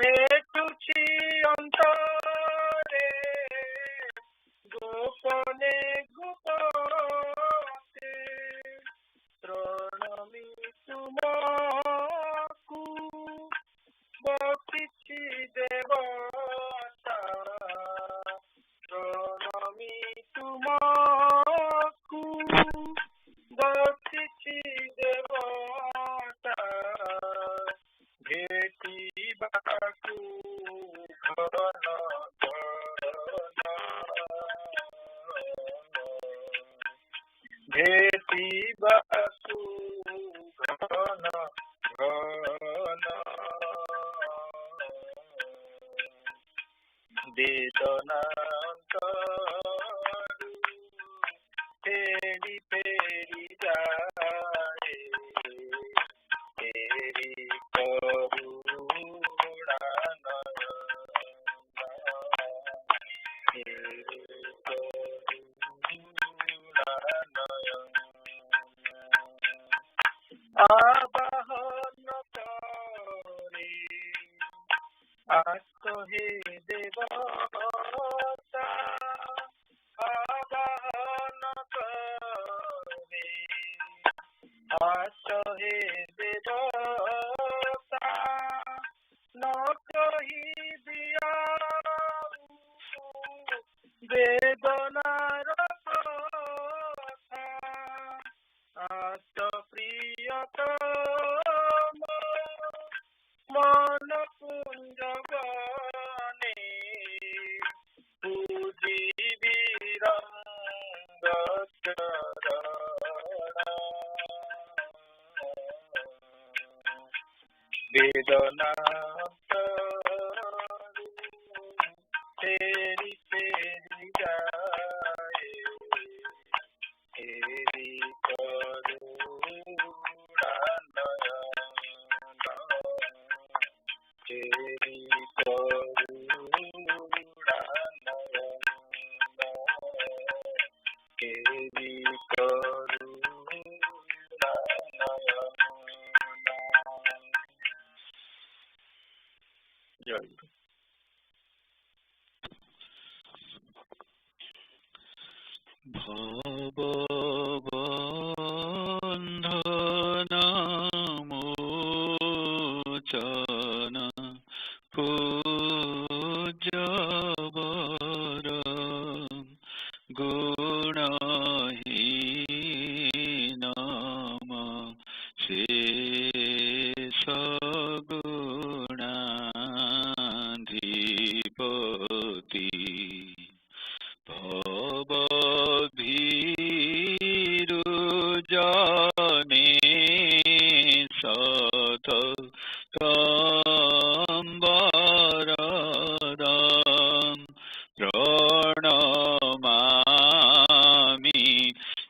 भेटुछि अंतरे गोपने गोपते प्रणमी तुमकु बसिछि देवता प्रणमी तुमकु बसिछि देवता भेटिबाकु घन भेटिबाकु घन घन वेदनान्तरु फेरी फेरी जाए तेरी करुणा आवाहन करे आकहे देवता आवाहन करे आकहे देवता न कही दिया वेदनार कथा आत प्रियतम मन कुंजवने पूजी विरंग वेदनान्तरु तेरी तेरी जाए तेरी करुणा तेरी करुणा तेरी करुणा जय भवबन्धन मोचन पूज्यवर गुणहीनम शेष गुणाधिपति भवभीरुजने सततं वरदं प्रणमामि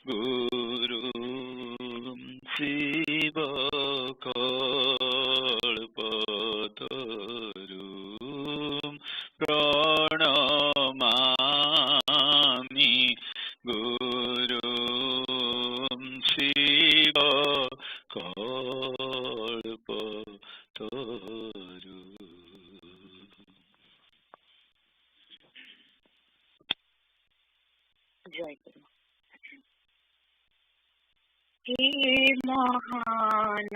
गुरुं शिवकल्पतरुं प्रणमामि गुरुं शिवकल्पतरुं। जय गुरु। हे महान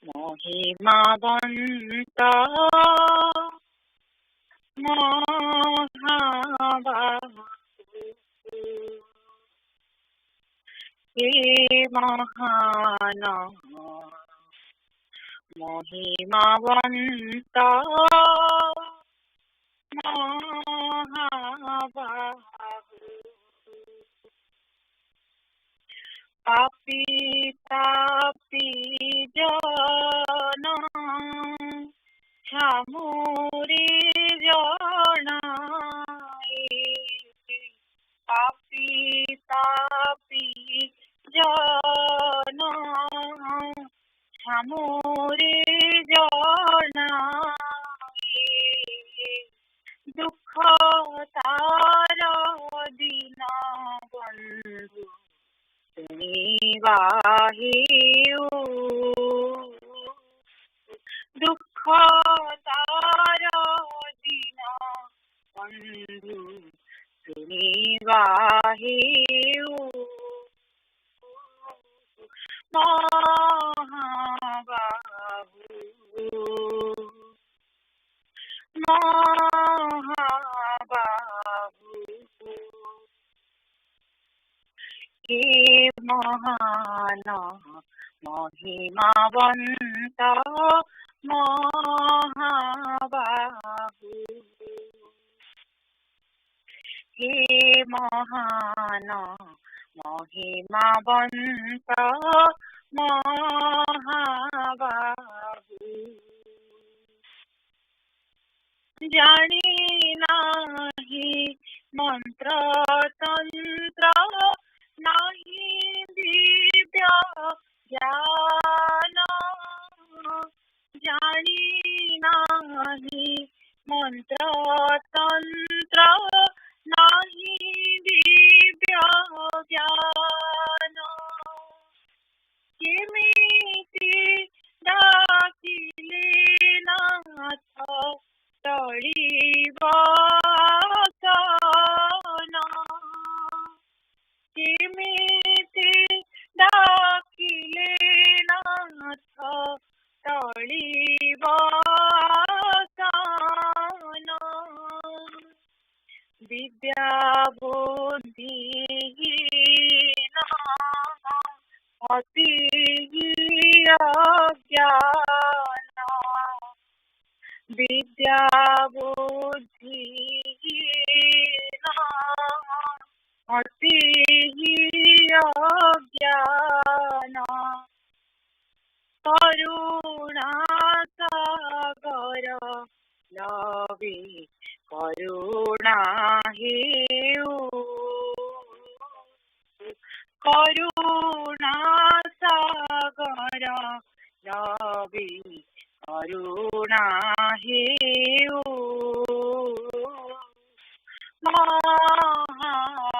महिमावंत महाबाहु हे महान महिमावंत महाबाहु पापी तापी जन छामुरी जनाए पापी तापी जन छामुरी जनाए दुख तार दिन बंधु सुनिबाहिउ दुख तार दीन बंधु सुनिवा हेउ महाबाहु महाबाहु हे महान महिमावंत महाबाहु हे महान महिमावंत महाबाहु जानी नाही मंत्र तंत्र नाही दिव्य ज्ञान जानी नाही मंत्र तंत्र नाही दिव्य ज्ञान केमिति डाकिले नाथ तळीव कान केमिति डाकिले नाथ तळीव कान विद्या बुद्धिहीन अति अज्ञान विद्या बुद्धिहीन अति अज्ञान करुणा सागर लवे करुणा हेउ करुणा सागर लवे करुणा हेउ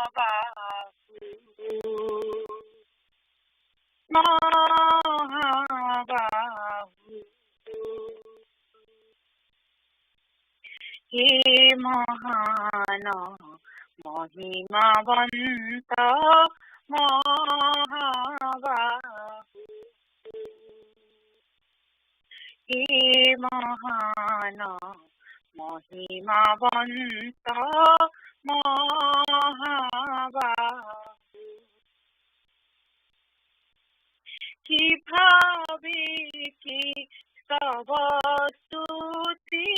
महाबाहु महाबाहु हे महान महिमावंत महाबाहु हे महान महिमावंत महाबाहु कि भावे कि सब स्तुति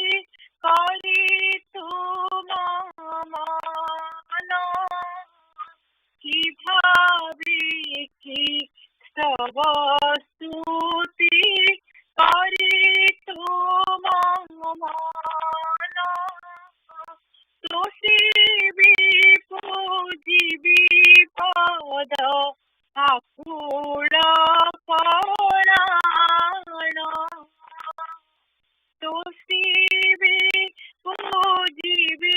करी तुम मान कि भावे कि सब स्तुति करी तुम मान तुलसी पूजिबी पद आकुल पराण तुलसी पूजिबी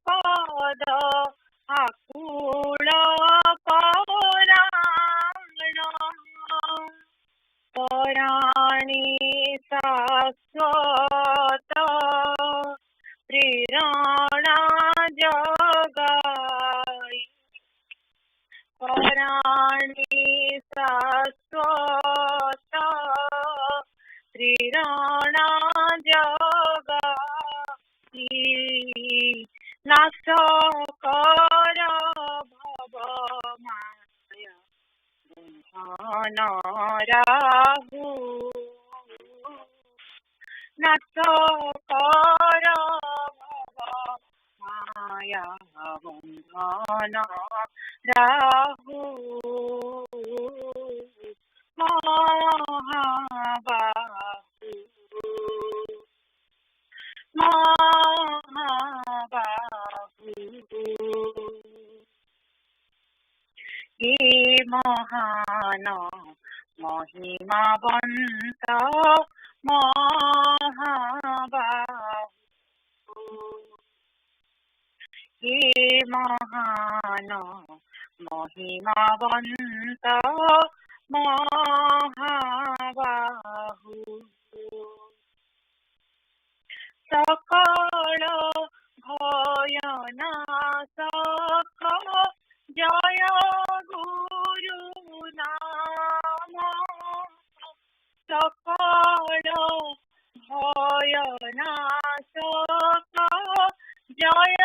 पद आकुल पराण पराणी शाश्वत प्रेरणा जगाई पराणी शाश्वत प्रेरणा जगाई नाश कर भव माया बंधन राहु नाश कर भव माया बंधन राहु महाबाहु महाबाहु हे महान महिमावंत महाबाहु हे महान महिमावंत महाबाहु सकल भयनाशक जय गुरु नाम सकल भयनाशक जय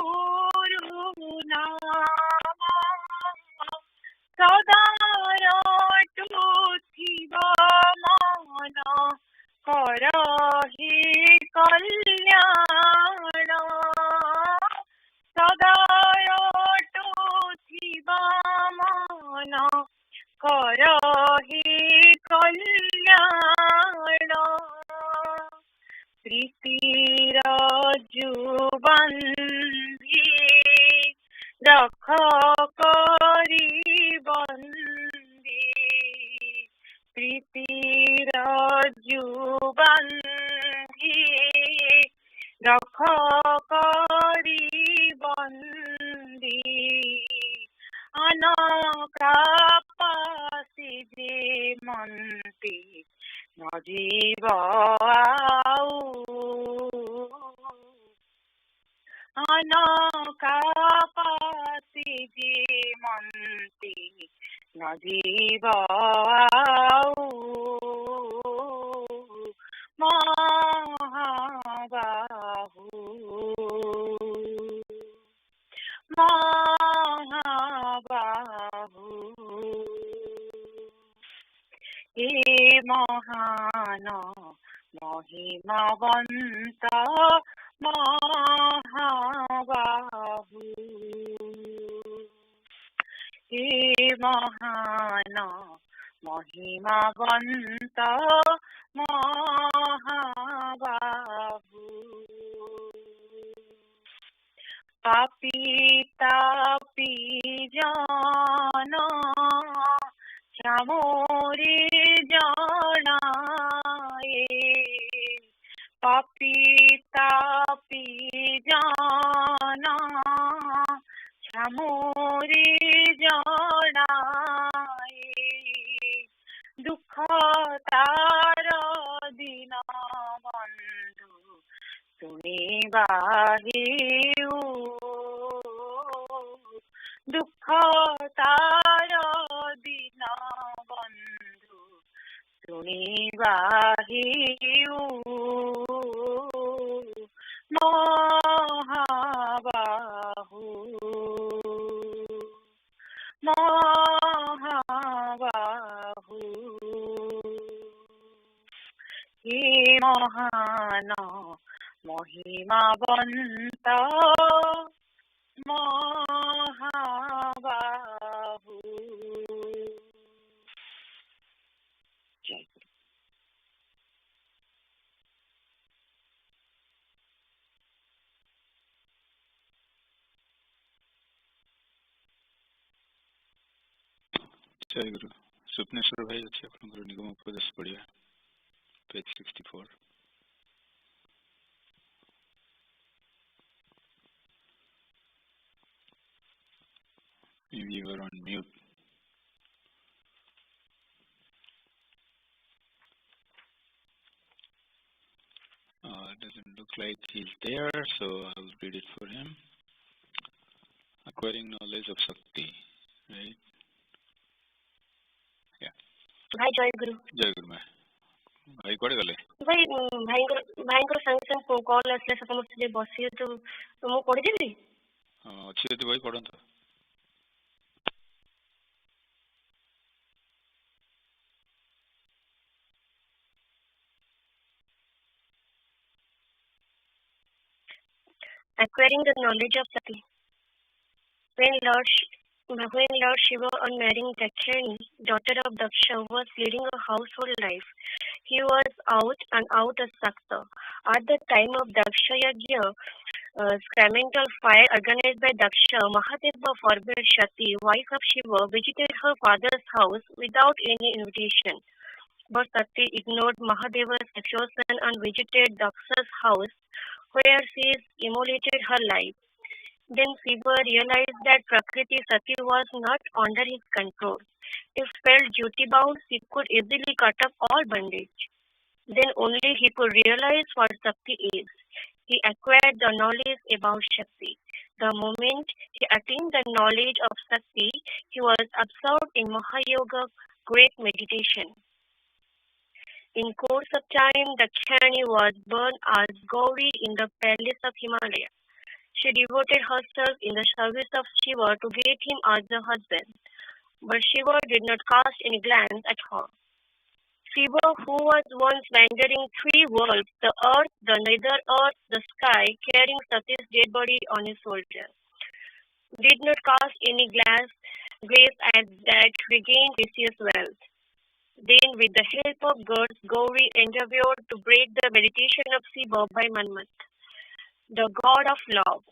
गुरु नाम सदा रटुथिब मन करहि कल्याण सदा रटुथिब मन करहि कल्याण प्रीतिर जुबंधी रख करी बंदी प्रीतिर जुबंधी रख करी बंदी अनकापासी जे मनती न जीव आऊ अनकापासी जे मनती न जीव आऊ महाबाहु महाबाहु हे महान महिमावंत महाबाहु हे महान महिमावंत महाबाहु पापी तापी जान क्षमोरे जनाए पापी तापी जान क्षमोरे जनाए दुख तार दिन बंधु सुनिबा हेउ दुख तार दिन बंधु सुनिबा हेउ महाबाहु महाबाहु हे महान महिमावंत महाबाहु जय गुरु जय गुरु स्वप्नेश्वर भाई अच्छे आपको निगम उपदेश पढ़िया page 64 maybe you were on mute. Doesn't look like he's there, so I'll read it for him. Acquiring knowledge of Shakti, right? Yeah. भाई जय गुरु भाई कुआडे गले भाई भाईଙ୍କର संग संग कॉल आसले समस्त जे बसी तो मु पढि देबी अच्छी यदि भाई पढ़ंतो acquiring the knowledge of Sati. When Lord Shiva, on marrying Dakshini, daughter of Daksha, was leading a household life, he was out and out a Sakta. At the time of Daksha Yajna, sacramental fire organized by Daksha, Mahadeva forbade Shati, wife of Shiva, visited her father's house without any invitation. But Sati ignored Mahadeva's exhaustion and visited Daksha's house, where she immolated her life. Then Shiva realized that Prakriti Sati was not under his control. If felt duty bound, she could easily cut off all bondage. Then only he could realize what Shakti is. He acquired the knowledge about Shakti. The moment he attained the knowledge of Shakti, he was absorbed in Mahayoga, great meditation. In course of time, the Khyani was born as Gauri in the palace of Himalaya. She devoted herself in the service of Shiva to get him as a husband. But Shiva did not cast any glance at her. Shiva, who was once wandering three worlds, the earth, the nether earth, the sky, carrying Sati's dead body on his shoulder, did not cast any glance at that regained precious wealth. Then, with the help of gods, Gauri endeavored to break the meditation of Shiva by Manmat, the god of love.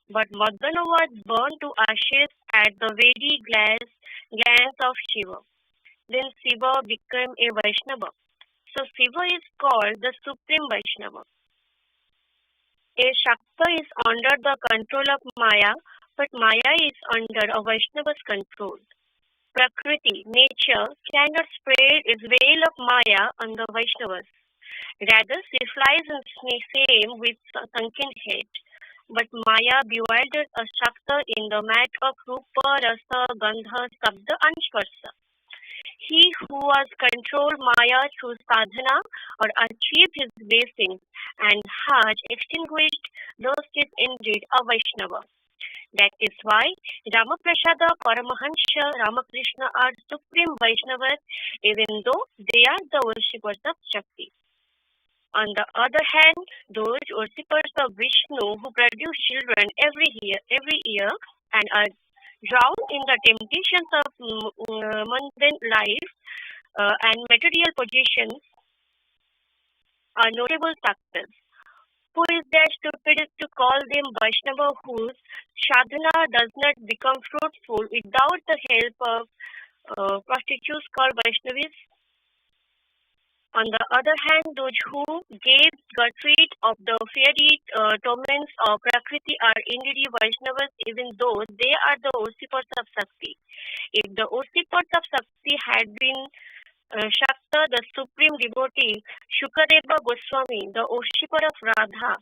But Madana was burned to ashes at the very glance of Shiva. Then Shiva became a Vaishnava. So Shiva is called the Supreme Vaishnava. A Shakta is under the control of Maya, but Maya is under a Vaishnava's control. Prakriti, nature, cannot spread its veil of Maya on the Vaishnavas. Rather, she flies in shame with sunken head. But Maya bewilders a Shakta in the mat of Rupa, Rasa, Gandha, Sabda and Sparsa. He who has controlled Maya through sadhana or achieved his blessings and has extinguished those is indeed a Vaishnava. That is why Ramaprasada, Paramahansa, Ramakrishna are supreme Vaishnavas, even though they are the worshippers of Shakti. On the other hand, those worshippers of Vishnu who produce children every year and are drowned in the temptations of mundane life and material possessions are notable factors. Who is that stupid to call them Vaishnava whose sadhana does not become fruitful without the help of prostitutes called Vaishnavis? On the other hand, those who gave the treat of the fairy torments of Prakriti are indeed Vaishnavas, even though they are the worshippers of Shakti. If the worshippers of Shakti had been Shakta, the supreme devotee, Shukadeva Goswami, the worshipper of Radha,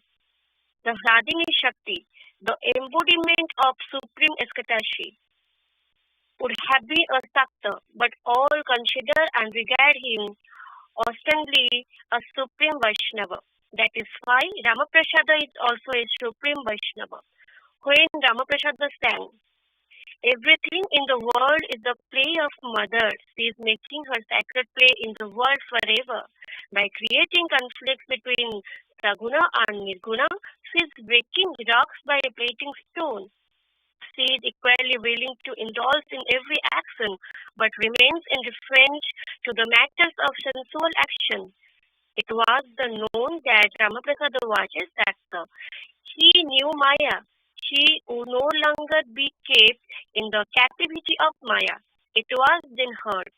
the Radhini Shakti, the embodiment of supreme ecstasy, would have been a Shakta, but all consider and regard him ostensibly a supreme Vaishnava. That is why Ramaprasada is also a supreme Vaishnava. When Ramaprasada sang, "Everything in the world is the play of Mother. She is making her sacred play in the world forever. By creating conflicts between Saguna and Nirguna, she is breaking rocks by plating stone. She is equally willing to indulge in every action, but remains indifferent to the matters of sensual action." It was known that Ramaprasada was a Shakta. He knew Maya. She would no longer be kept in the captivity of Maya. It was then heard.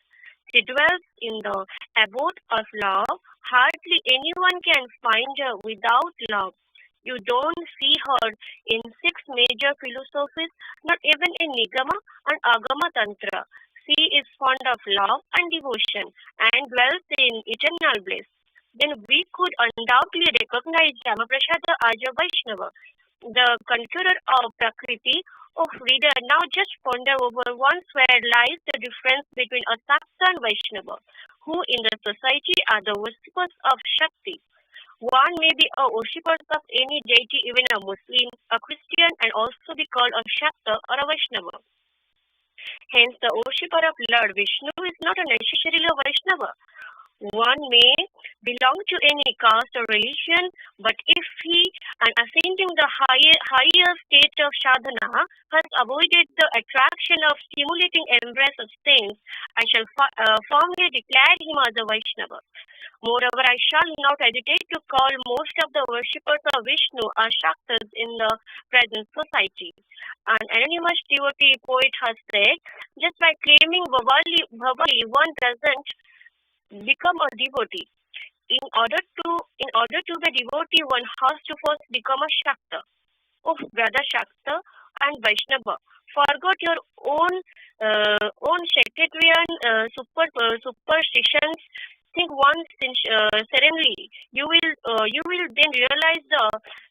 She dwells in the abode of love. Hardly anyone can find her without love. You don't see her in 6 major philosophies, not even in Nigama and Agama Tantra. She is fond of love and devotion and dwells in eternal bliss. Then we could undoubtedly recognize Ramaprasada as a Vaishnava, the conqueror of Prakriti. Oh, reader, now just ponder over once where lies the difference between a Shakta and Vaishnava, who in the society are the worshippers of Shakti. One may be a worshipper of any deity, even a Muslim, a Christian, and also be called a Shakta or a Vaishnava. Hence, the worshipper of Lord Vishnu is not necessarily a Vaishnava. One may belong to any caste or religion, but if he, on ascending the higher state of sadhana, has avoided the attraction of stimulating embrace of saints, I shall firmly declare him as a Vaishnava. Moreover, I shall not hesitate to call most of the worshippers of Vishnu as Shaktas in the present society. An anonymous devotee poet has said, just by claiming verbally, one doesn't become a devotee. In order to be a devotee, one has to first become a Shakta. Oh, brother Shakta and Vaishnava, forget your own sectarian superstitions. think once serenely, you will then realize the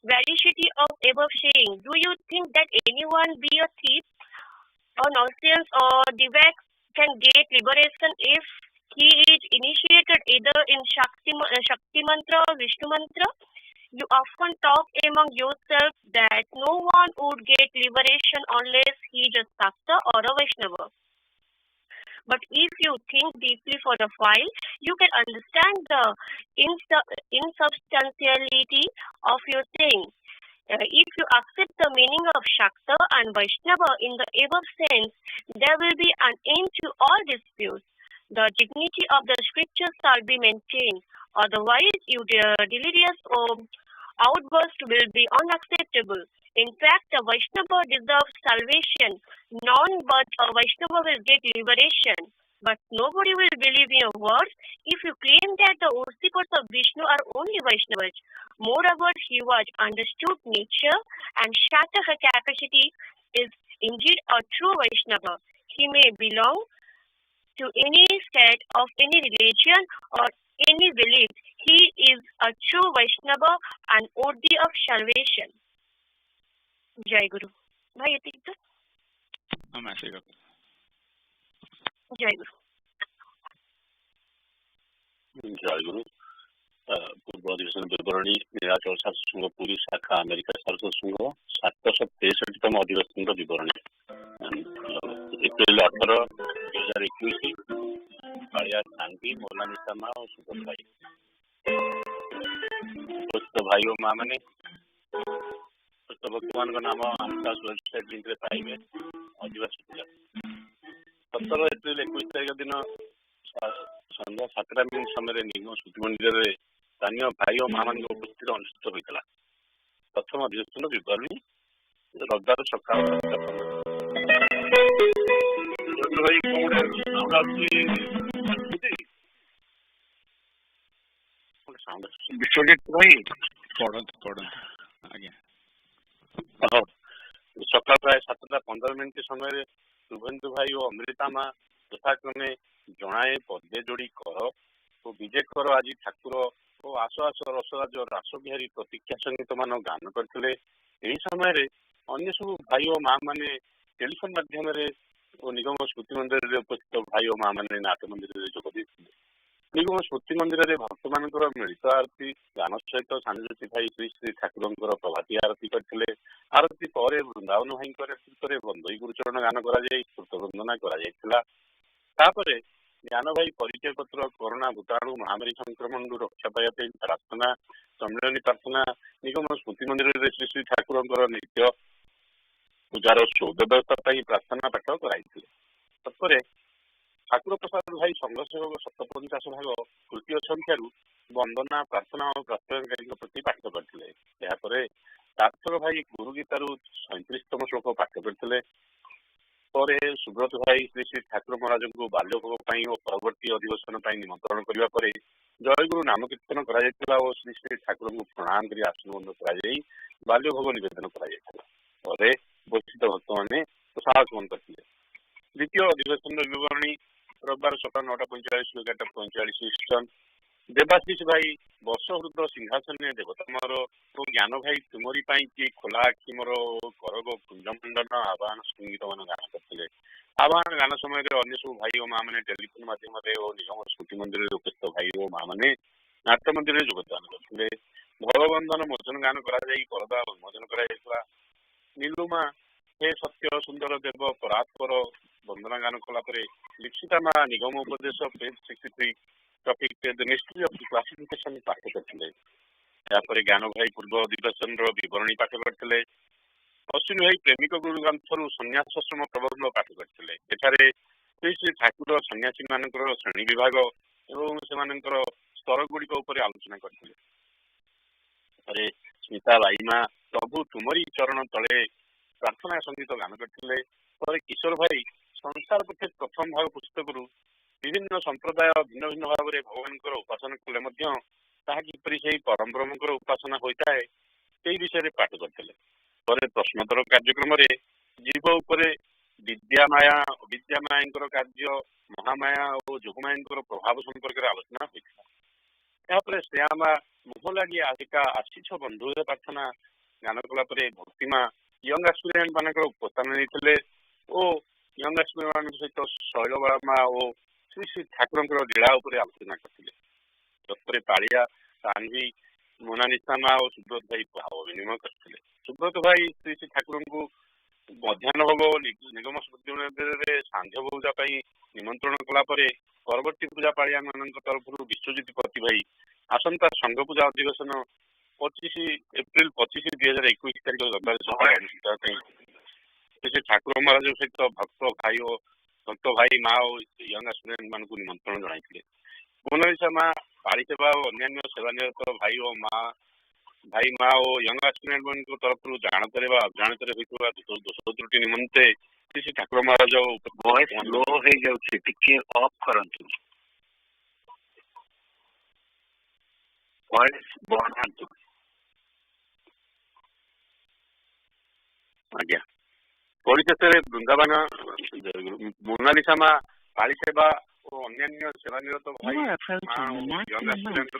veracity of above saying. Do you think that anyone, be a thief, or nonsense, or Divak, can get liberation if he is initiated either in Shakti Mantra or Vishnu Mantra? You often talk among yourself that no one would get liberation unless he is a Sakta or a Vaishnava. But if you think deeply for a while, you can understand the insubstantiality of your saying. If you accept the meaning of Shakta and Vaishnava in the above sense, there will be an end to all disputes. The dignity of the scriptures shall be maintained. Otherwise, your delirious outburst will be unacceptable. In fact, the Vaishnava deserves salvation. None but a Vaishnava will get liberation. But nobody will believe in your words if you claim that the worshippers of Vishnu are only Vaishnavas. Moreover, he was understood nature and shatter her capacity is indeed a true Vaishnava. He may belong to any sect of any religion or any belief. He is a true Vaishnava and worthy of salvation. Jai Guru. भाई ये ठीक था? हम ऐसे करते जय गुरु. जय गुरु. पूर्व अधिवेशन विवरणी नीलाचल सत्संग पुरी शाखा अमेरिका सरस्वती संघ 763तम अधिवेशन विवरणी एप्रिल 18, 2021 कालिया शांति मौलाना शर्मा और सुब्रत भाई उपस्थित भाई और माँ मैंने भक्त मान नाम आमसास वेबसाइट लिंक पाइबे अधिवेशन 17 एप्रिल 21 तारीख दिन संध्या 7टा मिनिट समय निगम श्रुति मंदिर में स्थानीय भाई और माँ मान उपस्थित अनुष्ठित होता प्रथम अधिवेशन विवरणी रविवार सकाल 7टा सकाल प्राय 7:15 समय शुभेन्दु भाई और अमृता माँ यथाक्रमे जनाए पदे जोड़ी कर और विजय कर आज ठाकुर और आस आस रसराज रास बिहारी प्रतीक्षा संगीत मान गान करते समय अन्य सब भाई और माँ मैंने टेलीफोन माध्यम निगम स्मृति मंदिर में उपस्थित भाई और माँ मैंने नाट मंदिर में जोग निगम स्मृति मंदिर में भक्त मान मिलित आरती गान सहित सांज्योति भाई श्री श्री ठाकुर प्रभाती आरती करते आरती पर वृंदावन भाई नेतृत्व बंदई गुरुचरण गान कृतवंदना कर ज्ञान भाई परिचय पत्र कोरोना भूताणु महामारी संक्रमण रक्षा पाइबा प्रार्थना सम्मिलनी प्रार्थना निगम स्मृति मंदिर में श्री श्री ठाकुर नित्य पूजार सुव्यवस्था प्रार्थना पाठ कराई ठाकुर प्रसाद भाई संघ सेवक 750 भाग तृतीय संख्यार वंदना प्रार्थना और प्रार्थनाकारी प्रति पाठ करते सार्थक भाई गुरु गीतार 37तम श्लोक पाठ करते सुब्रत भाई श्री श्री ठाकुर महाराज को बाल्यभोग और परवर्ती अधिवेशन निमंत्रण करने जय गुरु नाम कीर्तन कर श्री श्री ठाकुर को प्रणाम कर आशीर्वाद कर बाल्यभोग निवेदन कर उपस्थित भक्त मैंने प्रसाद सेवन करते द्वितीय अधिवेशन विवरणी रविवार सकाल 9:45 11:45 ईस्टर्न देवाशीष भाई वर्षहृद सिंहासन देवतामर और ज्ञान भाई तुमरी किए खोला आखि मोर करग कुंजमंडन आह्वान संगीत मान गान करते आह्वान गान समय अन्य सब भाई और माँ मैंने टेलीफोन माध्यम और निगम स्मृति मंदिर में उपस्थित भाई और माँ मैंने नाट्य मंदिर में योगदान करते भगवंदन मोचन गान करदा उन्मोचन कर नीलुमा हे सत्य सुंदर देव परात्पर वंदना गान कलापर लिखिता माँ निगम उपदेश page 63 topic the mystery of classification पाठ करते ज्ञान भाई पूर्व अधिवेशन विवरणी पाठ करते अश्विनी भाई प्रेमिक गुरु ग्रंथर सन्यासाश्रम प्रबंध पाठ करते श्री श्री ठाकुर सन्यासी मान श्रेणी विभाग और से स्तर गुड़िक आलोचना करते स्मिता बाई माँ प्रभु तुमरी चरण तले प्रार्थना संगीत गान करते किशोर भाई संसार पक्षे प्रथम भाग पुस्तक विभिन्न संप्रदाय भिन्न भिन्न भाव में भगवान उपासना कले किपरि से परम ब्रह्म उपासना होता है से विषय पाठ करते प्रश्नोत्तर कार्यक्रम जीव उपर विद्या माया अविद्या माया कार्य महामाया और ଯୋଗମାୟଙ୍କର ପ୍ରଭାବ ସମ୍ପର୍କରେ ଆଲୋଚନା ହୋଇଥିଲା। ଏହାପରେ ଶ୍ରେୟାମା ମୁହ ଲାଗି ଆସିଛ ବନ୍ଧୁରେ ପ୍ରାର୍ଥନା ଗାନ କଲା ପରେ ଭକ୍ତିମା ୟଙ୍ଗ ଆସ୍ପିରାଣ୍ଟ ମାନଙ୍କର ଉପସ୍ଥାନ ନେଇଥିଲେ ଓ ୟଙ୍ଗ ଆସ୍ପିରାଣ୍ଟ ମାନଙ୍କ ସହିତ ଶୈଳବାଳା ଓ ଶ୍ରୀ ଶ୍ରୀ ଠାକୁରଙ୍କର ଲୀଳା ଉପରେ ଆଲୋଚନା କରିଥିଲେ। ତତ୍ପରେ ପାଳିଆ ସାନ୍ଭି ମୋନାଲିସା ମା ଓ ସୁବ୍ରତ ଭାଇ ଭାବ ବିନିମୟ କରିଥିଲେ। ସୁବ୍ରତ ଭାଇ ଶ୍ରୀ ଶ୍ରୀ ଠାକୁରଙ୍କୁ ମଧ୍ୟାହ୍ନ ଭୋଗ ନିଗମ ମନ୍ଦିରରେ ସାନ୍ଧ୍ୟ ପୂଜା ପାଇଁ ନିମନ୍ତ୍ରଣ କଲା ପରେ ପରବର୍ତ୍ତୀ ପୂଜା ପାଳିଆ ମାନଙ୍କ ତରଫରୁ ବିଶ୍ୱଜିତ ପତି ଭାଇ ଆସନ୍ତା ସଂଘ ପୂଜା ଅଧିବେଶନ 25 ଏପ୍ରିଲ 25 2021 ତାରିଖ ରବିବାର ସକାଳେ ଅନୁଷ୍ଠିତ ପାଇଁ ଶ୍ରୀ ଠାକୁର ମହାରାଜ ସହିତ ଭକ୍ତ ଭାଇ ମା ଓ ୟଙ୍ଗ ଆସ୍ପିରାଣ୍ଟ ମାନଙ୍କୁ ନିମନ୍ତ୍ରଣ ଜଣାଇଥିଲେ। ମୋନାଲିସା ମା ପାଳି ସେବା ଓ ଅନ୍ୟାନ୍ୟ ସେବାନିରତ ଭାଇ ମା ଓ ୟଙ୍ଗ ଆସ୍ପିରାଣ୍ଟ ମାନଙ୍କ ତରଫରୁ ଜାଣତରେ ବା ଅଜାଣତରେ ହୋଇଥିବା ଦୋଷ ତ୍ରୁଟି ନିମନ୍ତେ ଶ୍ରୀ ଠାକୁର ମହାରାଜ ଭଏସ ଲୋ ହେଇଯାଉଛି, ଟିକେ ଅଫ୍ କରନ୍ତୁ, ଭଏସ ବଢାନ୍ତୁ। ଆଜ୍ଞା। ପରିଶେଷରେ ବୃନ୍ଦାବନ ମୋନାଲିସା ମା ପାଳି ସେବା ଓ ଅନ୍ୟାନ୍ୟ ସେବାନିରତ ଭାଇ ମା ଓ ୟଙ୍ଗ ଆସ୍ପିରାଣ୍ଟ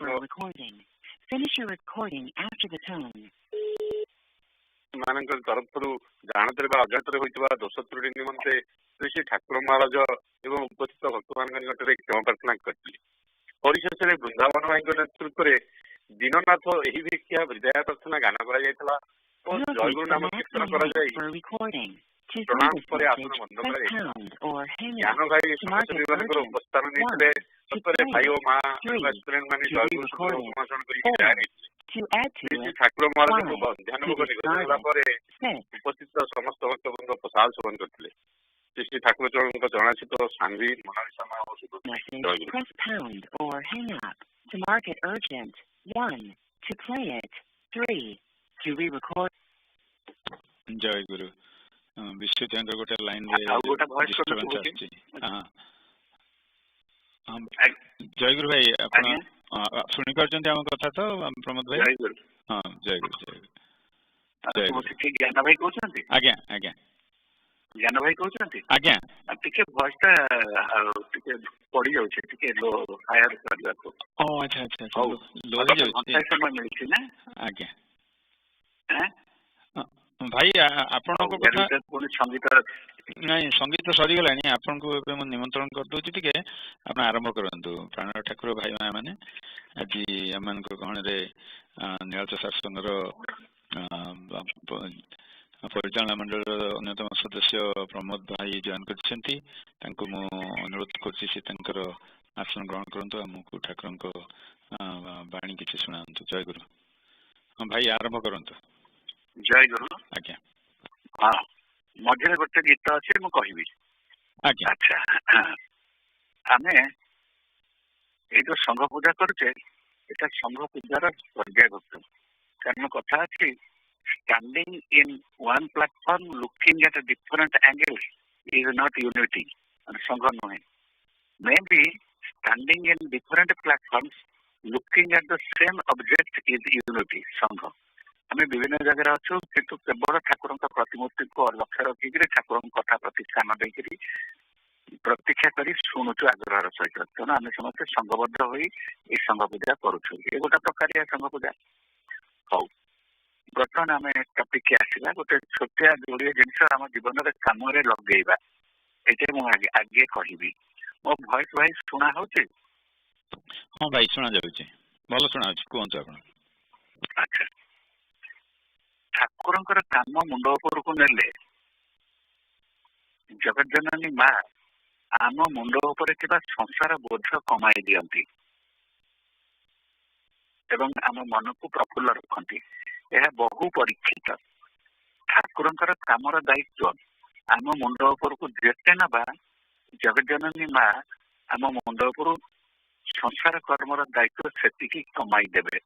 ମାନଙ୍କ ତରଫରୁ ଜାଣତରେ ବା ଅଜାଣତରେ ହୋଇଥିବା ଦୋଷ ତ୍ରୁଟି ନିମନ୍ତେ ଶ୍ରୀ ଶ୍ରୀ ଠାକୁର ମହାରାଜ ଏବଂ ଉପସ୍ଥିତ ଭକ୍ତମାନଙ୍କ ନିକଟରେ କ୍ଷମା ପ୍ରାର୍ଥନା କରିଥିଲେ। ପରିଶେଷରେ ବୃନ୍ଦାବନ ଭାଇଙ୍କ ନେତୃତ୍ୱରେ ଦୀନନାଥ ଏହି ଭିକ୍ଷା ହୃଦୟ ପ୍ରାର୍ଥନା ଗାନ କରାଯାଇଥିଲା ଓ ଜୟଗୁରୁ ନାମ କୀର୍ତ୍ତନ କରାଯାଇ ପ୍ରଣାମ ପରେ ଆସନ ବନ୍ଦ କରାଯାଇଥିଲା। ଜ୍ଞାନ ଭାଇ ସମାଜସେବୀମାନଙ୍କର ଉପସ୍ଥାନ ନେଇଥିଲେ। ସତରେ ଭାଇ ଓ ମା ମାନେ ଜୟଗୁରୁ ଉନ୍ମୋଚନ କରି ଶ୍ରୀ ଠାକୁର ମହାରାଜଙ୍କୁ ମଧ୍ୟାହ୍ନ ଭୋଗ ନିବେଦନ ହେବା ପରେ ଉପସ୍ଥିତ ସମସ୍ତ ଭକ୍ତବୃନ୍ଦ ପ୍ରସାଦ ସେବନ କରିଥିଲେ। ଶ୍ରୀ ଶ୍ରୀ ଠାକୁର ଚରଣଙ୍କ ଚରଣାଚିତ ସାନ୍ଭି ମୋନାଲିସା ମା ଓ ଜୟ ଗୁରୁ। ବିଶ୍ୱଚନ୍ଦ୍ର ଗୋଟେ ଲାଇନ ଜୟ ଗୁରୁ ଭାଇ ଆପଣ ଶୁଣିପାରୁଛନ୍ତି ଆମ କଥା ତ ପ୍ରମୋଦ ଭାଇ? ହଁ ଜୟ ଗୁରୁ ଜୟ ଗୁରୁ। ଜ୍ଞାନ ଭାଇ କହୁଛନ୍ତି? ଆଜ୍ଞା ଆଜ୍ଞା। ଜ୍ଞାନ ଭାଇ କହୁଛନ୍ତି? ଆଜ୍ଞା। ଟିକେ ଭଏସ ଟା ଟିକେ ପଡି ଯାଉଛି, ଟିକେ ଲୋ ହାୟର କରିବାକୁ। ଆଚ୍ଛା ଆଚ୍ଛା ଲୋ ହେଇଯାଉଛି ସମୟ ମିଳିଛି ନା? ଆଜ୍ଞା ଭାଇ ଆପଣଙ୍କ କଥା ପୁଣି ସଙ୍ଗୀତ ନାଇଁ ସଙ୍ଗୀତ ସରିଗଲାଣି। ଆପଣଙ୍କୁ ଏବେ ମୁଁ ନିମନ୍ତ୍ରଣ କରିଦଉଛି, ଟିକେ ଆପଣ ଆରମ୍ଭ କରନ୍ତୁ। ପ୍ରାଣ ଠାକୁର ଭାଇ ମାନେ ଆଜି ଆମମାନଙ୍କ ଗହଣରେ ନୀଳାଚଳ ସତ୍ସଙ୍ଗର ପରିଚାଳନା ମଣ୍ଡଳର ଅନ୍ୟତମ ସଦସ୍ୟ ପ୍ରମୋଦ ଭାଇ ଜଏନ୍ କରିଛନ୍ତି। ତାଙ୍କୁ ମୁଁ ଅନୁରୋଧ କରୁଛି ସେ ତାଙ୍କର ଆସନ ଗ୍ରହଣ କରନ୍ତୁ, ଆମକୁ ଠାକୁରଙ୍କ ବାଣୀ କିଛି ଶୁଣାନ୍ତୁ। ଜୟ ଗୁରୁ। ହଁ ଭାଇ ଆରମ୍ଭ କରନ୍ତୁ। ଜୟ ଗୁରୁ। ଆଜ୍ଞା। ହଁ, ମଝିରେ ଗୋଟେ ଗୀତ ଅଛି, ମୁଁ କହିବି। ଆଜ୍ଞା। ଆଚ୍ଛା, ଆମେ ଏଇ ଯୋଉ ସଂଘ ପୂଜା କରୁଛେ, ଏଟା ସଂଘ ପୂଜାର ପର୍ଯ୍ୟାୟଭୁକ୍ତ। କାରଣ କଥା ଅଛି, standing in one platform looking at a different angle is not unity. ସଂଘ ନୁହେଁ। Maybe standing in different platforms looking at the same object is unity, ସଂଘ। ଆମେ ବିଭିନ୍ନ ଜାଗାରେ ଅଛୁ, କିନ୍ତୁ କେବଳ ଠାକୁରଙ୍କ ପ୍ରତିମୂର୍ତ୍ତିକୁ ଲକ୍ଷ୍ୟ ରଖିକିରି ଠାକୁରଙ୍କ କଥା ପ୍ରତି ସ୍ଥାନ ଦେଇକିରି ପ୍ରତୀକ୍ଷା କରି ଶୁଣୁଛୁ ଆଗ୍ରହର ସହିତ। ତେଣୁ ଆମେ ସମସ୍ତେ ସଂଘବଦ୍ଧ ହୋଇ ଏଇ ସଂଘ ପୂଜା କରୁଛୁ। ଏ ଗୋଟେ ପ୍ରକାରିଆ ସଂଘ ପୂଜା। ହଉ, ବର୍ତ୍ତମାନ ଆମେ ଟପିକ୍ ଆସିବା। ଗୋଟେ ଛୋଟିଆ ଯୋଡ଼ିଏ ଜିନିଷ ଆମ ଜୀବନରେ କାମରେ ଲଗେଇବା, ଏଇଟା ମୁଁ ଆଗେ କହିବି। ମୋ ଭଏସ ଭାଇ ଶୁଣା ହଉଛି? ହଁ ଭାଇ ଶୁଣା ଯାଉଛି, ଭଲ ଶୁଣା ଯାଉଛି, କୁହନ୍ତୁ ଆପଣ। ଆଚ୍ଛା, ଠାକୁରଙ୍କର କାମ ମୁଣ୍ଡ ଉପରକୁ ନେଲେ ଜଗଜ୍ଜନନୀ ମା ଆମ ମୁଣ୍ଡ ଉପରେ ଥିବା ସଂସାର ବୋଝ କମାଇ ଦିଅନ୍ତି ଏବଂ ଆମ ମନକୁ ପ୍ରଫୁଲ୍ଲ ରଖନ୍ତି। ଏହା ବହୁ ପରୀକ୍ଷିତ। ଠାକୁରଙ୍କର କାମର ଦାୟିତ୍ୱ ଆମ ମୁଣ୍ଡ ଉପରକୁ ଯେତେ ନେବା, ଜଗଜ୍ଜନନୀ ମା ଆମ ମୁଣ୍ଡ ଉପରୁ ସଂସାର କର୍ମର ଦାୟିତ୍ୱ ସେତିକି କମାଇ ଦେବେ।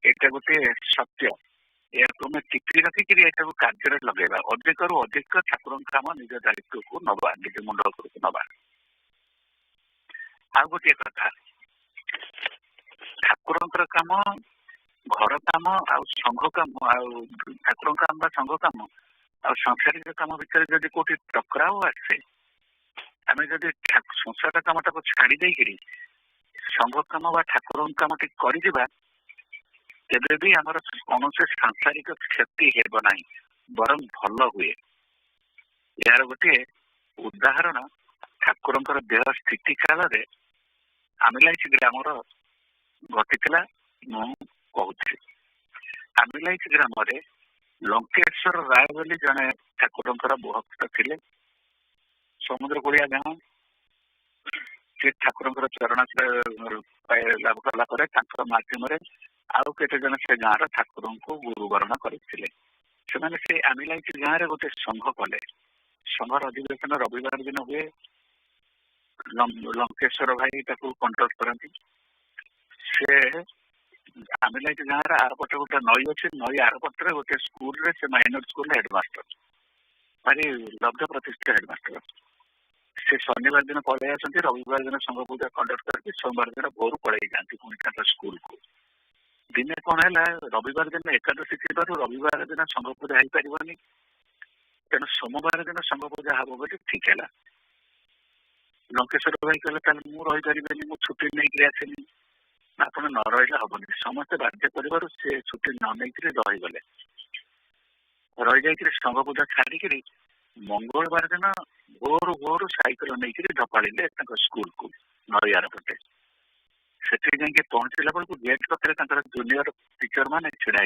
ଏଇଟା ଗୋଟେ ସତ୍ୟ। ଏହାକୁ ଆମେ ଟିପି ରଖିକିରି ଏଟାକୁ କାର୍ଯ୍ୟରେ ଲଗେଇବା। ଅଧିକରୁ ଅଧିକ ଠାକୁରଙ୍କ କାମ ନିଜ ଦାୟିତ୍ୱକୁ ନବା, ନିଜ ମୁଣ୍ଡ ଉପରକୁ ନବା। ଆଉ ଗୋଟିଏ କଥା, ଠାକୁରଙ୍କର କାମ, ଘର କାମ ଆଉ ସଂଘ କାମ, ଆଉ ଠାକୁରଙ୍କ କାମ ବା ସଂଘ କାମ ଆଉ ସାଂସାରିକ କାମ ଭିତରେ ଯଦି କୋଉଠି ଟକରାଉ ଆସେ, आम जदि संसार कामटा को छाड़ी देकरी संघ काम बा ठाकुर काम टी कर तेबे भी आमर कौन से सांसारिक क्षति हेब ना बर भल हुए। यार गोटे उदाहरण ठाकुर देह स्थिति काल आमिलाइच ग्राम घटी मुझे आमिलाइच ग्राम लंकेश्वर राय बोली जड़े ठाकुर भक्त थे समुद्र कूलिया गाँव से ठाकुर चरण लाभ कला मध्यम आउ केते जन से गाँव ठाकुर को गुरुवरण करते से आमिलाइच गाँव गोटे संघ कले संघर अधिवेशन रविवार दिन हुए लंकेश्वर भाई कंडक्ट करती से आमिलाइच गाँव आरपटे गोटे नई अच्छे नई आरपटे गोटे स्कूल से माइनर स्कूल हेडमास्टर भारी लब्ध प्रतिष्ठा हेडमास्टर से शनिवार दिन पलि आसती रविवार दिन संघ पूजा कंडक्ट करके सोमवार दिन भोर पलि जाती पुणी स्कूल को दिने कौन है रविवार दिन एकादशी थी रविवार दिन संघ पूजा हो पारनी तेणु सोमवार दिन संघ पूजा हम बोली ठीक है। लंकेश्वर भाई कहले मुझे रही छुट्टी नहीं आसनी आप न रही हेनी समस्त बाध्य कर छुट्टी न नहीं रहीगले रही जा संघ पूजा छाड़ी मंगलवार दिन भोर भोर साइकेल नहीं धपाड़े स्कूल को नईयार पटे से पहुंचला बेलू गेट पाखे जूनियर टीचर मैंने छिड़ा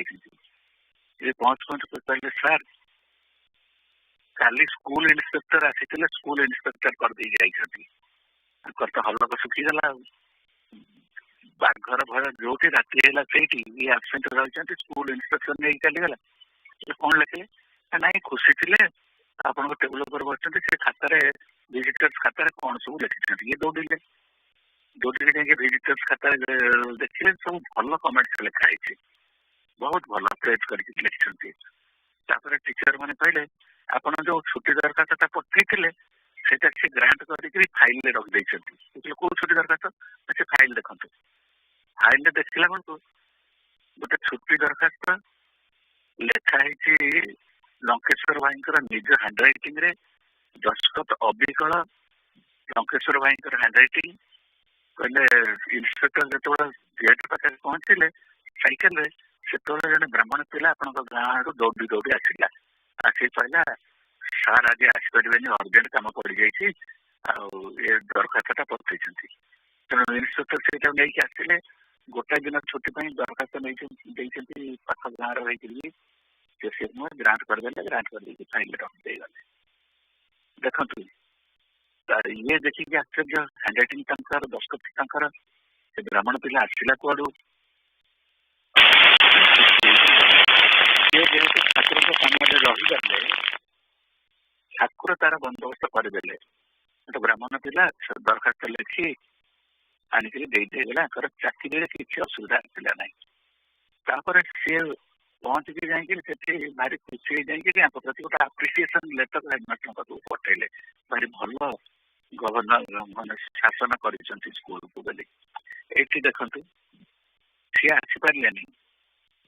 पहुंच कहले सार काली स्कूल इन्स्पेक्टर आसी स्कूल इन्स्पेक्टर करदे जाकर तो हलक सुखीगला बाघर भय जो राति है से आबसेंट रही स्कूल इन्स्पेक्टर नहीं चलीगला कौन लिखिले ना खुशी थे आप टेबुल पर बस से खातार विजिटर्स खातार कौन सब लिखी ये दौड़े दौड़ी जाए विजिटर्स खातार देखिए सब भल कमेंट्स लिखाई बहुत भल प्रेज कर लिखिं टीचर मैंने कहले आपड़ जो छुट्टी दरखास्त पठे से ग्रांट कर फाइल रखी कौ छुट्टी दरखास्त से फाइल देखो फाइल देखला बेलू गोटे छुट्टी दरखास्त लिखाई लंकेश्वर भाई निज हैंडराइटिंग दस्तखत अविकल लंकेश्वर भाई हैंडराइटिंग कहले इन्स्पेक्टर जो गेट पाखे पहुंचले साइकेल से जन ब्राह्मण पिला आप गाँव दौड़ी दौड़ी आसला आसिक कहला सार आज आसपारे अर्जेंट कम पड़ जाए दरखास्त पठे तेणु इन्स्पेक्टर से नहीं आसले गोटाए दिन छुट्टी दरखास्त नहीं पाख गाँव रही ग्रांट करदे ग्रांट कर फाइल रखिदे गले देखु ये देखिए आश्चर्य हैंडराइटिंग दस्तखत से ब्राह्मण पिला आसला कुआड़ू ठाकुर सामने रहीगले ठाकुर तार बंदोबस्त करदे तो ब्राह्मण पिला दरखास्त लिखी आनिकला चाकरी किसी असुविधा आसला ना सी पहुंच के जाए भारी खुशी जाए प्रति गोटे आप्रिसीएसन लेटर हेडमास्टर पाखक पठेले भारी भल गवर्नर मान शासन कर स्कूल को बोली ये देखु सी आसीपारे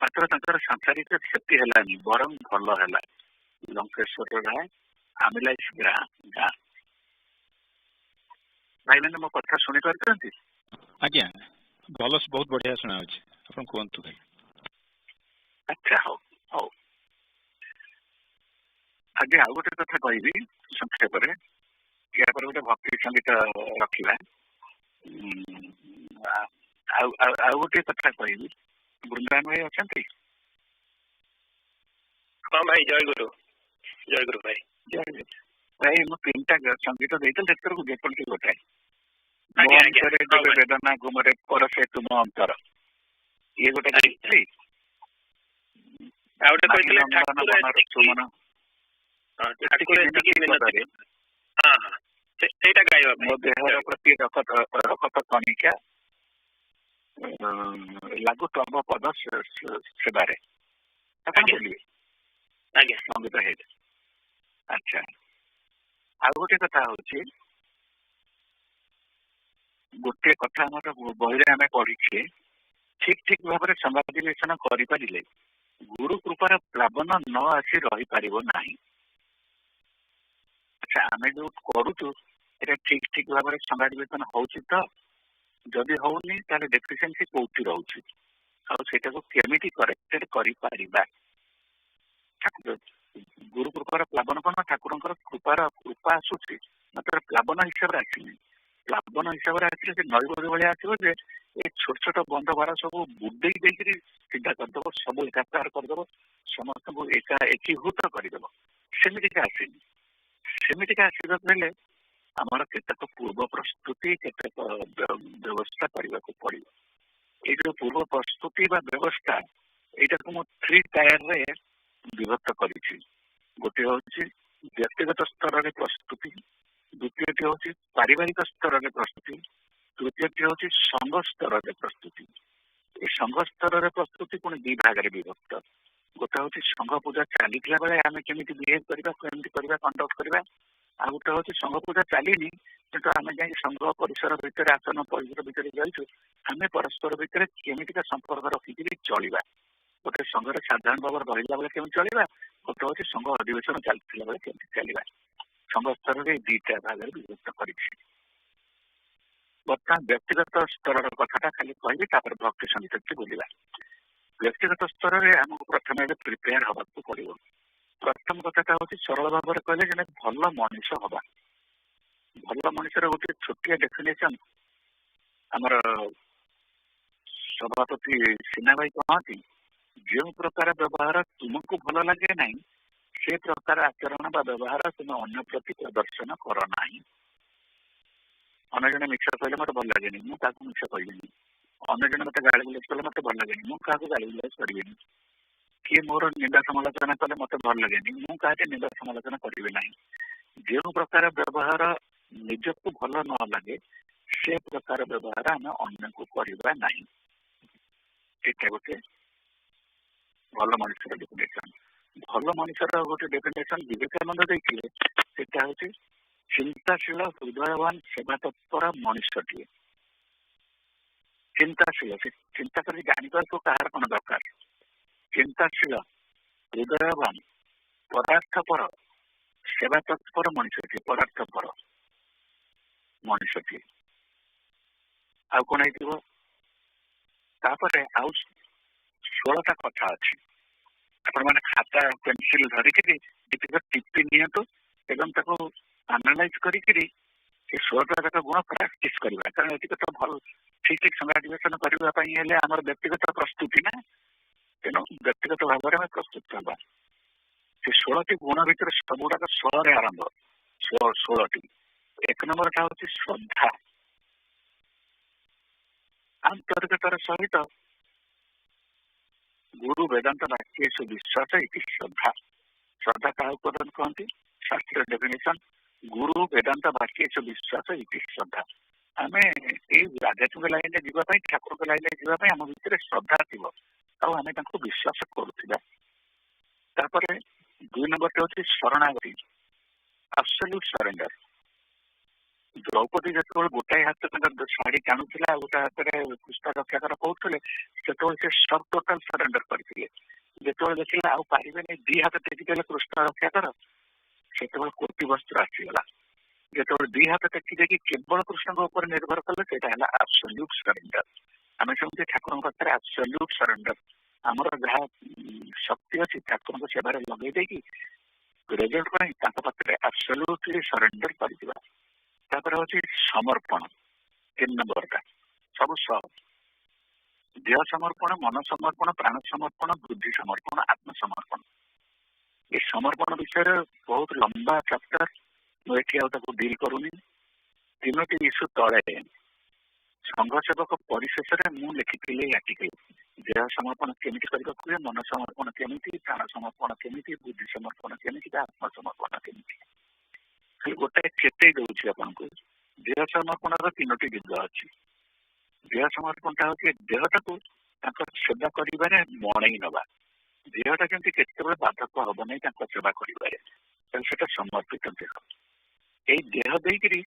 मात्र सांसारिक क्षति है बरम भल है लंकेश्वर राय आमिलाइच गाँ भाई मैंने मो कथा शुणी पार्टी आज्ञा भल बहुत बढ़िया शुणा कहतु भाई। अच्छा हौ हौ आगे आउ गोटे कथा कहि संक्षेप या गोटे भक्ति संगीत रखा आउ गोटे कथा कहि वृंदावन भाई अच्छा हाँ भाई जय गुरु भाई जय भाई मु तीन संगीत देते जेपी गोटाए वेदना गुमरे पर से तुम अंतर ये गोटे मो देहर प्रति रकत कणिका लागू तब पद सेवारे संगीत है। अच्छा आ गोटे कथा हूँ गोटे कथा बही आम पढ़ीचे ठीक ठीक भाव में समाधिवेशन करें गुरु कृपार प्लावन न आसी रही पार ना। अच्छा आम जो करुचु এটা ଠିକ ଭାବରେ ସମାଜବିଜ୍ଞାନ ହଉଛି ତ ଯଦି ହଉନି ତାହେଲେ ଡେଫିସିଏନ୍ସି କୋଉଠି ରହୁଛି ଆଉ ସେଇଟାକୁ କେମିତି କରେକ୍ଟେଡ କରିପାରିବା। ଗୁରୁ କୃପାର ପ୍ଲାବନ କଣ ଠାକୁରଙ୍କର କୃପା ଆସୁଛି ମାତ୍ର ପ୍ଲାବନ ହିସାବରେ ଆସିନି। ପ୍ଲାବନ ହିସାବରେ ଆସିଲେ ସେ ନଈବଦୀ ଭଳିଆ ଆସିବ ଯେ ଏ ଛୋଟ ଛୋଟ ବନ୍ଧ ଭାର ସବୁ ବୁଡେଇ ଦେଇକିରି ସିଧା କରିଦବ, ସବୁ ଏକାକାର କରିଦବ, ସମସ୍ତଙ୍କୁ ଏକୀଭୂତ କରିଦବ। ସେମିତିକା ଆସିନି। ସେମିତିକା ଆସିବାକୁ ହେଲେ ଆମର କେତେକ ପୂର୍ବ ପ୍ରସ୍ତୁତି କେତେକ ବ୍ୟବସ୍ଥା କରିବାକୁ ପଡିବ। ଏଇ ଯୋଉ ପୂର୍ବ ପ୍ରସ୍ତୁତି ବା ବ୍ୟବସ୍ଥା ଏଇଟାକୁ ମୁଁ 3 ଟାୟାରରେ ବିଭକ୍ତ କରିଛି। ଗୋଟିଏ ହଉଛି ବ୍ୟକ୍ତିଗତ ସ୍ତରରେ ପ୍ରସ୍ତୁତି, ଦ୍ୱିତୀୟଟି ହଉଛି ପାରିବାରିକ ସ୍ତରରେ ପ୍ରସ୍ତୁତି, ତୃତୀୟଟି ହଉଛି ସଂଘ ସ୍ତରରେ ପ୍ରସ୍ତୁତି। এই ସଂଘ ସ୍ତରରେ ପ୍ରସ୍ତୁତି ପୁଣି 2 ଭାଗରେ ବିଭକ୍ତ। ଗୋଟେ ହଉଛି ସଂଘ ପୂଜା ଚାଲିଥିଲା ବେଳେ ଆମେ କେମିତି ବିହେଭ କରିବା, କେମିତି କରିବା, କଣ୍ଡକ୍ଟ କରିବା। ଆଉ ଗୋଟେ ହଉଛି ସଂଘ ପୂଜା ଚାଲିନି କିନ୍ତୁ ଆମେ ଯାଇ ସଂଘ ପରିସର ଭିତରେ ଆସନ ପରିସର ଭିତରେ ଯାଇଛୁ, ଆମେ ପରସ୍ପର ଭିତରେ କେମିତିକା ସମ୍ପର୍କ ରଖିକିରି ଚଳିବା। ଗୋଟେ ସଂଘରେ ସାଧାରଣ ଭାବରେ ରହିଲା ବେଳେ କେମିତି ଚଳିବା, ଗୋଟେ ହଉଛି ସଂଘ ଅଧିବେଶନ ଚାଲିଥିଲା ବେଳେ କେମିତି ଚାଲିବା। ସଂଘ ସ୍ତରରେ 2ଟା ଭାଗରେ ବିଭକ୍ତ କରିଛି। ବର୍ତ୍ତମାନ ବ୍ୟକ୍ତିଗତ ସ୍ତରର କଥାଟା ଖାଲି କହିବି, ତାପରେ ଭକ୍ତି ସଙ୍ଗୀତକୁ ବୁଲିବା। ବ୍ୟକ୍ତିଗତ ସ୍ତରରେ ଆମକୁ ପ୍ରଥମେ ଏବେ ପ୍ରିପେୟାର ହବାକୁ ପଡିବ। ପ୍ରଥମ କଥାଟା ହଉଛି ସରଳ ଭାବରେ କହିଲେ ଜଣେ ଭଲ ମଣିଷ ହବା। ଭଲ ମଣିଷର ଗୋଟେ ଛୋଟିଆ ଡେଫିନେସନ ଆମର ସଭାପତି ସିନା ଭାଇ କହନ୍ତି, ଯେଉଁ ପ୍ରକାର ବ୍ୟବହାର ତୁମକୁ ଭଲ ଲାଗେ ନାହିଁ ସେ ପ୍ରକାର ଆଚରଣ ବା ବ୍ୟବହାର ତୁମେ ଅନ୍ୟ ପ୍ରତି ପ୍ରଦର୍ଶନ କର ନାହିଁ। ଅନ୍ୟ ଜଣେ ମିଛ କହିଲେ ମତେ ଭଲ ଲାଗେନି, ମୁଁ କାହାକୁ ମିଛ କହିବିନି। ଅନ୍ୟ ଜଣେ ମତେ ଗାଳି ଗୁଲାଜ କଲେ ମତେ ଭଲ ଲାଗେନି, ମୁଁ କାହାକୁ ଗାଳି ଗୁଲାଜ କରିବିନି। କିଏ ମୋର ନିନ୍ଦା ସମାଲୋଚନା କଲେ ମତେ ଭଲ ଲାଗେନି, ମୁଁ କାହାକୁ ନିନ୍ଦା ସମାଲୋଚନା କରିବି ନାହିଁ। ଯେଉଁ ପ୍ରକାର ବ୍ୟବହାର ନିଜକୁ ଭଲ ନ ଲାଗେ ସେ ପ୍ରକାର ବ୍ୟବହାର ଆମେ ଅନ୍ୟକୁ କରିବା ନାହିଁ। ଏଇଟା ଗୋଟେ ଭଲ ମଣିଷର ଡେଫିନେସନ। ଭଲ ମଣିଷର ଗୋଟେ ଡେଫିନେସନ ବିବେକାନନ୍ଦ ଦେଇଥିଲେ, ସେଟା ହଉଛି ଚିନ୍ତାଶୀଳ ହୃଦୟବାନ ସେବା ତତ୍ପର ମଣିଷଟିଏ। ଚିନ୍ତାଶୀଳ, ସେ ଚିନ୍ତା କରି ଜାଣିବାକୁ କାହାର କଣ ଦରକାର। ଚିନ୍ତାଶୀଳ ହୃଦୟବାନ ପଦାର୍ଥପର ସେବା ତତ୍ପର ମଣିଷଟିଏ, ପଦାର୍ଥପର ମଣିଷଟିଏ। ଆଉ କଣ ହେଇଥିବ? ତାପରେ ଆଉ 16ଟା କଥା ଅଛି। ଆପଣମାନେ ଖାତା ପେନସିଲ ଧରିକିରି ଟିପି ନିଅନ୍ତୁ ଏବଂ ତାକୁ ଆନାଲାଇଜ କରିକିରି ସେ 16ଟା ଯାକ ଗୁଣ ପ୍ରାକ୍ଟିସ କରିବା। କାରଣ ଏତିକ ତ ଭଲ ଠିକ ସଂଘାଧିବେଶନ କରିବା ପାଇଁ ହେଲେ ଆମର ବ୍ୟକ୍ତିଗତ ପ୍ରସ୍ତୁତି ନା, ତେଣୁ ବ୍ୟକ୍ତିଗତ ଭାବରେ ଆମେ ପ୍ରସ୍ତୁତ ହେବା। ସେ 16ଟି ଗୁଣ ଭିତରେ ସବୁଗୁଡାକ 16ରେ ଆରମ୍ଭ। 16ଟି। 1 ନମ୍ବରଟା ହଉଛି ଶ୍ରଦ୍ଧା। ଆନ୍ତରିକତାର ସହିତ ଗୁରୁ ବେଦାନ୍ତ ବାକ୍ୟେଷୁ ବିଶ୍ୱାସ ଇତି ଶ୍ରଦ୍ଧା। ଶ୍ରଦ୍ଧା କାହାକୁ ପ୍ରଦାନ କହନ୍ତି? ଶାସ୍ତ୍ରୀୟ ଡେଫିନେସନ ଗୁରୁ ବେଦାନ୍ତ ବାକ୍ୟେଷୁ ବିଶ୍ୱାସ ଇତି ଶ୍ରଦ୍ଧା। ଆମେ ଏଇ ଆଧ୍ୟାତ୍ମିକ ଲାଇନରେ ଯିବା ପାଇଁ, ଠାକୁରଙ୍କ ଲାଇନରେ ଯିବା ପାଇଁ ଆମ ଭିତରେ ଶ୍ରଦ୍ଧା ଥିବ ଆଉ ଆମେ ତାଙ୍କୁ ବିଶ୍ୱାସ କରୁଥିବା। ତାପରେ 2 ନମ୍ବରଟି ହଉଛି ଶରଣାଗତି, ଆବସଲ୍ୟୁଟ ସରେଣ୍ଡର। ଦ୍ରୌପଦୀ ଯେତେବେଳେ ଗୋଟାଏ ହାତ ତାଙ୍କର ଶାଢୀ ଟାଣୁଥିଲା ଆଉ ଗୋଟେ ହାତରେ କୃଷ୍ଣ ରକ୍ଷାକର କହୁଥିଲେ, ସେତେବେଳେ ସେ ସବ୍ ଟୋଟାଲ ସରେଣ୍ଡର କରିଥିଲେ। ଯେତେବେଳେ ଦେଖିଲେ ଆଉ ପାରିବେନି, 2 ହାତ ଟେକିଦେଲେ କୃଷ୍ଣ ରକ୍ଷାକର, ସେତେବେଳେ କୋଟି ବସ୍ତ୍ର ଆସିଗଲା। ଯେତେବେଳେ 2 ହାତ ଟେକି ଦେଇକି କେବଳ କୃଷ୍ଣଙ୍କ ଉପରେ ନିର୍ଭର କଲେ, ସେଇଟା ହେଲା ଆବସଲ୍ୟୁଟ ସରେଣ୍ଡର। ଆମେ ସେମିତି ଠାକୁରଙ୍କ ପାଖରେ ଆବସଲ୍ୟୁଟ ସରେଣ୍ଡର, ଆମର ଯାହା ଶକ୍ତି ଅଛି ଠାକୁରଙ୍କ ସେବାରେ ଲଗେଇ ଦେଇକି ରେଜଲ୍ଟ ପାଇଁ ତାଙ୍କ ପାଖରେ ଆବସଲ୍ୟୁଟଲି ସରେଣ୍ଡର କରିଯିବା। ତାପରେ ହଉଛି ସମର୍ପଣ। 3 ନମ୍ବରଟା ସବୁ ଦେହ ସମର୍ପଣ, ମନ ସମର୍ପଣ, ପ୍ରାଣ ସମର୍ପଣ, ବୁଦ୍ଧି ସମର୍ପଣ, ଆତ୍ମସମର୍ପଣ। ଏ ସମର୍ପଣ ବିଷୟରେ ବହୁତ ଲମ୍ବା ଚାପ୍ଟର, ମୁଁ ଏଠି ଆଉ ତାକୁ ଡିଲ୍ କରୁନି। 3ଟି ଇସ୍ୟୁ ତଳେ ସଂଘ ସେବକ ପରିଶେଷରେ ମୁଁ ଲେଖିଥିଲି ଆର୍ଟିକଲ। ଦେହ ସମର୍ପଣ କେମିତି କରିବାକୁ ହୁଏ, ମନ ସମର୍ପଣ କେମିତି, ପ୍ରାଣ ସମର୍ପଣ କେମିତି, ବୁଦ୍ଧି ସମର୍ପଣ କେମିତି, ଆତ୍ମସମର୍ପଣ କେମିତି। ଖାଲି ଗୋଟାଏ ଚେତେଇ ଦଉଛି ଆପଣଙ୍କୁ, ଦେହ ସମର୍ପଣର 3ଟି ଦିଗ ଅଛି। ଦେହ ସମର୍ପଣଟା ହଉଛି ଦେହଟାକୁ ତାଙ୍କ ସେବା କରିବାରେ ମଣେଇ ନବା। ଦେହଟା ଯେମିତି କେତେବେଳେ ବାଧକ ହବ ନାହିଁ ତାଙ୍କ ସେବା କରିବାରେ, ସେଟା ସମର୍ପିତ ଦେହ। ଏଇ ଦେହ ଦେଇକିରି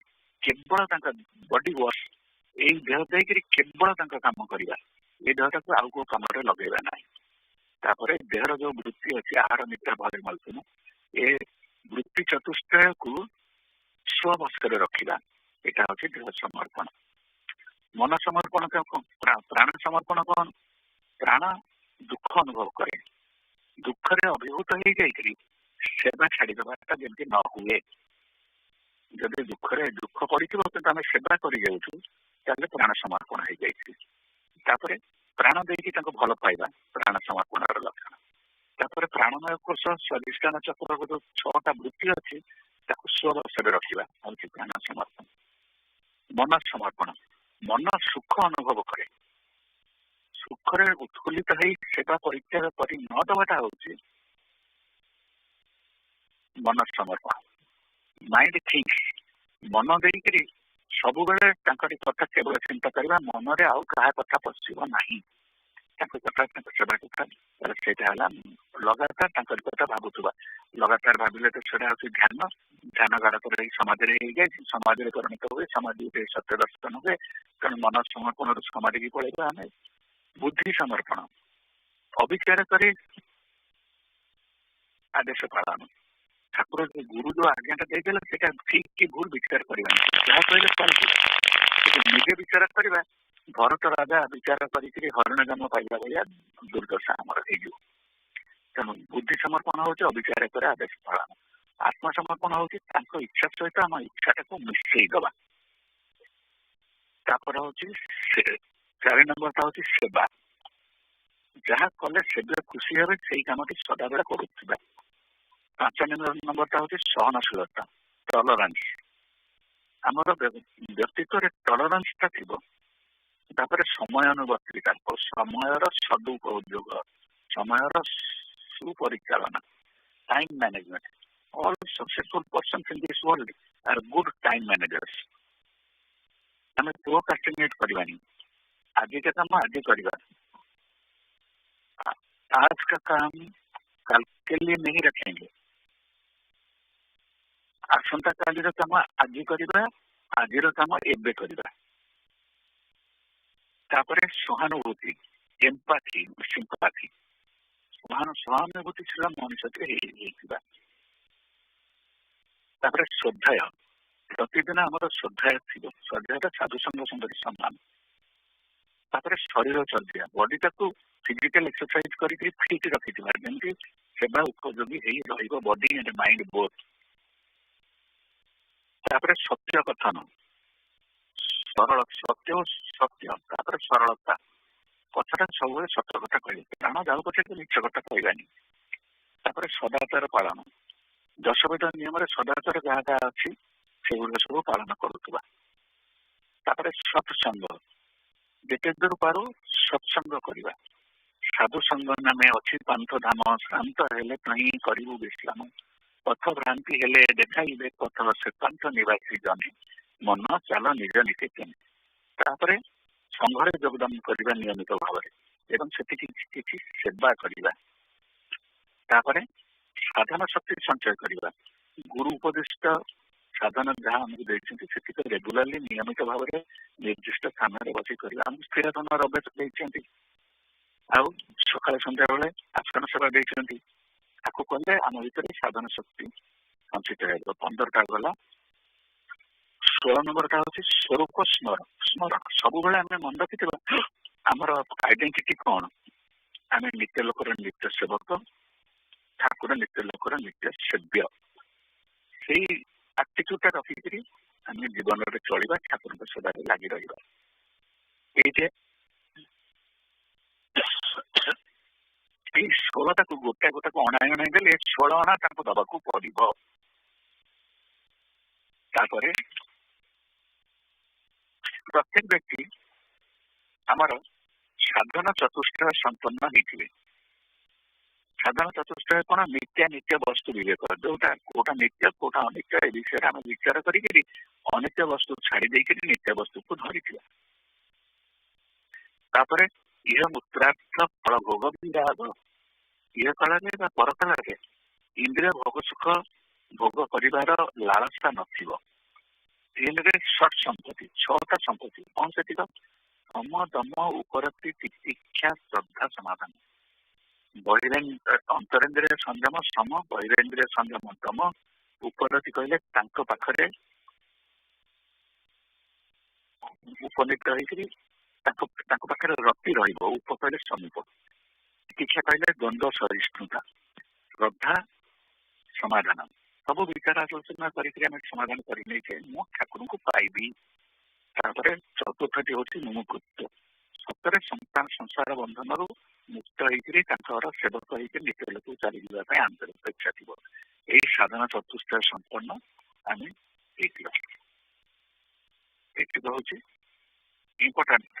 କେବଳ ତାଙ୍କ ବଡି ୱାଶ, ଏଇ ଦେହ ଦେଇକିରି କେବଳ ତାଙ୍କ କାମ କରିବା। ଏଇ ଦେହଟାକୁ ଆଉ କୋଉ କାମରେ ଲଗେଇବା ନାହିଁ। ତାପରେ ଦେହର ଯୋଉ ବୃତ୍ତି ଅଛି, ଆହାର ନିଦ୍ରା ଭୟରେ ମାଲୁନ, ଏ ବୃତ୍ତି ଚତୁଷ୍ଟୟକୁ ସ୍ୱବଶରେ ରଖିବା, ଏଇଟା ହଉଛି ଦେହ ସମର୍ପଣ। ମନ ସମର୍ପଣ ପ୍ରାଣ ସମର୍ପଣ କଣ? ପ୍ରାଣ ଦୁଃଖ ଅନୁଭବ କରେ, ଦୁଃଖରେ ଅଭିଭୂତ ହେଇଯାଇକରି ସେବା ଛାଡିଦବାଟା ଯେମିତି ନ ହୁଏ। ଯଦି ଦୁଃଖ ପଡିଥିବ କିନ୍ତୁ ଆମେ ସେବା କରି ଯାଉଛୁ ତାହେଲେ ପ୍ରାଣ ସମର୍ପଣ ହେଇଯାଇଛି। ତାପରେ ପ୍ରାଣ ଦେଇକି ତାଙ୍କୁ ଭଲ ପାଇବା, ପ୍ରାଣ ସମର୍ପଣର ଲକ୍ଷଣ। ତାପରେ ପ୍ରାଣମୟ କୋଷ, ସ୍ୱାଧିଷ୍ଠାନ ଚକ୍ର, ଯୋଉ 6ଟା ବୃତ୍ତି ଅଛି ତାକୁ ସ୍ୱବଶରେ ରଖିବା ହଉଛି ପ୍ରାଣ ସମର୍ପଣ। ମନ ସମର୍ପଣ, ମନ ସୁଖ ଅନୁଭବ କରେ, ସୁଖରେ ଉତ୍ଫୁଲ୍ଲିତ ହେଇ ସେବା ପରିତ୍ୟାଗ କରି ନ ଦେବାଟା ହଉଛି ମନ ସମର୍ପଣ। ମାଇଣ୍ଡ ଥିଙ୍କ୍ସ, ମନ ଦେଇକରି ସବୁବେଳେ ତାଙ୍କରି କଥା କେବଳ ଚିନ୍ତା କରିବା, ମନରେ ଆଉ କାହା କଥା ପଶିବ ନାହିଁ। ତାଙ୍କ କଥା, ତାଙ୍କ ସେବା କଥା, ସେଇଟା ହେଲା ଲଗାତାର ତାଙ୍କରି କଥା ଭାବୁଥିବା। ଲଗାତାର ଭାବିଲେ ତ ସେଟା ହଉଛି ଧ୍ୟାନ। ଧ୍ୟାନ ଗାଡକରେ ସମାଧିରେ ହେଇଯାଇଛି, ସମାଧିରେ ପରିଣତ ହୁଏ, ସମାଧିରେ ସତ୍ୟ ଦର୍ଶନ ହୁଏ। ତେଣୁ ମନ ସମର୍ପଣରୁ ସମାଧିକି ପଳେଇବା ଆମେ। ବୁଦ୍ଧି ସମର୍ପଣ, ଅବିଚାର କରି ଆଦେଶ ପାଳନ। ଠାକୁର ଗୁରୁ ଯୋଉ ଆଜ୍ଞାଟା ଦେଇଦେଲେ ସେଇଟା ଠିକ କି ଭୁଲ ବିଚାର କରିବା, ଯାହା କହିଲେ ଚାଲିଛି ନିଜେ ବିଚାର କରିବା। ଭରତ ରାଜା ବିଚାର କରିକି ହରିଣ ଜନ୍ମ ପାଇବା ଭଳିଆ ଦୁର୍ଦ୍ଦଶା ଆମର ହେଇଯିବ। ତେଣୁ ବୁଦ୍ଧି ସମର୍ପଣ ହଉଛି ଅବିଚାର କରି ଆଦେଶ ପାଳନ। ଆତ୍ମସମର୍ପଣ ହଉଛି ତାଙ୍କ ଇଚ୍ଛା ସହିତ ଆମ ଇଚ୍ଛାଟାକୁ ମିଶେଇ ଦବା। ତାପରେ ହଉଛି 4 ନମ୍ବରଟା ହଉଛି ସେବା। ଯାହା କଲେ ସେବେ ଖୁସି ହେବେ ସେଇ କାମଟି ସଦାବେଳେ କରୁଥିବା। 5 ନମ୍ବରଟା ହଉଛି ସହନଶୀଳତା, ଟଲରାନ୍ସ। ଆମର ବ୍ୟକ୍ତିତ୍ୱରେ ଟଲରାନ୍ସଟା ଥିବ। ତାପରେ ସମୟାନୁବର୍ତ୍ତିତା, ସମୟର ସଦୁପଯୋଗ, ସମୟର ସୁପରିଚାଳନା, time management. All successful persons in this world are good time managers. ଆମେ ପ୍ରୋକାଷ୍ଟିନେଟ୍ କରିବାନି, ଆଜିକା କାମ ଆଜି କରିବା। आज का काम कल के लिए नहीं रखेंगे। आसंता कालीर काम आଜି କରିବା, ଆଜିର କାମ ଏବେ କରିବା। ତାପରେ ସହାନୁଭୂତି, ଏମ୍ପାଥି, ସିମ୍ପାଥି। ସହାନୁଭୂତିଶୀଳ ମଣିଷଟିଏ ହେଇଥିବା। ତାପରେ ଶ୍ରଦ୍ଧାୟ, ପ୍ରତିଦିନ ଆମର ଶ୍ରଦ୍ଧାୟ ଥିବ। ଶ୍ରଦ୍ଧାଟା ସାଧୁସଙ୍ଗ ସଙ୍ଗରେ ସମାନ। ତାପରେ ଶରୀର ଚର୍ୟା, ବଡିଟାକୁ ଫିଜିକାଲ ଏକ୍ସରସାଇଜ କରିକି ଫିଟ୍ ରଖିଥିବା, ଯେମିତି ସେବା ଉପଯୋଗୀ ହେଇ ରହିବ ବଡି ଆଣ୍ଡ ମାଇଣ୍ଡ ବୋଥ। ତାପରେ ସତ୍ୟ କଥନ, ସରଳ, ସତ୍ୟ ସତ୍ୟ। ତାପରେ ସରଳତା, କଥାଟା ସବୁବେଳେ ସତ୍ୟ କଥା କହିବେ, ପ୍ରାଣ ଯାଉ ପଛେ ମିଛ କଥା କହିବାନି। ତାପରେ ସଦାଚାର ପାଳନ, ଦଶବିଧ ନିୟମରେ ସଦାଚାର ଯାହା ଯାହା ଅଛି ସେଗୁଡିକ ସବୁ ପାଳନ କରୁଥିବା। ତାପରେ ସତ୍ସଙ୍ଗ, ଯେତେ ଦୂର ପାରୁ ସତ୍ସଙ୍ଗ କରିବା। ସାଧୁ ସଙ୍ଗ ନାମେ ଅଛି ପାନ୍ଥ ଧାମ, ଶ୍ରାନ୍ତ ହେଲେ କାହିଁ କରିବୁ ବିଶ୍ରାମ। ପଥ ଭ୍ରାନ୍ତି ହେଲେ ଦେଖାଇବେ ପଥ, ସେ ପାନ୍ଥ ନିବାସୀ ଜନେ, ମନ ଚାଲ ନିଜ ନୀତି କେନେ। ତାପରେ ସଂଘରେ ଯୋଗଦାନ କରିବା ନିୟମିତ ଭାବରେ ଏବଂ ସେଠି କିଛି ସେବା କରିବା। ତାପରେ ସାଧନ ଶକ୍ତି ସଞ୍ଚୟ କରିବା, ଗୁରୁ ଉପଦିଷ୍ଟ ସାଧନ ଯାହା ଆମକୁ ଦେଇଛନ୍ତି ସେଠିକି ରେଗୁଲାରଲି ନିୟମିତ ଭାବରେ ନିର୍ଦ୍ଦିଷ୍ଟ ସ୍ଥାନରେ ବସି କରିବା। ଆମକୁ ସ୍ଥିର ସମୟର ଅଭ୍ୟାସ ଦେଇଛନ୍ତି, ଆଉ ସକାଳେ ସନ୍ଧ୍ୟା ବେଳେ ଆସନ ସେବା ଦେଇଛନ୍ତି। ତାକୁ କଲେ ଆମ ଭିତରେ ସାଧନ ଶକ୍ତି ସଞ୍ଚିତ ହେବ। 15ଟା ଗଲା। 16 ନମ୍ବରଟା ହଉଛି ସ୍ୱରୂପ ସ୍ମରଣ। ସବୁବେଳେ ଆମେ ମନେ ରଖିଥିବା ଆମର ଆଇଡେଣ୍ଟିଟି କଣ। ଆମେ ନିତ୍ୟ ଲୋକର ନିତ୍ୟ ସେବକ, ଠାକୁର ନିତ୍ୟ ଲୋକର ନିତ୍ୟ ସେବ୍ୟ। ସେଇ ଆଟିଟ୍ୟୁଡଟା ରଖିକିରି ଆମେ ଜୀବନରେ ଚଳିବା, ଠାକୁରଙ୍କ ସେବାରେ ଲାଗି ରହିବା। ଏଇଠି ଏଇ 16ଟାକୁ ଗୋଟାକୁ ଅଣାଇ ଦେଲେ 16 ଅଣା ତାଙ୍କୁ ଦବାକୁ ପଡିବ। ତାପରେ ପ୍ରତ୍ୟେକ ବ୍ୟକ୍ତି ଆମର ସାଧନ ଚତୁଷ୍ଟୟ ସମ୍ପନ୍ନ ହେଇଥିବେ। ସାଧନ ଚତୁଷ୍ଟୟ କଣ? ନିତ୍ୟ ବସ୍ତୁ ବିବେକ, କୋଉଟା ନିତ୍ୟ କୋଉଟା ଅନିତ୍ୟ ଏ ବିଷୟରେ ଆମେ ବିଚାର କରିକିରି ଅନିତ୍ୟ ବସ୍ତୁ ଛାଡି ଦେଇକିରି ନିତ୍ୟ ବସ୍ତୁକୁ ଧରିଥିବା। ତାପରେ ଇହ ମୂତ୍ରାର୍ଥ ଫଳ ଭୋଗ ବିରାଗ, ଇହ କାଳରେ ବା ପର କାଳରେ ଇନ୍ଦ୍ରିୟ ଭୋଗ ସୁଖ ଭୋଗ କରିବାର ଲାଳସା ନଥିବ। ତିନିରେ ଷଟ୍ ସମ୍ପତ୍ତି, 6ଟା ସମ୍ପତ୍ତି କଣ ସେଠିକ? ସମ ଦମ ଉପରକ୍ତି ତିତିକ୍ଷା ଶ୍ରଦ୍ଧା ସମାଧାନ। ଅନ୍ତରେନ୍ଦ୍ରିୟ ସଂଯମ ସମ, ବହିରେନ୍ଦ୍ରିୟ ସଂଯମ ଦମ। ଉପରତି କହିଲେ ତାଙ୍କ ପାଖରେ ଉପନୀତ ହେଇକରି ତାଙ୍କ ପାଖରେ ରତି ରହିବ। ଉପ କହିଲେ ସମୀପ, ଚିକିତ୍ସା କହିଲେ ଦ୍ୱନ୍ଦ୍ୱ ସହିଷ୍ଣୁତା, ଶ୍ରଦ୍ଧା ସମାଧାନ। ସବୁ ବିଚାର ଆଲୋଚନା କରିକି ଆମେ ସମାଧାନ କରି ନେଇଛେ ମୁଁ ଠାକୁରଙ୍କୁ ପାଇବି। ତାପରେ ଚତୁର୍ଥଟି ହଉଛି ମୁମୁକ୍ଷୁତ୍ୱ, ସତରେ ସଂସାର ବନ୍ଧନରୁ ମୁକ୍ତ ହେଇକରି ତାଙ୍କର ସେବକ ହେଇକରି ନିଜ ଲୋକକୁ ଚାଲିଯିବା ପାଇଁ ଆନ୍ତରିକ ଇଚ୍ଛା ଥିବ। ଏଇ ସାଧନା ଚତୁଷ୍ଟୟ ସମ୍ପନ୍ନ ଆମେ ହେଇଥିବା। ଏତିକ ହଉଛି ଇମ୍ପୋର୍ଟାଣ୍ଟ।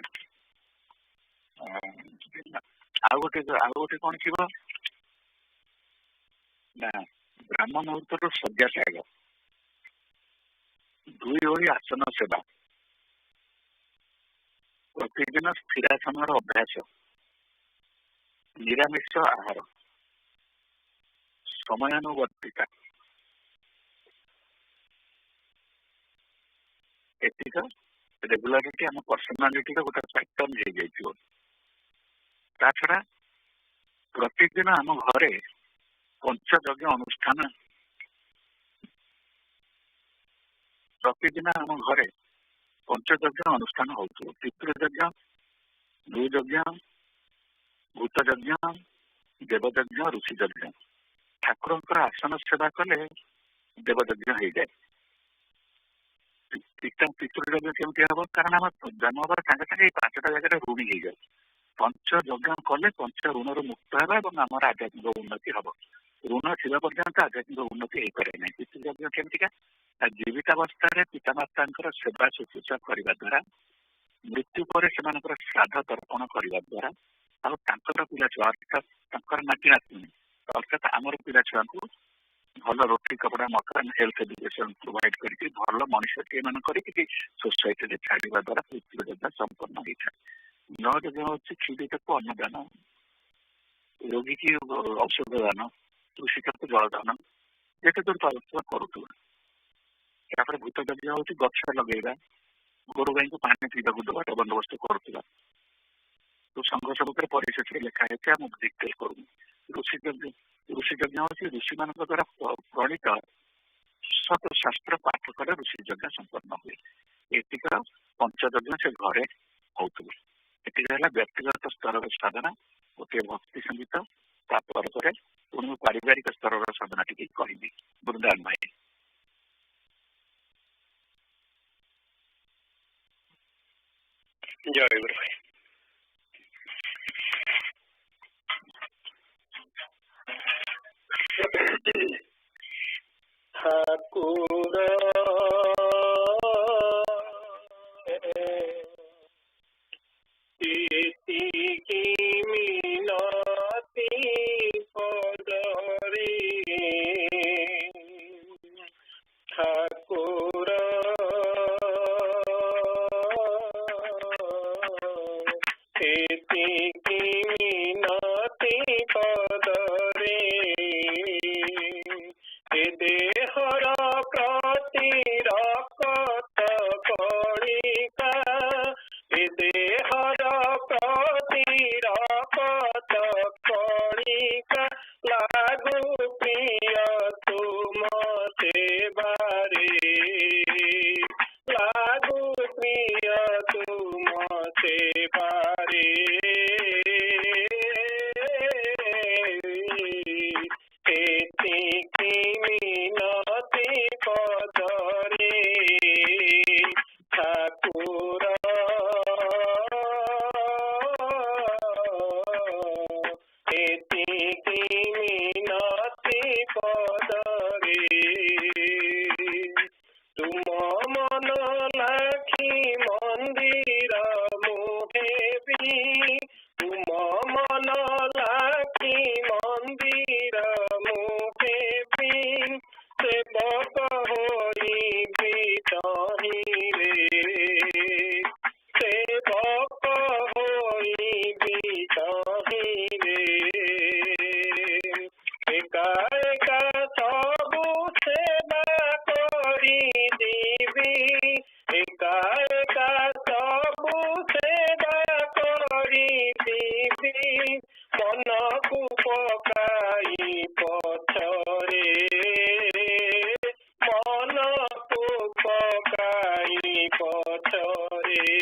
ଆଉ ଗୋଟେ କଣ ଥିବ ନା, ବ୍ରାହ୍ମ ମୁହୂର୍ତ୍ତରୁ ଶଯ୍ୟା ତ୍ୟାଗ, 2 ଓଳି ଆସନ ସେବା, ପ୍ରତିଦିନ ସ୍ଥିରାସନର ଅଭ୍ୟାସ, ନିରାମିଷ ଆହାର, ସମୟାନୁବର୍ତ୍ତିତା। ଏତିକ ରେଗୁଲାରିଟି ଆମ ପର୍ସନାଲିଟିର ଗୋଟେ ପ୍ୟାଟର୍ନ ହେଇଯାଇଥିବ। ତା ଛଡା ପ୍ରତିଦିନ ଆମ ଘରେ ପଞ୍ଚଯଜ୍ଞ ଅନୁଷ୍ଠାନ, ହଉଥିବ। ପିତୃଯଜ୍ଞ, ଭୂଯଜ୍ଞ, ଭୂତଯଜ୍ଞ, ଦେବଯଜ୍ଞ, ଋଷି ଯଜ୍ଞ। ଠାକୁରଙ୍କର ଆସନ ସେବା କଲେ ଦେବଯଜ୍ଞ ହେଇଯାଏ। ପିତୃଯଜ୍ଞ କେମିତି ହବ? କାରଣ ଆମ ଜନ୍ମ ହେବାର ସାଙ୍ଗେ ସାଙ୍ଗେ ଏଇ 5ଟା ଜାଗାରେ ଋଣୀ ହେଇଯାଏ। ପଞ୍ଚଯଜ୍ଞ କଲେ ପଞ୍ଚ ଋଣରୁ ମୁକ୍ତ ହେବା ଏବଂ ଆମର ଆଧ୍ୟାତ୍ମିକ ଉନ୍ନତି ହବ। ଋଣ ଥିବା ପର୍ଯ୍ୟନ୍ତ ଆଧ୍ୟାତ୍ମିକ ଉନ୍ନତି ହେଇପାରେ ନାହିଁ। ପିତୃଯଜ୍ଞ କେମିତିକା? ଜୀବିତାବସ୍ଥାରେ ପିତାମାତାଙ୍କର ସେବା ଶୁଶ୍ରୂଷା କରିବା ଦ୍ୱାରା, ମୃତ୍ୟୁ ପରେ ସେମାନଙ୍କର ଶ୍ରାଦ୍ଧ ତର୍ପଣ କରିବା ଦ୍ୱାରା, ଆଉ ତାଙ୍କର ପିଲାଛୁଆ ଅର୍ଥାତ୍ ତାଙ୍କର ନାତି ନାତୁଣୀ ଅର୍ଥାତ୍ ଆମର ପିଲାଛୁଆଙ୍କୁ ଭଲ ରୋଟି କପଡ଼ା ମକାନ ହେଲ୍ଥ ଏଜୁକେସନ ପ୍ରୋଭାଇଡ କରିକି ଭଲ ମଣିଷଟିଏ ମାନ କରିକି ସୋସାଇଟିରେ ଛାଡ଼ିବା ଦ୍ୱାରା ପିତୃଯଜ୍ଞ ସମ୍ପନ୍ନ ହେଇଥାଏ। ନଯଜ୍ଞ ହଉଛି କ୍ଷୁଦିତକୁ ଅନ୍ନଦାନ, ରୋଗୀକି ଔଷଧ ଦାନ, କୃଷିକାକୁ ଜଳଦାନ, ଯେତେ ଦୂର ପାରୁଥିବା କରୁଥିବା। ତାପରେ ଭୂତଯଜ୍ଞ ହଉଛି ଗଛ ଲଗେଇବା, ଗୋରୁ ଗାଈଙ୍କୁ ପାଣି ପିଇବାକୁ ଦେବାଟା ବନ୍ଦୋବସ୍ତ କରୁଥିବା। ସଂଘ ସବୁଥିରେ ପରିଶେଷରେ ଲେଖା ହେଇଛି, ମୁଁ ଡିଟେଲ କରୁନି। ଋଷିଯଜ୍ଞ ହଉଛି ଋଷିମାନଙ୍କ ଦ୍ୱାରା ପ୍ରଣୀତ ଶାସ୍ତ୍ର ପାଠ କଲେ ଋଷିଯଜ୍ଞ ସମ୍ପନ୍ନ ହୁଏ। ଏତିକର ପଞ୍ଚଯଜ୍ଞ ସେ ଘରେ ହଉଥିବ। ଏତିକି ହେଲା ବ୍ୟକ୍ତିଗତ ସ୍ତରର ସାଧନା, ଗୋଟିଏ ଭକ୍ତି ସଙ୍ଗୀତ। ତାପରେ ପୁଣି ମୁଁ ପାରିବାରିକ ସ୍ତରର ସାଧନା ଟିକେ କହିବି। ବୃନ୍ଦାବନ ଭାଇ। ଜୟ ଗୁରୁ ଭାଇ। ଠାକୁର ଏତିକି ମିନତି ପଦରେ, ଠାକୁର ଏତିକି ମିନତି ପଦରେ, ଏ ଦେହର ପ୍ରତିରକତ କଳିକା, ଏ ଦେହର ପ୍ରତିରକତ କଳିକା, ଲାଗୁ ପ୍ରିୟ ତୁମ ସେବାରେ, ଲାଗୁ ପ୍ରିୟ ତୁମ ସେବାରେ। ଏତିକି ମିନତି ପଦରେ, ଠାକୁର ଏତିକି ମିନତି ପଦରେ। ତୁମ ମନ ଲାଖି ମନ୍ଦିର ମୁହେବି, ତୁମ ମନ ଲାଖି ମନ୍ଦିର ମୁହେବି, ସେବକ ହୋଇବି ତହିଁରେ, ସେବକ ହୋଇବି ତହିଁରେ। ଏକା ଏକା ସବୁ ସେବା କରିଯିବି, ଏକା ଏକା ସବୁ ସେବା କରିଯିବି, ମନକୁ ପକାଇ ପଛରେ, ମନକୁ ପକାଇ ପଛରେ।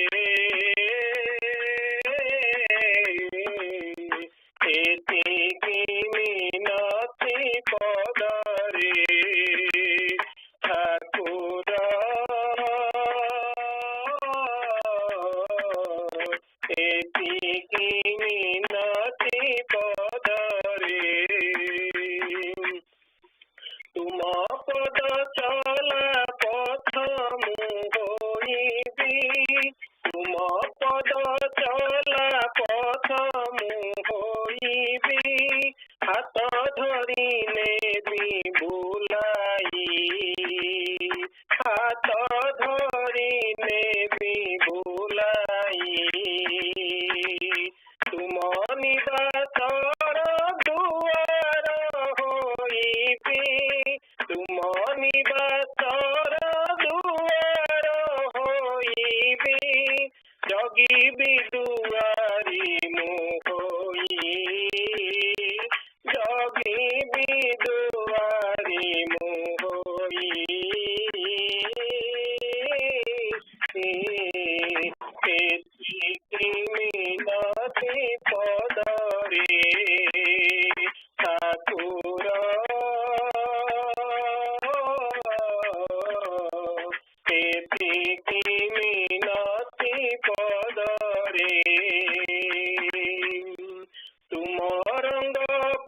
तुम रंग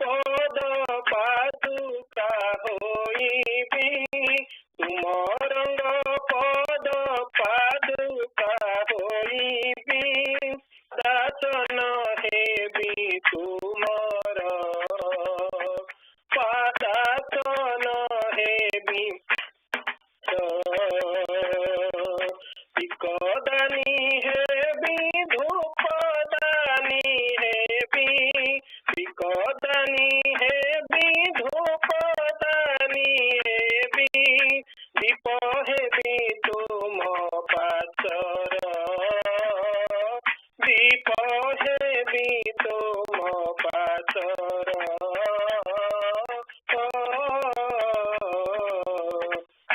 पद पादुका होइबी तुम रंग पद पादुका होइबी दासन हेबी तुमर पादासन हेबी विकदानी हेबी धूपदानी हेबी विकदानी हेबी धूपदानी हेबी दीप हेबी तुम पाचर दीप हेबी तुम पाचर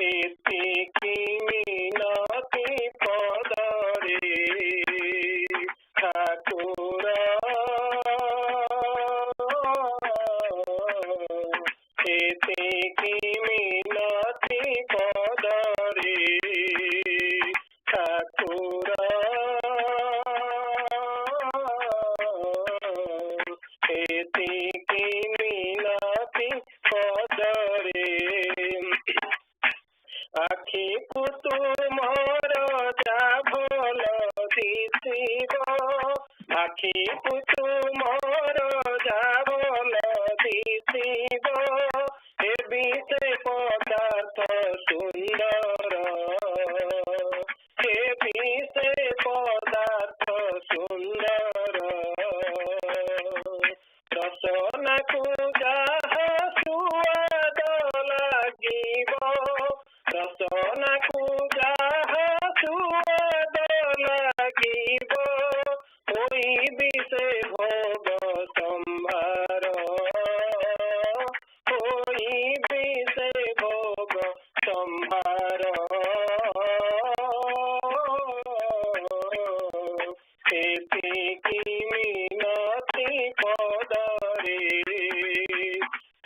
एतिकी मिनती पदरे ठाकुर एतिकी मिनती पदरे ठाकुर एतिकी मिनती पदरे आखि पुतु मोर जा भल दिशिब आखि पुतु मोर जा भल दिशिब हेबी से पदार्थ सुंदर हेबी से पदार्थ सुंदर रसना को जाहा सुआद लागिब रसना को जाहा सुआद लागिब होइबी से भोग संभार होइबी से भोग संभार एतिकी मिनती पदरे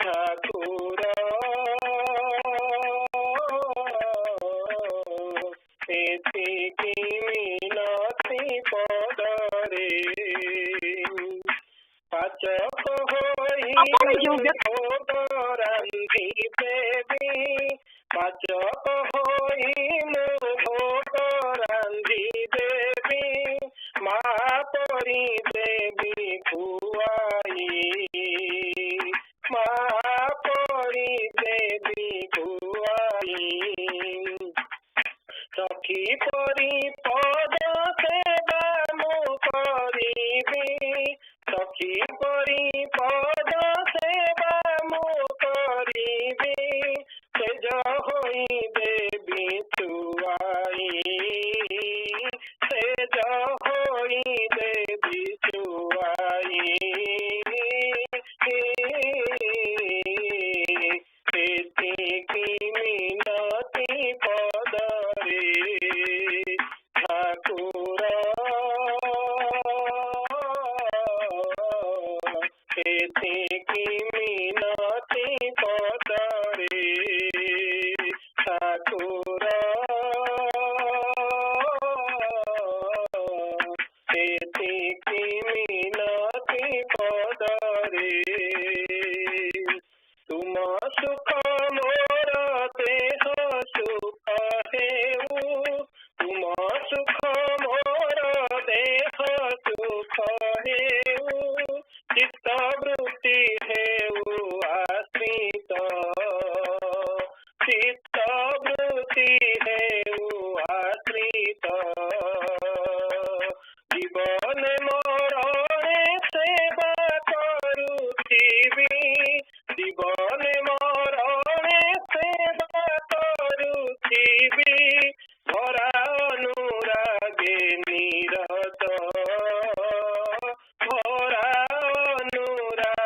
ठाकुर एतिकी मिनती पदरे पाचक होई भोग रांधि देवी पाचक होई भोग रांधि देवी माँ परी देवी खुआई माँ परी देवी खुआई सखी परी पद सेवा मु करिबी सखी परी पद सेवा मु करिबी तेज होई देवी तुआई तेज होई देवी तुआई एतिकी मिनती पदरे ठाकुर एतिकी मिनती पदरे ठाकुर एतिकी मिनती पदरे तुम सुख मोर देह सुख हेउ तुम सुख मोर देह सुख हेउ चित्त वृत्ति हेउ आश्रित चित्त वृत्ति हेउ आश्रित जीवन मरणे सेवा करुथिबी जीवन मरणे सेवा करुथिबी भरा अनुरागे निरत भरा अनुरागे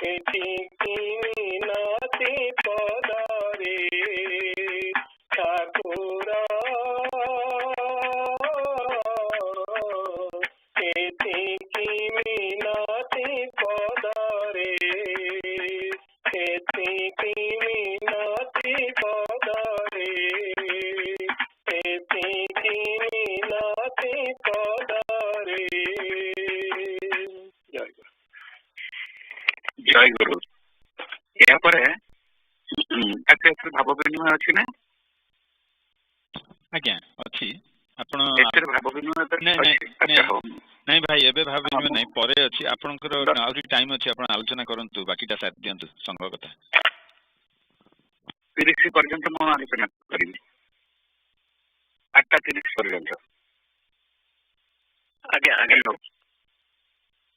ଏତିକି ମିନତି ପଦରେ ଠାକୁର ଏତିକି ମିନତି ପଦରେ ଏତିକି ମିନତି ପଦରେ ଏତିକି ମିନତି ପଦରେ। ଜୟ ଗୁରୁ। ଏହାପରେ ଭାବ ବିନିମୟ ଅଛି ନା? ଆଜ୍ଞା ଅଛି। ଆପଣ ଏଥିରେ ଭାବ ବିନିମୟ ନାଇଁ ଭାଇ ଏବେ ଭାବ ବିନିମୟ ନାହିଁ, ପରେ ଅଛି। ଆପଣଙ୍କର ଆହୁରି ଟାଇମ ଅଛି, ଆପଣ ଆଲୋଚନା କରନ୍ତୁ, ବାକିଟା ସାରି ଦିଅନ୍ତୁ ସଂଘ କଥା। 30 ପର୍ଯ୍ୟନ୍ତ ମୁଁ ଆଲୋଚନା କରିବି, 8:30 ପର୍ଯ୍ୟନ୍ତ। ଆଜ୍ଞା ଆଜ୍ଞା।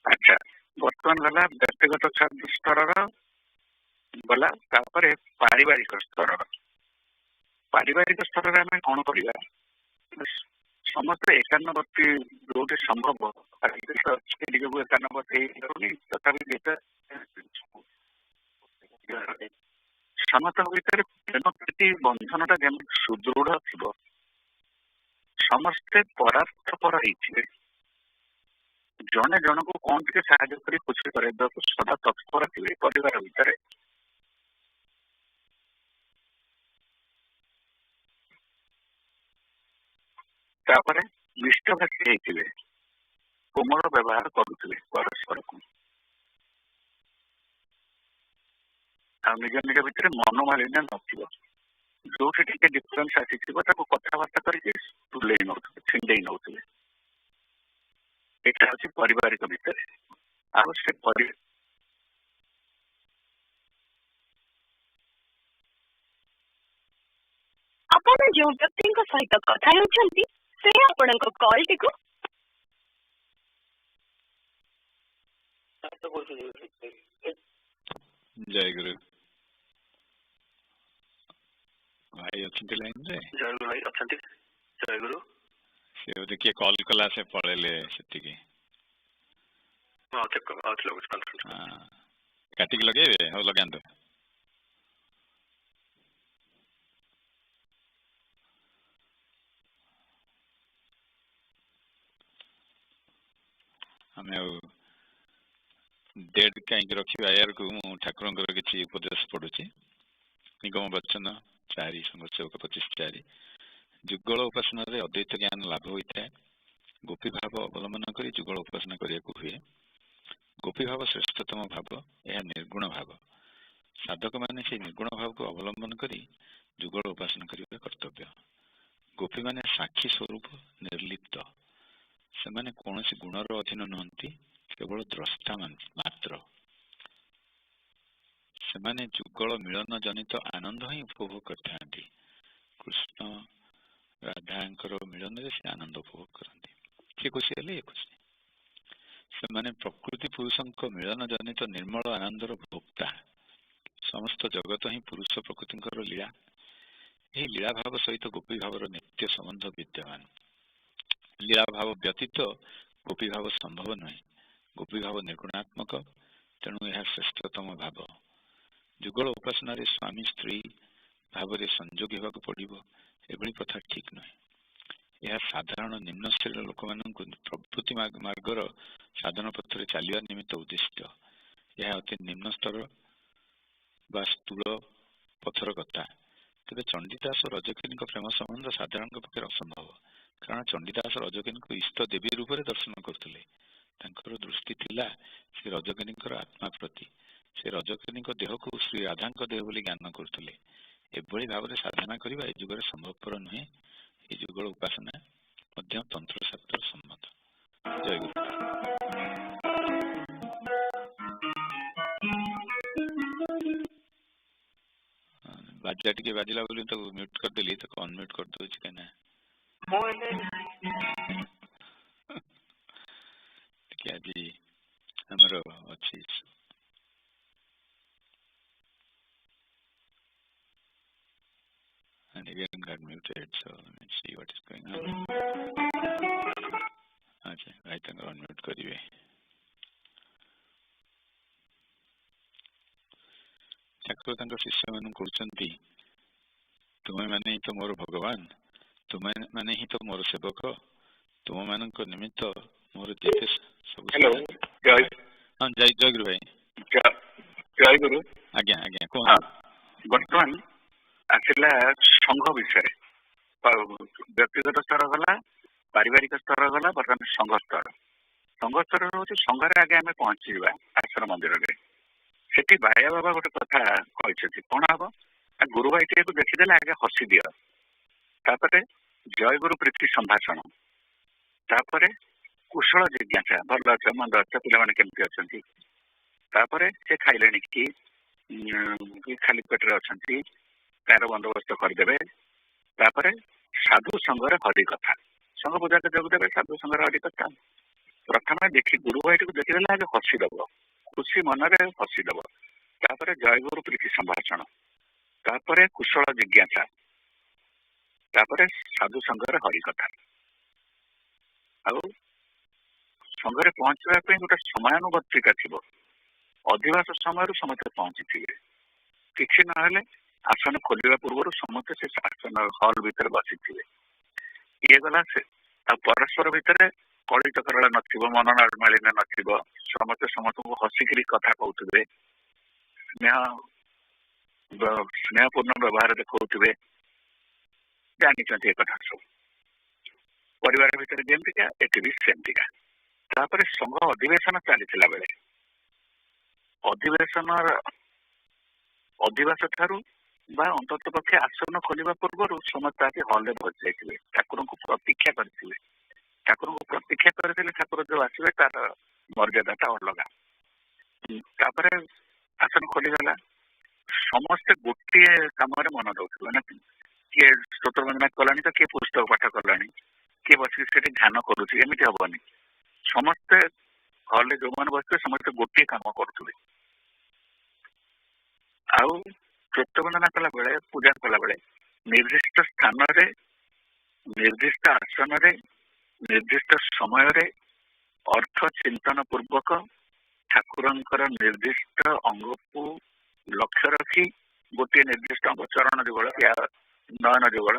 ଆଚ୍ଛା, ବର୍ତ୍ତମାନ ଗଲା ବ୍ୟକ୍ତିଗତ ସ୍ତରର ଗଲା, ତାପରେ ପାରିବାରିକ ସ୍ତରର। ପାରିବାରିକ ସ୍ତରରେ ଆମେ କଣ କରିବା? ସମସ୍ତେ ଏକାନ୍ନବର୍ତ୍ତୀ ଯୋଉଠି ସମ୍ଭବ ନିଜକୁ ଏକାନ୍ନବର୍ତ୍ତୀ ହେଇପାରୁନି, ତଥାପି ସମସ୍ତଙ୍କ ଭିତରେ ପ୍ରେମ ପ୍ରତି ବନ୍ଧନଟା ଯେମିତି ସୁଦୃଢ ଥିବ, ସମସ୍ତେ ପରାସ୍ପର ହେଇଥିବେ, ଜଣେ ଜଣକୁ କଣ ଟିକେ ସାହାଯ୍ୟ କରି ଖୁସି କରାଇବାକୁ ସଦା ତତ୍ପର ଥିବେ ପରିବାର ଭିତରେ। ତାପରେ ମିଷ୍ଟଭାଷୀ ହେଇଥିବେ, କୋମଳ ବ୍ୟବହାର କରୁଥିବେ ପରସ୍ପରକୁ, ଆଉ ନିଜ ନିଜ ଭିତରେ ମନୋମାଳିନ୍ୟ ନଥିବ। ଯୋଉଠି ଟିକେ ଡିଫରେନ୍ସ ଆସିଥିବ ତାକୁ କଥାବାର୍ତ୍ତା କରିକି ତୁଲେଇ ନଉଥିବେ, ଛିଣ୍ଡେଇ ନଉଥିବେ। ଏଇଟା ହଉଛି ପାରିବାରିକ ଭିତରେ। ଆଉ ସେ ଆପଣ ଯେଉଁ ବ୍ୟକ୍ତିଙ୍କ ସହିତ କଥା ହେଉଛନ୍ତି ସେ ଆପଣଙ୍କ କଲଟିକୁ ଜୟ ଗୁରୁ। ଭାଇ ଅଛନ୍ତି ଲାଇନରେ? ଜୟ ଗୁରୁ ଭାଇ ଅଛନ୍ତି। ଜୟ ଗୁରୁ। ସେ ବୋଧେ କିଏ କଲ୍ କଲା, ସେ ପଳେଇଲେ ସେତିକି। କାଟିକି ଲଗେଇବେ? ହଉ ଲଗାନ୍ତୁ। ଆମେ ଆଉ ଡେଟ୍ କାହିଁକି ରଖିବା ଏୟାରକୁ? ମୁଁ ଠାକୁରଙ୍କର କିଛି ଉପଦେଶ ପଢୁଛି। ନିଗମ ବଚନ 4 ସଂଘର୍ଷକ 25:4। ଯୁଗଳ ଉପାସନାରେ ଅଦ୍ୱୈତ ଜ୍ଞାନ ଲାଭ ହୋଇଥାଏ। ଗୋପୀ ଭାବ ଅବଲମ୍ବନ କରି ଯୁଗଳ ଉପାସନା କରିବାକୁ ହୁଏ। ଗୋପୀ ଭାବ ଶ୍ରେଷ୍ଠତମ ଭାବ, ଏହା ନିର୍ଗୁଣ ଭାବ। ସାଧକମାନେ ସେହି ନିର୍ଗୁଣ ଭାବକୁ ଅବଲମ୍ବନ କରି ଯୁଗଳ ଉପାସନା କରିବା କର୍ତ୍ତବ୍ୟ। ଗୋପୀମାନେ ସାକ୍ଷୀ ସ୍ୱରୂପ ନିର୍ଲିପ୍ତ। ସେମାନେ କୌଣସି ଗୁଣର ଅଧୀନ ନୁହନ୍ତି, କେବଳ ଦ୍ରଷ୍ଟା ମାତ୍ର। ସେମାନେ ଯୁଗଳ ମିଳନ ଜନିତ ଆନନ୍ଦ ହିଁ ଉପଭୋଗ କରିଥାନ୍ତି। କୃଷ୍ଣ ରାଧାଙ୍କର ମିଳନରେ ସେ ଆନନ୍ଦ ଉପଭୋଗ କରନ୍ତି। କିଏ ଖୁସି ହେଲେ ଇଏ ଖୁସି। ସେମାନେ ପ୍ରକୃତି ପୁରୁଷଙ୍କ ମିଳନ ଜନିତ ନିର୍ମଳ ଆନନ୍ଦର ଭୋକ୍ତା। ସମସ୍ତ ଜଗତ ହିଁ ପୁରୁଷ ପ୍ରକୃତିଙ୍କର ଲୀଳା। ଏହି ଲୀଳା ଭାବ ସହିତ ଗୋପୀ ଭାବର ନିତ୍ୟ ସମ୍ବନ୍ଧ ବିଦ୍ୟମାନ। ଲୀଳା ଭାବ ବ୍ୟତୀତ ଗୋପୀ ଭାବ ସମ୍ଭବ ନୁହେଁ। ଗୋପୀ ଭାବ ନିର୍ଗୁଣାତ୍ମକ, ତେଣୁ ଏହା ଶ୍ରେଷ୍ଠତମ ଭାବ। ଯୁଗଳ ଉପାସନାରେ ସ୍ୱାମୀ ସ୍ତ୍ରୀ ଭାବରେ ସଂଯୋଗ ହେବାକୁ ପଡ଼ିବ, ଏଭଳି କଥା ଠିକ ନୁହେଁ। ଏହା ସାଧାରଣ ନିମ୍ନ ଶ୍ରେଣୀର ଲୋକମାନଙ୍କୁ ପ୍ରଭୃତି ମାର୍ଗର ସାଧନ ପଥରେ ଚାଲିବା ନିମିତ୍ତ ଉଦ୍ଦିଷ୍ଟ। ଏହା ଅତି ନିମ୍ନ ସ୍ତର ବା ସ୍ଥୂଳ ପଥର କଥା। ତେବେ ଚଣ୍ଡୀଦାସ ରଜକିନୀଙ୍କ ପ୍ରେମ ସମ୍ବନ୍ଧ ସାଧାରଣଙ୍କ ପକ୍ଷରେ ଅସମ୍ଭବ, କାରଣ ଚଣ୍ଡୀଦାସ ରଜକିନୀଙ୍କୁ ଇଷ୍ଟ ଦେବୀ ରୂପରେ ଦର୍ଶନ କରୁଥିଲେ। ତାଙ୍କର ଦୃଷ୍ଟି ଥିଲା ସେ ରଜକିନୀଙ୍କର ଆତ୍ମା ପ୍ରତି। ସେ ରଜକିନୀଙ୍କ ଦେହକୁ ଶ୍ରୀ ରାଧାଙ୍କ ଦେହ ବୋଲି ଜ୍ଞାନ କରୁଥିଲେ। ଏଭଳି ଭାବରେ ସାଧନା କରିବା ଏ ଯୁଗରେ ସମ୍ଭବପର ନୁହେଁ। ଏ ଯୁଗର ଉପାସନା ମଧ୍ୟ ତନ୍ତ୍ରଶାସ୍ତ୍ର ସମ୍ମତ। ଜୟ ଗୁରୁ। ବାଜା ଟିକେ ବାଜିଲା ବୋଲି ତାକୁ ମ୍ୟୁଟ କରିଦେଲି, ତାକୁ ଅନମ୍ୟୁଟ କରିଦଉଛି କାହିଁକି ନା ଟିକେ ଆଜି ଆମର ଅଛି and again got muted, so let's see what is going on. अच्छा भाई तंग unmute करिए। ଠାକୁର ତାଙ୍କ ଶିଷ୍ୟମାନଙ୍କୁ କହୁଛନ୍ତି ତୁମେମାନେ ହିଁ ତ ମୋର ଭଗବାନ, ତୁମେମାନେ ହିଁ ତ ମୋର ସେବକ, ତୁମମାନଙ୍କ ନିମିତ୍ତ ମୋର ଯେତେ ସବୁ ହଁ ଜୟ ଗୁରୁ ଭାଇ। ଜୟ ଗୁରୁ। ଆଜ୍ଞା ଆଜ୍ଞା କୁହନ୍ତୁ। ବର୍ତ୍ତମାନ ଆସିଲା ସଂଘ ବିଷୟରେ। ବ୍ୟକ୍ତିଗତ ସ୍ତର ଗଲା, ପାରିବାରିକ ସ୍ତର ଗଲା, ବର୍ତ୍ତମାନ ସଂଘ ସ୍ତର। ସଂଘ ସ୍ତର ହଉଛି ସଂଘରେ ଆଗେ ଆମେ ପହଞ୍ଚିଯିବା ଆଶ୍ରମ ମନ୍ଦିରରେ। ସେଠି ବାୟା ବାବା ଗୋଟେ କଥା କହିଛନ୍ତି, କଣ ହବ? ଗୁରୁ ଭାଇଟିକୁ ଦେଖିଦେଲେ ଆଗେ ହସି ଦିଅ, ତାପରେ ଜୟଗୁରୁ ପ୍ରୀତି ସମ୍ଭାଷଣ, ତାପରେ କୁଶଳ ଜିଜ୍ଞାସା, ଭଲ ଅଛ ମନ୍ଦ ଅଛ, ପିଲାମାନେ କେମିତି ଅଛନ୍ତି, ତାପରେ ସେ ଖାଇଲେଣି କି ଖାଲି ପେଟରେ ଅଛନ୍ତି ତାର ବନ୍ଦୋବସ୍ତ କରିଦେବେ। ତାପରେ ସାଧୁ ସଂଘରେ ହରି କଥା, ସଂଘ ପୂଜାରେ ଯୋଗ ଦେବେ, ସାଧୁ ସଂଘରେ ହରି କଥା। ପ୍ରଥମେ ଗୁରୁ ଭାଇଟିକୁ ଦେଖିଦେଲେ ଆଗେ ହସିଦବ, ଖୁସି ମନରେ ହସିଦବ, ତାପରେ ଜୟଗୁରୁ ପ୍ରୀତି ସମ୍ଭାଷଣ, ତାପରେ କୁଶଳ ଜିଜ୍ଞାସା, ତାପରେ ସାଧୁ ସଂଘରେ ହରି କଥା। ଆଉ ସଂଘରେ ପହଞ୍ଚିବା ପାଇଁ ଗୋଟେ ସମୟାନୁବର୍ତ୍ତିକା ଥିବ। ଅଧିବାସ ସମୟରୁ ସମସ୍ତେ ପହଞ୍ଚିଥିବେ, କିଛି ନହେଲେ ଆସନ ଖୋଲିବା ପୂର୍ବରୁ ସମସ୍ତେ ସେ ଆସନ ହଲ୍ ଭିତରେ ବସିଥିବେ। ଇଏ ଗଲା ସେ। ଆଉ ପରସ୍ପର ଭିତରେ କଳି ଚକରଳା ନଥିବ, ମନମାଳିନ୍ୟ ନଥିବ, ସମସ୍ତେ ସମସ୍ତଙ୍କୁ ହସିକିରି କଥା କହୁଥିବେ, ସ୍ନେହପୂର୍ଣ୍ଣ ବ୍ୟବହାର ଦେଖାଉଥିବେ। ଜାଣିଛନ୍ତି ଏ କଥା ସବୁ। ପରିବାର ଭିତରେ ଯେମିତିକା ଏଠି ବି ସେମିତିକା। ତାପରେ ସଂଘ ଅଧିବେଶନ ଚାଲିଥିଲା ବେଳେ ଅଧିବାସ ଠାରୁ ବା ଅନ୍ତତଃ ପକ୍ଷେ ଆସନ ଖୋଲିବା ପୂର୍ବରୁ ସମସ୍ତେ ଆସି ହଲରେ ବସି ଯାଇଥିବେ, ଠାକୁରଙ୍କୁ ପ୍ରତୀକ୍ଷା କରିଥିବେ। ଠାକୁରଙ୍କୁ ପ୍ରତୀକ୍ଷା କରିଥିଲେ ଠାକୁର ଯୋଉ ଆସିବେ ତାର ମର୍ଯ୍ୟାଦାଟା ଅଲଗା। ତାପରେ ଆସନ ଖୋଲିଗଲା, ସମସ୍ତେ ଗୋଟିଏ କାମରେ ମନ ଦଉଥିବେ, ମାନେ କିଏ ସ୍ତୋତ୍ର ବନ୍ଦନା କଲାଣି ତ କିଏ ପୁସ୍ତକ ପାଠ କଲାଣି, କିଏ ବସିକି ସେଠି ଧ୍ୟାନ କରୁଛି। ଏମିତି ହବନି। ସମସ୍ତେ ହଲରେ ଯୋଉମାନେ ବସିଥିବେ ସମସ୍ତେ ଗୋଟିଏ କାମ କରୁଥିବେ। ଆଉ ସ୍ତୋତ୍ର ବନ୍ଦନା କଲା ବେଳେ, ପୂଜା କଲା ବେଳେ ନିର୍ଦ୍ଦିଷ୍ଟ ସ୍ଥାନରେ, ନିର୍ଦ୍ଦିଷ୍ଟ ଆସନରେ, ନିର୍ଦ୍ଦିଷ୍ଟ ସମୟରେ ଅର୍ଥ ଚିନ୍ତନ ପୂର୍ବକ ଠାକୁରଙ୍କର ନିର୍ଦ୍ଦିଷ୍ଟ ଅଙ୍ଗକୁ ଲକ୍ଷ୍ୟ ରଖି ଗୋଟିଏ ନିର୍ଦ୍ଦିଷ୍ଟ ଅଙ୍ଗ, ଚରଣ ଯୁଗଳ, ନୟନ ଯୁଗଳ,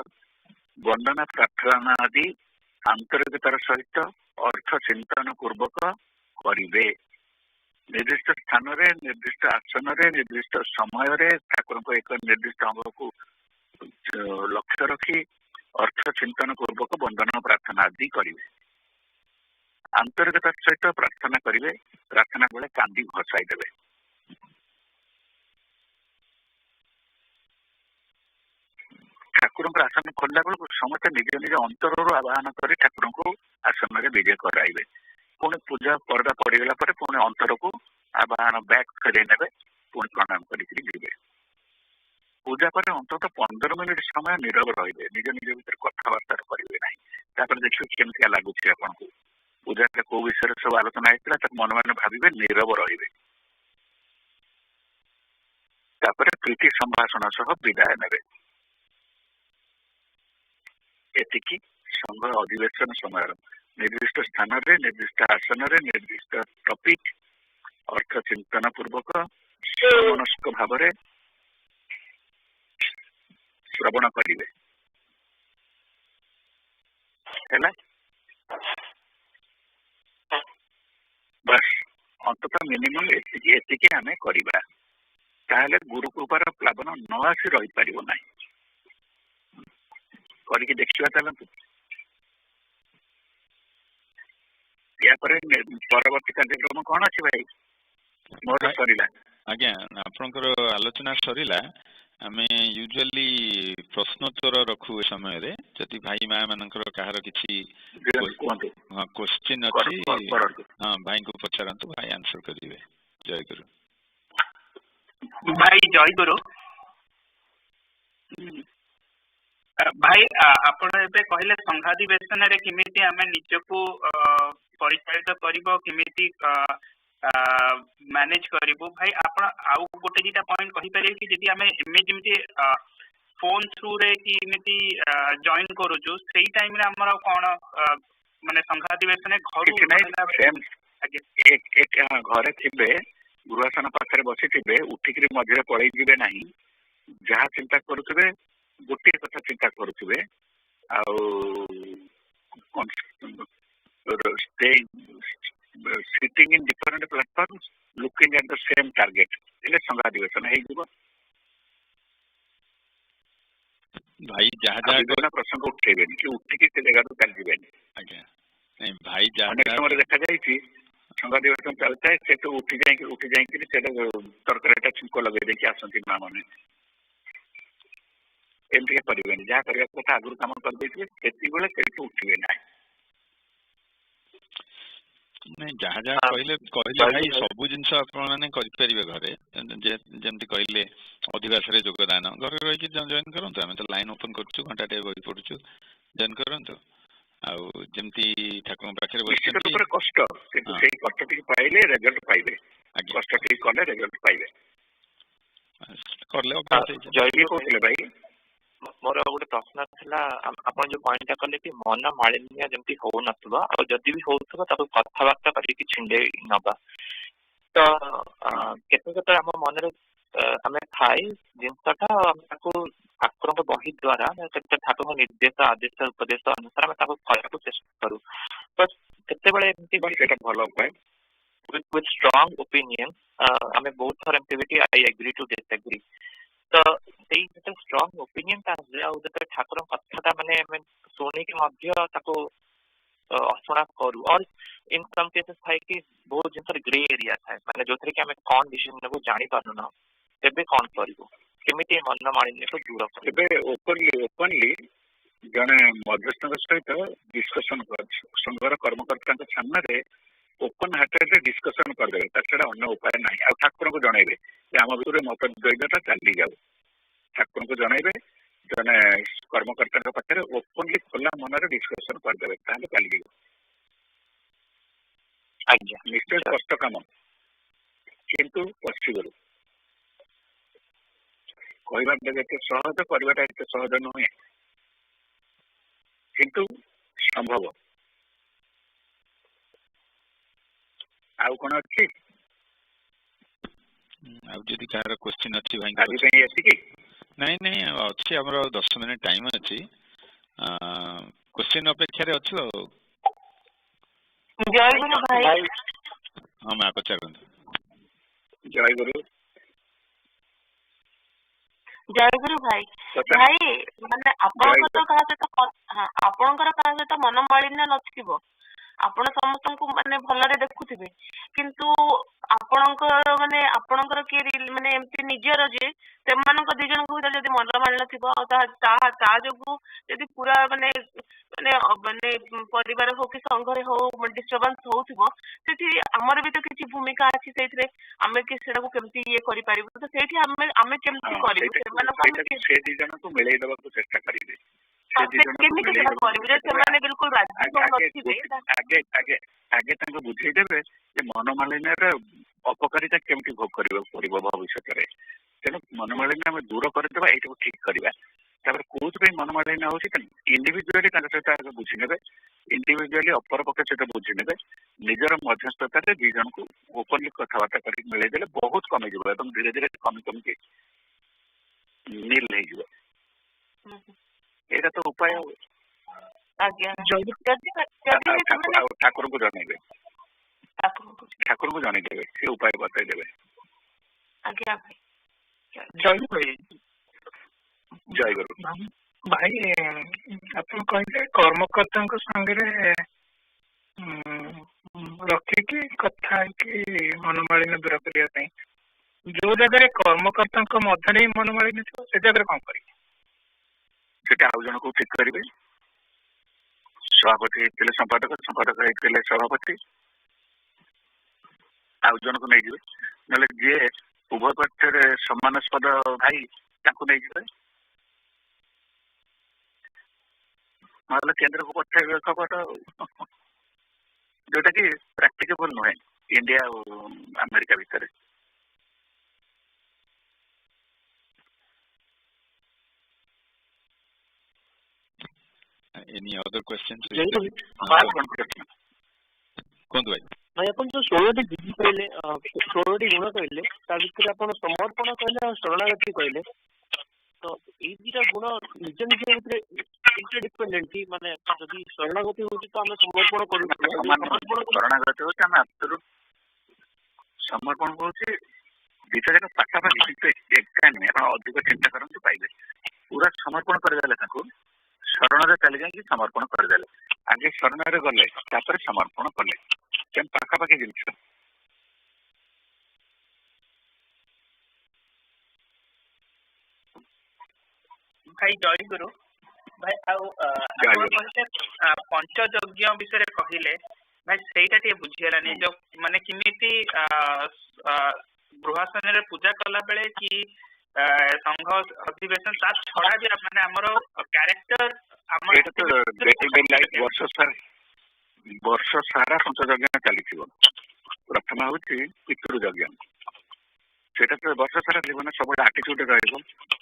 ବନ୍ଦନା ପ୍ରାର୍ଥନା ଆଦି ଆନ୍ତରିକତାର ସହିତ ଅର୍ଥ ଚିନ୍ତନ ପୂର୍ବକ କରିବେ। ନିର୍ଦ୍ଦିଷ୍ଟ ସ୍ଥାନରେ, ନିର୍ଦ୍ଦିଷ୍ଟ ଆସନରେ, ନିର୍ଦ୍ଦିଷ୍ଟ ସମୟରେ ଠାକୁରଙ୍କ ଏକ ନିର୍ଦ୍ଦିଷ୍ଟ ଅଙ୍ଗକୁ ଲକ୍ଷ୍ୟ ରଖି ଅର୍ଥ ଚିନ୍ତନ ପୂର୍ବକ ବନ୍ଦନା ପ୍ରାର୍ଥନା ଆଦି କରିବେ। ଆନ୍ତରିକତାର ସହିତ ପ୍ରାର୍ଥନା କରିବେ। ପ୍ରାର୍ଥନା ବେଳେ କାନ୍ଦି ଭସାଇ ଦେବେ। ଠାକୁରଙ୍କ ଆସନ ଖୋଲିଲା ବେଳକୁ ସମସ୍ତେ ନିଜ ନିଜ ଅନ୍ତରରୁ ଆବାହନ କରି ଠାକୁରଙ୍କୁ ଆସନରେ ବିଜେ କରାଇବେ। ପୁଣି ପୂଜା ପର୍ଦା ପଡିଗଲା ପରେ ପୁଣି ଅନ୍ତରକୁ ଆବାହନ ବ୍ୟାକ୍ ଫେରେଇ ନେବେ, ପୁଣି ପ୍ରଣାମ କରିକି ଯିବେ। ପୂଜା ପରେ ଅନ୍ତତଃ 15 ମିନିଟ୍ ସମୟ ନୀରବ ରହିବେ, ନିଜ ନିଜ ଭିତରେ କଥାବାର୍ତ୍ତା କରିବେ ନାହିଁ। ତାପରେ ଦେଖିବେ କେମିତିଆ ଲାଗୁଛି ଆପଣଙ୍କୁ। ପୂଜାରେ କୋଉ ବିଷୟରେ ସବୁ ଆଲୋଚନା ହେଇଥିଲା ତାକୁ ମନେ ମନେ ଭାବିବେ, ନୀରବ ରହିବେ। ତାପରେ ପ୍ରୀତି ସମ୍ଭାଷଣ ସହ ବିଦାୟ ନେବେ। ଏତିକି ସଂଘ ଅଧିବେଶନ ସମୟର ନିର୍ଦ୍ଦିଷ୍ଟ ସ୍ଥାନରେ, ନିର୍ଦ୍ଦିଷ୍ଟ ଆସନରେ, ନିର୍ଦ୍ଦିଷ୍ଟ ଟପିକ, ଅର୍ଥ ଚିନ୍ତନ ପୂର୍ବକ ମନସ୍କ ଭାବରେ ଶ୍ରବଣ କରିବେ। ହେଲା, ବାସ୍ ଅନ୍ତତଃ ମିନିମମ୍ ଏତିକି ଆମେ କରିବା। ତାହେଲେ ଗୁରୁ କୃପାର ପ୍ଲାବନ ନ ଆସି ରହିପାରିବ ନାହିଁ। କରିକି ଦେଖିବା ଚାଲନ୍ତୁ। ଏହାପରେ ପରବର୍ତ୍ତୀ କାର୍ଯ୍ୟକ୍ରମ କଣ ଅଛି ଭାଇ? ମୋର ସରିଲା। ଆଜ୍ଞା, ଆପଣଙ୍କର ଆଲୋଚନା ସରିଲା। ଆମେ ୟୁଜୁଆଲି ପ୍ରଶ୍ନୋତ୍ତର ରଖୁ ଏ ସମୟରେ। ଯଦି ଭାଇ ମା ମାନଙ୍କର କାହାର କିଛି କ୍ୱେଶ୍ଚିନ୍ ଅଛି, ହଁ ଭାଇଙ୍କୁ ପଚାରନ୍ତୁ, ଭାଇ ଆନ୍ସର କରିବେ। ଜୟ ଗୁରୁ। ଭାଇ ଜୟ ଗୁରୁ। ଭାଇ ଆପଣ ଏବେ କହିଲେ ସଂଘାଧିବେଶନରେ କେମିତି ଆମେ ନିଜକୁ ପରିଚାଳିତ କରିବ, କେମିତି ମ୍ୟାନେଜ କରିବୁ। ଭାଇ ଆପଣ ଆଉ ଗୋଟେ ଦିଟା ପଏଣ୍ଟ କହିପାରିବେ କି? ଯଦି ଆମେ ଯେମିତି ଫୋନ ଥ୍ରୁରେ କି ଏମିତି ଜଏନ୍ କରୁଛୁ, ସେଇ ଟାଇମରେ ଆମର କଣ ମାନେ ସଂଘାଧିବେଶନରେ ଘରୁ ଘରେ ଥିବେ, ଗୃହାସନ ପାଖରେ ବସିଥିବେ ଉଠିକିରି ମଝିରେ ପଳେଇ ଯିବେ ନାହିଁ। ଯାହା ଚିନ୍ତା କରୁଥିବେ ଗୋଟିଏ କଥା ଚିନ୍ତା କରୁଥିବେ ଆଉ sitting in different platforms looking at the same target એટલે ସଂଘ ଅଧିବେଶନ ହେଇଯିବ। ଭାଇ ଯାହା ଯାହା ପ୍ରସଙ୍ଗ ଉଠେଇବେନି କି ଉଠିକି ସେ ଜାଗାରୁ ଚାଲିଯିବେନି। ଆଜ୍ଞା ଭାଇ ଯାହା ଅନେକ ସମୟରେ ଦେଖାଯାଇଛି ସଂଘ ଅଧିବେଶନ ଚାଲିଥାଏ ସେଠୁ ଉଠି ଯାଇକିରି ସେଟା ତରକାରୀଟା ଛୁଙ୍କ ଲଗେଇ ଦେଇକି ଆସନ୍ତି ମା ମାନେ। ଏମିତିକା କରିବେନି। ଯାହା କରିବା କଥା ଆଗରୁ କାମ କରିଦେଇଥିବେ ସେତିକିବେଳେ ସେଇଠୁ ଉଠିବେ ନାହିଁ। ନାଇଁ ଯାହା ଯାହା କହିଲେ ଭାଇ ସବୁ ଜିନିଷ ଆପଣ ମାନେ କରିପାରିବେ ଘରେ। ଯେମିତି କହିଲେ ଅଧିବାସରେ ଯୋଗଦାନ ଘରେ ରହିକି ଜଏନ୍ କରନ୍ତୁ। ଆମେ ତ ଲାଇନ୍ ଓପନ୍ କରୁଛୁ, ଘଣ୍ଟାଟେ ବହି ପଢୁଛୁ, ଜଏନ୍ କରନ୍ତୁ। ଆଉ ଯେମିତି ଠାକୁରଙ୍କ ପାଖରେ ବସିଛନ୍ତି କଷ୍ଟ, କିନ୍ତୁ ସେଇ କଷ୍ଟ ଟିକେ ପାଇଲେ ରେଜଲ୍ଟ ପାଇବେ। କଷ୍ଟ ଟିକେ କଲେ ରେଜଲ୍ଟ ପାଇବେ। କଲେ କହୁଥିଲେ ଭାଇ ମୋର ଗୋଟେ ପ୍ରଶ୍ନ ଥିଲା, ଆପଣ ଯୋଉ ପଏଣ୍ଟଟା କଲେ କି ମନ ମାଳିନ୍ୟ ଯେମିତି ହଉନଥିବ ଆଉ ଯଦି ବି ହଉଥିବ ତାକୁ କଥାବାର୍ତ୍ତା କରିକି ଛିଣ୍ଡେଇ ନବା, ତ କେତେ ଆମ ମନରେ ଆମେ ଥାଏ ଜିନିଷଟା ଆମେ ତାକୁ ଠାକୁରଙ୍କ ବହି ଦ୍ଵାରା ଠାକୁରଙ୍କ ନିର୍ଦ୍ଦେଶ ଆଦେଶ ଉପଦେଶ ଅନୁସାରେ ଆମେ ତାକୁ କରିବାକୁ ଚେଷ୍ଟା କରୁ। ତ କେତେବେଳେ ଏମିତି ଭଲ ଉପାୟ with strong opinion ଆମେ ବହୁତ ଥର ଏମିତି I agree to disagree। ତ ସେଇ ଯେତେ ଷ୍ଟ୍ରଙ୍ଗ ଓପିନିଅନ ଟା ଆସିଲେ ଆଉ ଯେତେବେଳେ ଠାକୁରଙ୍କ କଥାଟା ମାନେ ଆମେ ଶୁଣିକି ମଧ୍ୟ ତାକୁ ଅଶୁଣା କରୁ ଅର୍ ଇନ୍ ସମ୍ କେସେସ୍ ଥାଏ କି ବହୁତ ଜିନିଷରେ ଗ୍ରେ ଏରିଆ ଥାଏ, ମାନେ ଯୋଉଥିରେ କି ଆମେ କଣ ଡିସିଜନ ନେବୁ ଜାଣିପାରୁନ, ତେବେ କଣ କରିବୁ, କେମିତି ମନ ମାଳିନ୍ୟକୁ ଦୂର କରିବୁ? ଏବେ ଓପନଲି ଜଣେ ମଧ୍ୟସ୍ଥଙ୍କ ସହିତ ଡିସ୍କସନ ସଂଘର କର୍ମକର୍ତ୍ତାଙ୍କ ସାମ୍ନାରେ ଓପନ ହାର୍ଟେଡ୍ ଡିସ୍କସନ କରିଦେବେ। ତା ଛଡା ଅନ୍ୟ ଉପାୟ ନାହିଁ। ଆଉ ଠାକୁରଙ୍କୁ ଜଣେଇବେ ଯେ ଆମ ଭିତରେ ମତ ଦ୍ୱୈଧତା ଚାଲି ଯାଉ। ଠାକୁରଙ୍କୁ ଜଣେଇବେ, ଜଣେ କର୍ମକର୍ତ୍ତାଙ୍କ ପାଖରେ ଓପନଲି ଖୋଲା ମନରେ ଡିସ୍କସନ କରିଦେବେ, ତାହେଲେ ଚାଲିଯିବ। ଆଜ୍ଞା, ନିଶ୍ଚୟ କଷ୍ଟ କାମ, କିନ୍ତୁ ପସିବଲ। କହିବାଟା ଯେତେ ସହଜ, କରିବାଟା ଏତେ ସହଜ ନୁହେଁ, କିନ୍ତୁ ସମ୍ଭବ। ଆଉ କଣ ଅଛି? ଆଉ ଯଦି କାହାର କ୍ୱେଶ୍ଚିନ୍ ଅଛି ଭାଇ? ନାଇଁ ଅଛି, ଆମର 10 ମିନିଟ୍ ଟାଇମ୍ ଅଛି। କ୍ୱେଶ୍ଚିନ୍ ଅପେକ୍ଷାରେ ଅଛୁ ଆଉ। ଜୟଗୁରୁ ଭାଇ। ହଁ ମା ପଚାରନ୍ତୁ। ଜୟଗୁରୁ ଭାଇ। ମାନେ ଆପଣଙ୍କର କାହା ସହିତ ମନ ମାଳିନ୍ୟ ନଥିବ, ଆପଣ ସମସ୍ତଙ୍କୁ ମାନେ ଭଲରେ ଦେଖୁଥିବେ, କିନ୍ତୁ ଆପଣଙ୍କର କିଏ ମାନେ ଏମିତି ନିଜର ଯେ ସେମାନଙ୍କ 2 ଜଣଙ୍କ ଭିତରେ ଯଦି ମନ ମାଳିନ୍ୟ ଥିବ ଆଉ ତା ଯୋଗୁ ଯଦି ପୁରା ମାନେ ପରିବାର ହଉ କି ସଂଘରେ ହଉ ଡିଷ୍ଟର୍ବାନ୍ସ ହଉଥିବ, ସେଠି ଆମର ବି ତ କିଛି ଭୂମିକା ଅଛି ସେଇଥିରେ। ଆମେ କି ସେଟାକୁ କେମିତି ଇଏ କରିପାରିବୁ, ତ ସେଇଠି ଆମେ କେମିତି କରିବୁ? ସେ 2 ଜଣଙ୍କୁ ମିଳେଇ ଦେବାକୁ ଚେଷ୍ଟା କରିବେ। କେମିତି ସେଟା କରିବୁ ଯେ ସେମାନେ ବିଲକୁଲ ରାଜି ହଉନଥିବେ? ଆଗେ ତାଙ୍କୁ ବୁଝେଇଦେବେ ଯେ ମନୋମାଳିନ୍ୟର ଅପକାରିତା କେମିତି ଭୋଗ କରିବାକୁ ପଡିବ ଭବିଷ୍ୟତରେ। ତେଣୁ ମନୋମାଳିନ୍ୟ ଆମେ ଦୂର କରିଦେବା, ଏଇଟାକୁ ଠିକ କରିବା। ତାପରେ କୋଉଥିପାଇଁ ମନୋମାଳିନ୍ୟ ହଉଛି ଇଣ୍ଡିଭିଜୁଆଲି ତାଙ୍କ ସହିତ ଆଗ ବୁଝିନେବେ, ଇଣ୍ଡିଭିଜୁଆଲି ଅପର ପକ୍ଷ ସହିତ ବୁଝିନେବେ। ନିଜର ମଧ୍ୟସ୍ଥତାରେ 2 ଜଣଙ୍କୁ ଓପନଲି କଥାବାର୍ତ୍ତା କରିକି ମିଳେଇ ଦେଲେ ବହୁତ କମିଯିବ ଏବଂ ଧୀରେ ଧୀରେ କମିକି ନିଲ୍ ହେଇଯିବ। ଏଇଟା ତ ଉପାୟ। ଠାକୁରଙ୍କୁ ଜଣେଇବେ, ଠାକୁରଙ୍କୁ ଜଣେଇଦେବେ, ସେ ଉପାୟ ବତେଇଦେବେ। ଜୟଗୁରୁ ଭାଇ। ଆପଣ କହିଲେ କର୍ମକର୍ତ୍ତାଙ୍କ ସାଙ୍ଗରେ ରଖିକି କଥା ହେଇକି ମନୋମାଳିନ୍ୟ ଦୂର କରିବା ପାଇଁ, ଯୋଉ ଜାଗାରେ କର୍ମକର୍ତ୍ତାଙ୍କ ମଧ୍ୟରେ ହିଁ ମନୋମାଳିନ୍ୟ ଥିବ ସେ ଜାଗାରେ କଣ କରିବେ? ସେଟା ଆଉ ଜଣକୁ ଠିକ କରିବେ। ସଭାପତି ହେଇଥିଲେ ସମ୍ପାଦକ, ସମ୍ପାଦକ ହେଇଥିଲେ ସଭାପତି, ଆଉ ଜଣକୁ ନେଇଯିବେ। ନହେଲେ ଯିଏ ଉଭୟ ପକ୍ଷରେ ସମାନସ୍ପଦ ଭାଇ ତାଙ୍କୁ ନେଇଯିବେ। ନହେଲେ କେନ୍ଦ୍ରକୁ ପଠାଇବେ ଖବର, ଯୋଉଟା କି ପ୍ରାକ୍ଟିକେବଲ ନୁହେଁ ଇଣ୍ଡିଆ ଆଉ ଆମେରିକା ଭିତରେ। Any other questions? କୁହନ୍ତୁ ଭାଇ। भाई अपन जो 16टी विधि कहले 16टी गुण कहले ता भितर अपन समर्पण कहले और शरणागति कहले तो एई दुटा गुण निज निज भितर इंटरडिपेंडेंट माने जदि शरणागति होची तो हम समर्पण करू शरणागति होची हम एब्सोल्यूट समर्पण होची दिटा जक पाखापाखि किंतु एका नहीं आप अधिक चिंता करते पाइबे पूरा समर्पण करदेले शरण चली जाए समर्पण करदेले आगे शरण गले समर्पण कले पाखापाखि जिनस भाई जय गुरु भाई पंचयज्ञ विषय कहले भाई सहीटा टे बुझीगलानी जो माने किमिति गृहस्थान रे पूजा कला बेले कि संघ अधिवेशन ता छड़ा भी माने हमरो कैरेक्टर हमर वर्ष सारा पंचयज्ञ चली प्रथम हूँ पितृयज्ञ से वर्ष सारा जीवन सब आटिट्यूड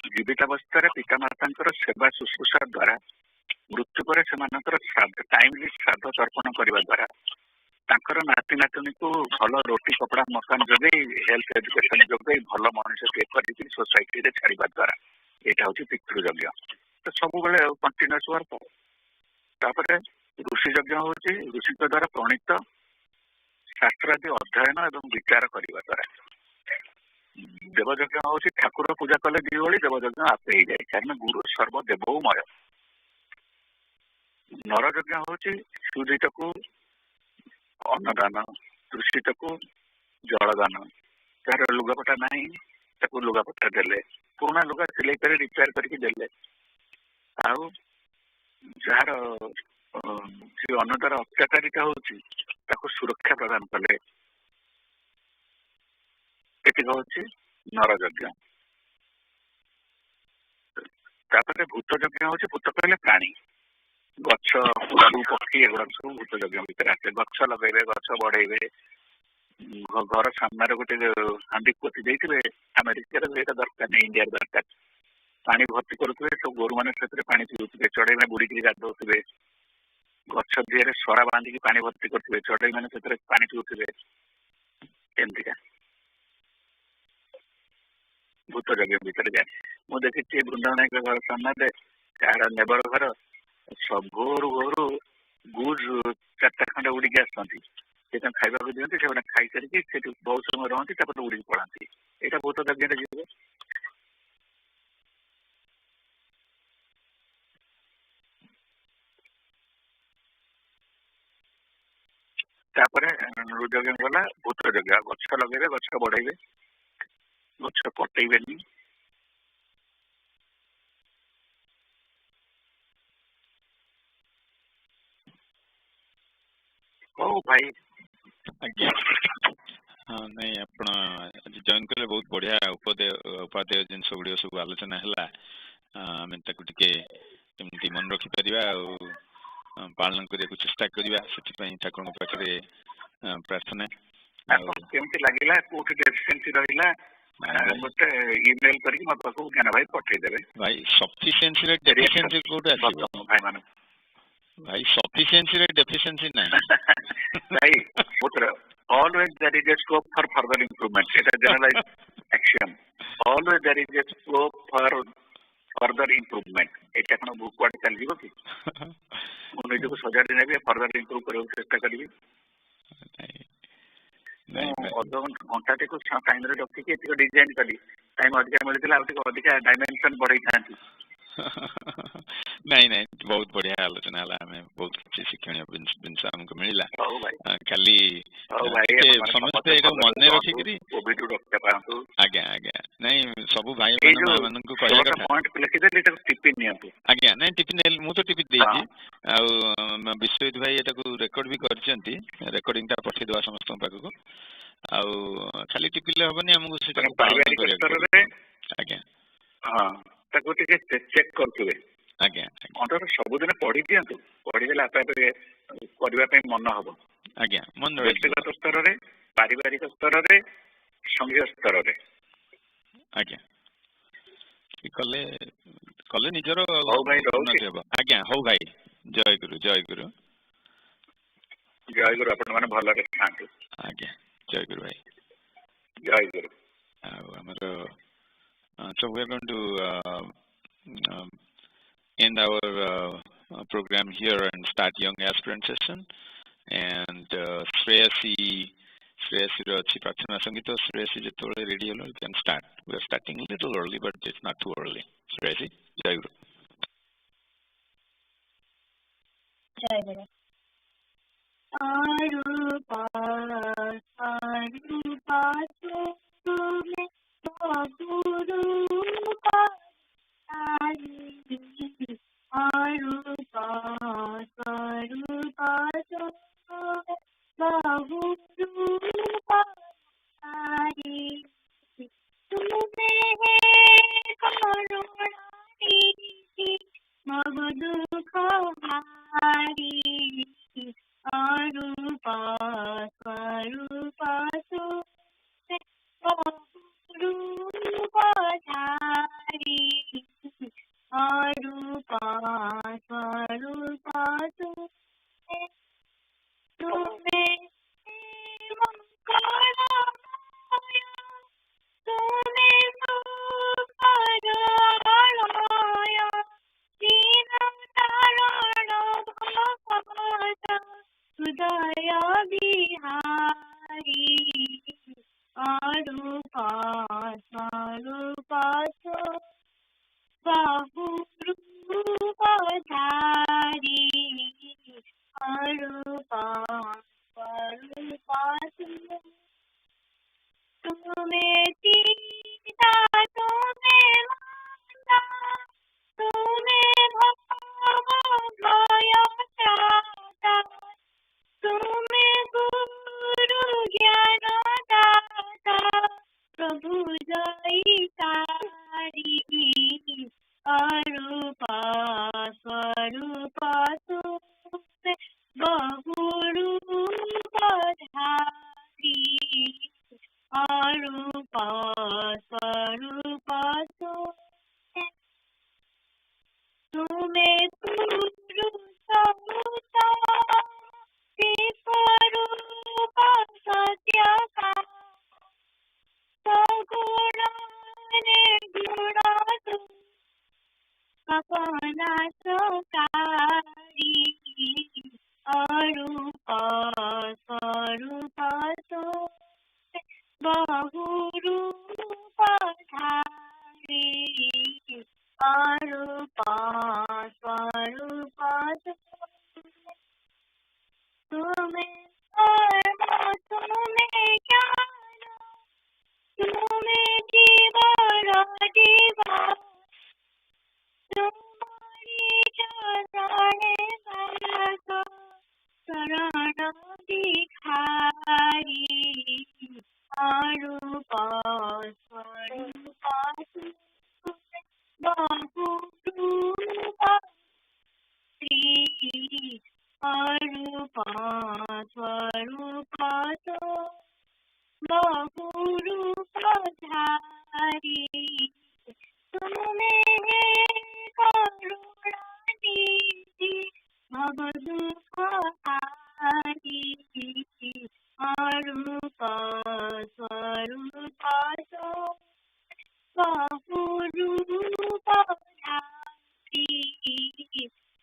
जीवितावस्था पितामाता सेवा शुश्रूषा द्वारा मृत्यु पर टाइमली श्राद्ध तर्पण करने द्वारा नाती नातुणी को भल रोटी कपड़ा मकान जगे हेल्थ एजुकेशन जगे भल मनुष्य कर सोसाइटी रे छाड़ा द्वारा यहाँ हूँ पितृयज्ञ तो सब कंटिन्यूअस वर्क ऋषि यज्ञ हूँ ऋषि द्वारा प्रणीत शास्त्र आदि अध्ययन एवं विचार करने द्वारा देवयज्ञ हूँ ठाकुर पूजा कले दिवली देवयज्ञ आपे ही जाए कारण गुरु सर्वदेवमय नरयज्ञ हूँ सुदित को अन्नदान दूषित को जलदान जार लुगापटा ना लुगापटा देले पुराणा लुगा सिलाई कर रिपेयर करके देले आउ जार अन्नदार अत्याचारिता होची सुरक्षा प्रदान कले हूँ नरयज्ञ भूत यज्ञ हूँ भूत कहले प्राणी गछ पशु पक्षी एगुड़ा सब भूत यज्ञ भितर आसे गछ लगे गछ बढ़े घर सामने गोटे हांडी पोती देते अमेरिका दरकार नहीं इंडिया दरकार पानी भर्ती करुवे सब गोरु मैंने पानी पीऊे चढ़ई में बुड़ी गाधोवे गछ दिहरे सरा बांधिकी पानी भर्ती करुवे चढ़ई मैंने पानी पीऊे एमतीका भूत यज्ञ भितर जाए मुझे देखी वृंदावन घर सामने कार नेबर घर सब घोरू घोरू गुज 4टा खंडे उड़िकी आसती खावा दिखती से खाई सारिकी बहुत समय रही उड़िकी पड़ाती यहाँ भूत यज्ञ जी नृयज्ञ गला भूत यज्ञ गछ लगे गछ बढ़े गछ कटेबेनी भाई आज्ञा हाँ नहीं आप जॉइन कले बहुत बढ़िया उपादेय जिनस गुड़ सब आलोचना है आम टे मन रखिपर पालन करने चेष्टा करवा से ठाकुर पाखे प्रार्थना केमती लगे कोठी डेफिशिएंसी रहा गोटे इमेल करके मत ज्ञान भाई पठेदेवे भाई सफिशिएंसी रे डेफिशिएंसी कोठे आसीबो भाई मान भाई सफिशिएंसी रे डेफिशिएंसी नहीं भाई पुत्र always there is a scope for further improvement it is generalized axiom always there is a scope for further improvement Etah cone book वाट चल जीवो कि मु निज को सजा देने भी फर्दर इंप्रूव करे चेष्टा करी नहीं घंटा को टाइम रे रखी के डिजाइन करी टाइम अधिक मिलता अधिक डायमेंशन बढ़ई था नहीं नहीं बहुत बढ़िया आलोचना है हमें बहुत किसी शिक्षणीय जिनस हमको मिला खाली समस्ते मन रखिकी आज्ञा आज्ञा नहीं सब भाई मान आज्ञा नहीं टिफिन मु तो टिफिन देजी विश्वजित भाई ये रेकर्ड भी करछंती रेकर्डिंग ता पठेदेवा समस्त पाखक आउ खाली टिपिले हबनी हमको सेटा आज्ञा हां ताको चेक करथुवे आज्ञा अंतर सबुदिन पढ़ी दियंतु पढ़ीदेला आपे करबा मन हम आज्ञा मन व्यक्तिगत स्तर रे पारिवारिक स्तर रे संघीय स्तर रे आज्ञा कले कले निजर हो भाई आज्ञा हो भाई जय गुरु अपन माने भल रे खांतु। Jai Guru bhai. Jai Guru. So we are going to end our program here and start young aspirant session. And Shreyasi Rachi Prarthana Sangita. Shreyasi jetole ready holo, you can start. We are starting a little early, but it's not too early. Shreyasi, Jai Guru. Jai Guru. Arupa Sume Guru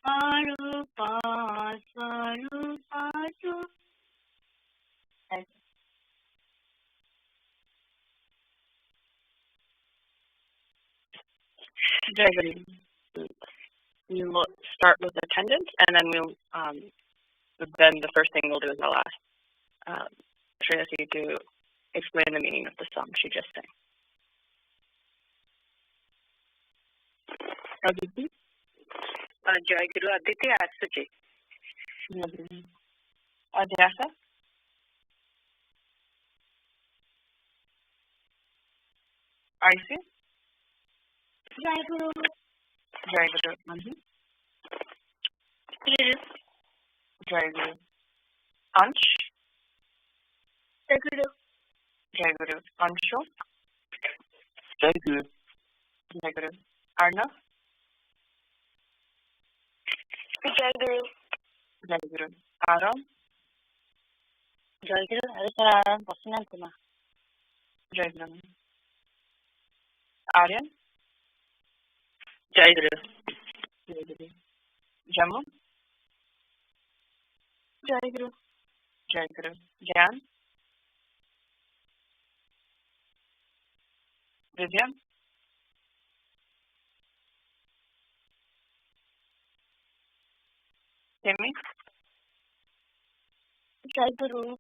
Arupa Jai Guru. We will start with attendance, and then then the first thing we'll do is I'll ask Shreyasi to explain the meaning of the song she just sang. Aditi? Jai Guru. Aditi Asuchi. Adhyasa? Aisi? Jai Guru. Jai Guru. Jai Guru. Ansh? Jai Guru. Jai Guru. Anshu? Jai Guru. Jai Guru. Arnav? Jai Guru. Jai Guru. Aram? 저희들은 사람 벗어났구나. 저희들은 Aryan, Jaiguru. Jammu, Jaiguru. Gyan, Vivian, Timmy, Jaiguru.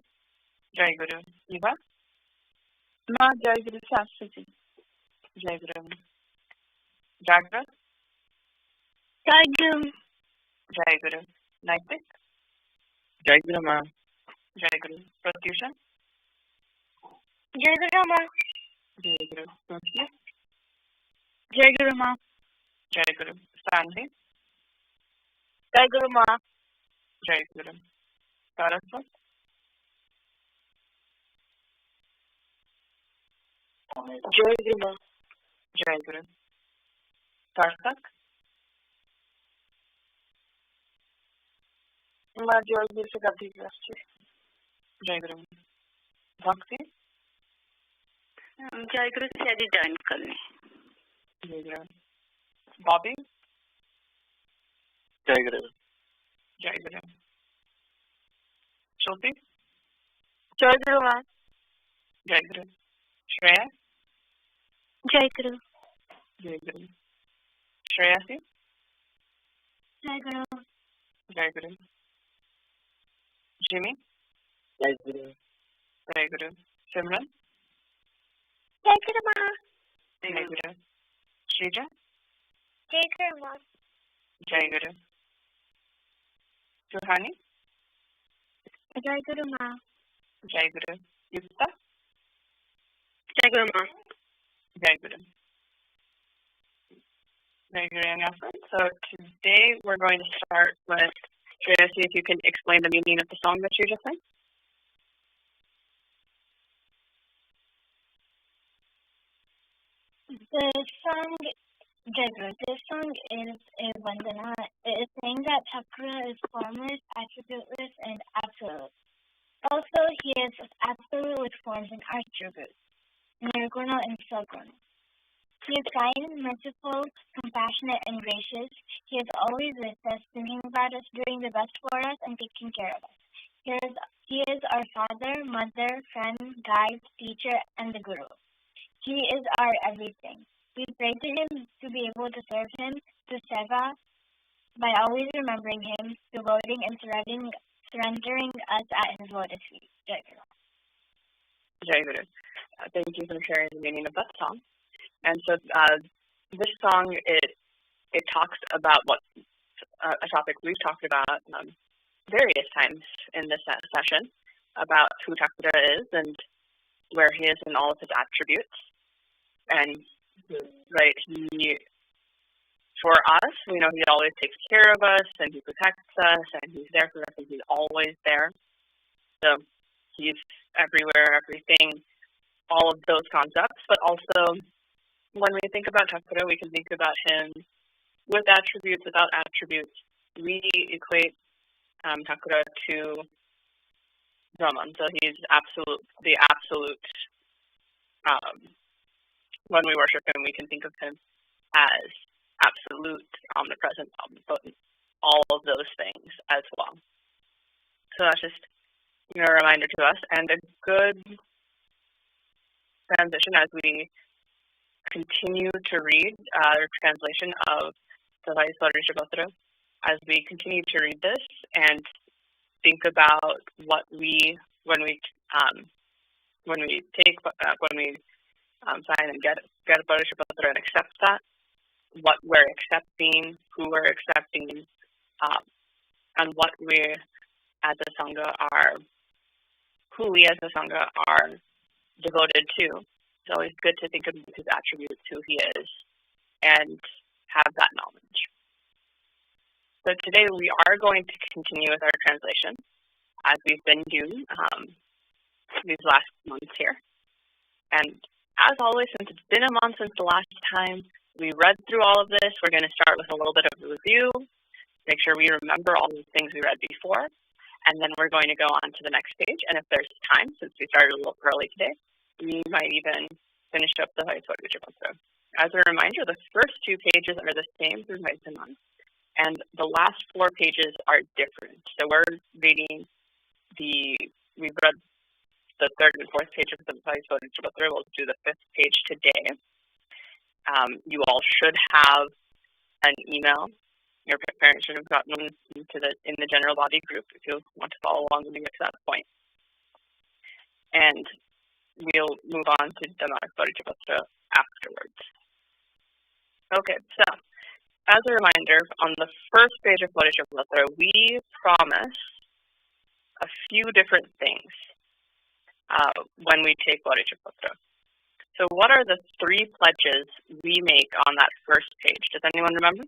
Eva, Ma Jaiguru Saraswati. Jaiguru, Jaguar, Jaiguru. Naitik, Jaiguru Ma. Pratyusha, Jaiguru Ma. Sukhya, Jaiguru Ma. Stanley, Jaiguru Ma. Saraswat, Jaiguru Ma. Sarsak, Ma Jaiguru से काफी Jaiguru, Bhakti, Jaiguru से आज join करने Bobby, Jaiguru. Shruti, Jaiguru Ma. Shreya, Jaiguru. Shreyasi, Jaiguru. Jimmy, Jaiguru. Simran, Jaiguru Ma. Shrija, Jaiguru Ma. Suhani, Jaiguru Ma. Yukta, Jaiguru Ma. And Alfred. So today we're going to start with Shreya, see if you can explain the meaning of the song that you just sang. This song is a vandana. It is saying that Kakura is formless, attributeless, and absolute. Also, he is absolute with forms and attributes, nirguna and saguna. He is kind, merciful, compassionate, and gracious. He is always with us, thinking about us, doing the best for us, and taking care of us. He is our father, mother, friend, guide, teacher, and the guru. He is our everything. We pray to him to be able to serve him, to seva, by always remembering him, devoting and surrendering us at his lotus feet. Jai Guru. Thank you for sharing the meaning of that song. And so this song, it talks about what a topic we've talked about various times in this session, about who Kakura is and where he is in all of his attributes. And right, for us, we know he always takes care of us and he protects us and he's there for us and he's always there. So he's everywhere, everything, all of those concepts. But also, when we think about Kakura, we can think about him with attributes, without attributes. We equate Kakura to Brahman. So he's the absolute. When we worship him, we can think of him as absolute, omnipresent, omnipotent, all of those things as well. So that's just a reminder to us, and a good transition as we continue to read the translation of the Saraswata Sangha, as we continue to read this and think about what when we sign and get a Parishapatra and accept that, what we're accepting, who we're accepting, and what we as a Sangha who we as a Sangha are devoted to. It's always good to think of his attributes, who he is, and have that knowledge. So today we are going to continue with our translation, as we've been doing these last months here. And as always, since it's been a month since the last time we read through all of this, we're going to start with a little bit of a review, make sure we remember all the things we read before, And then we're going to go on to the next page. And if there's time, since we started a little early today, we might even finish up the Saraswata Sangha. As a reminder, the first 2 pages are the same through Vaisnavan, and the last 4 pages are different. So we're reading we've read the 3rd and 4th page of the Saraswata Sangha. We'll do the 5th page today. You all should have an email. Your parents should have gotten them in the general body group if you want to follow along when we get to that point. And we'll move on to the Saraswata afterwards. Okay, so as a reminder, on the first page of Saraswata, we promise a few different things when we take Saraswata. So what are the 3 pledges we make on that first page? Does anyone remember?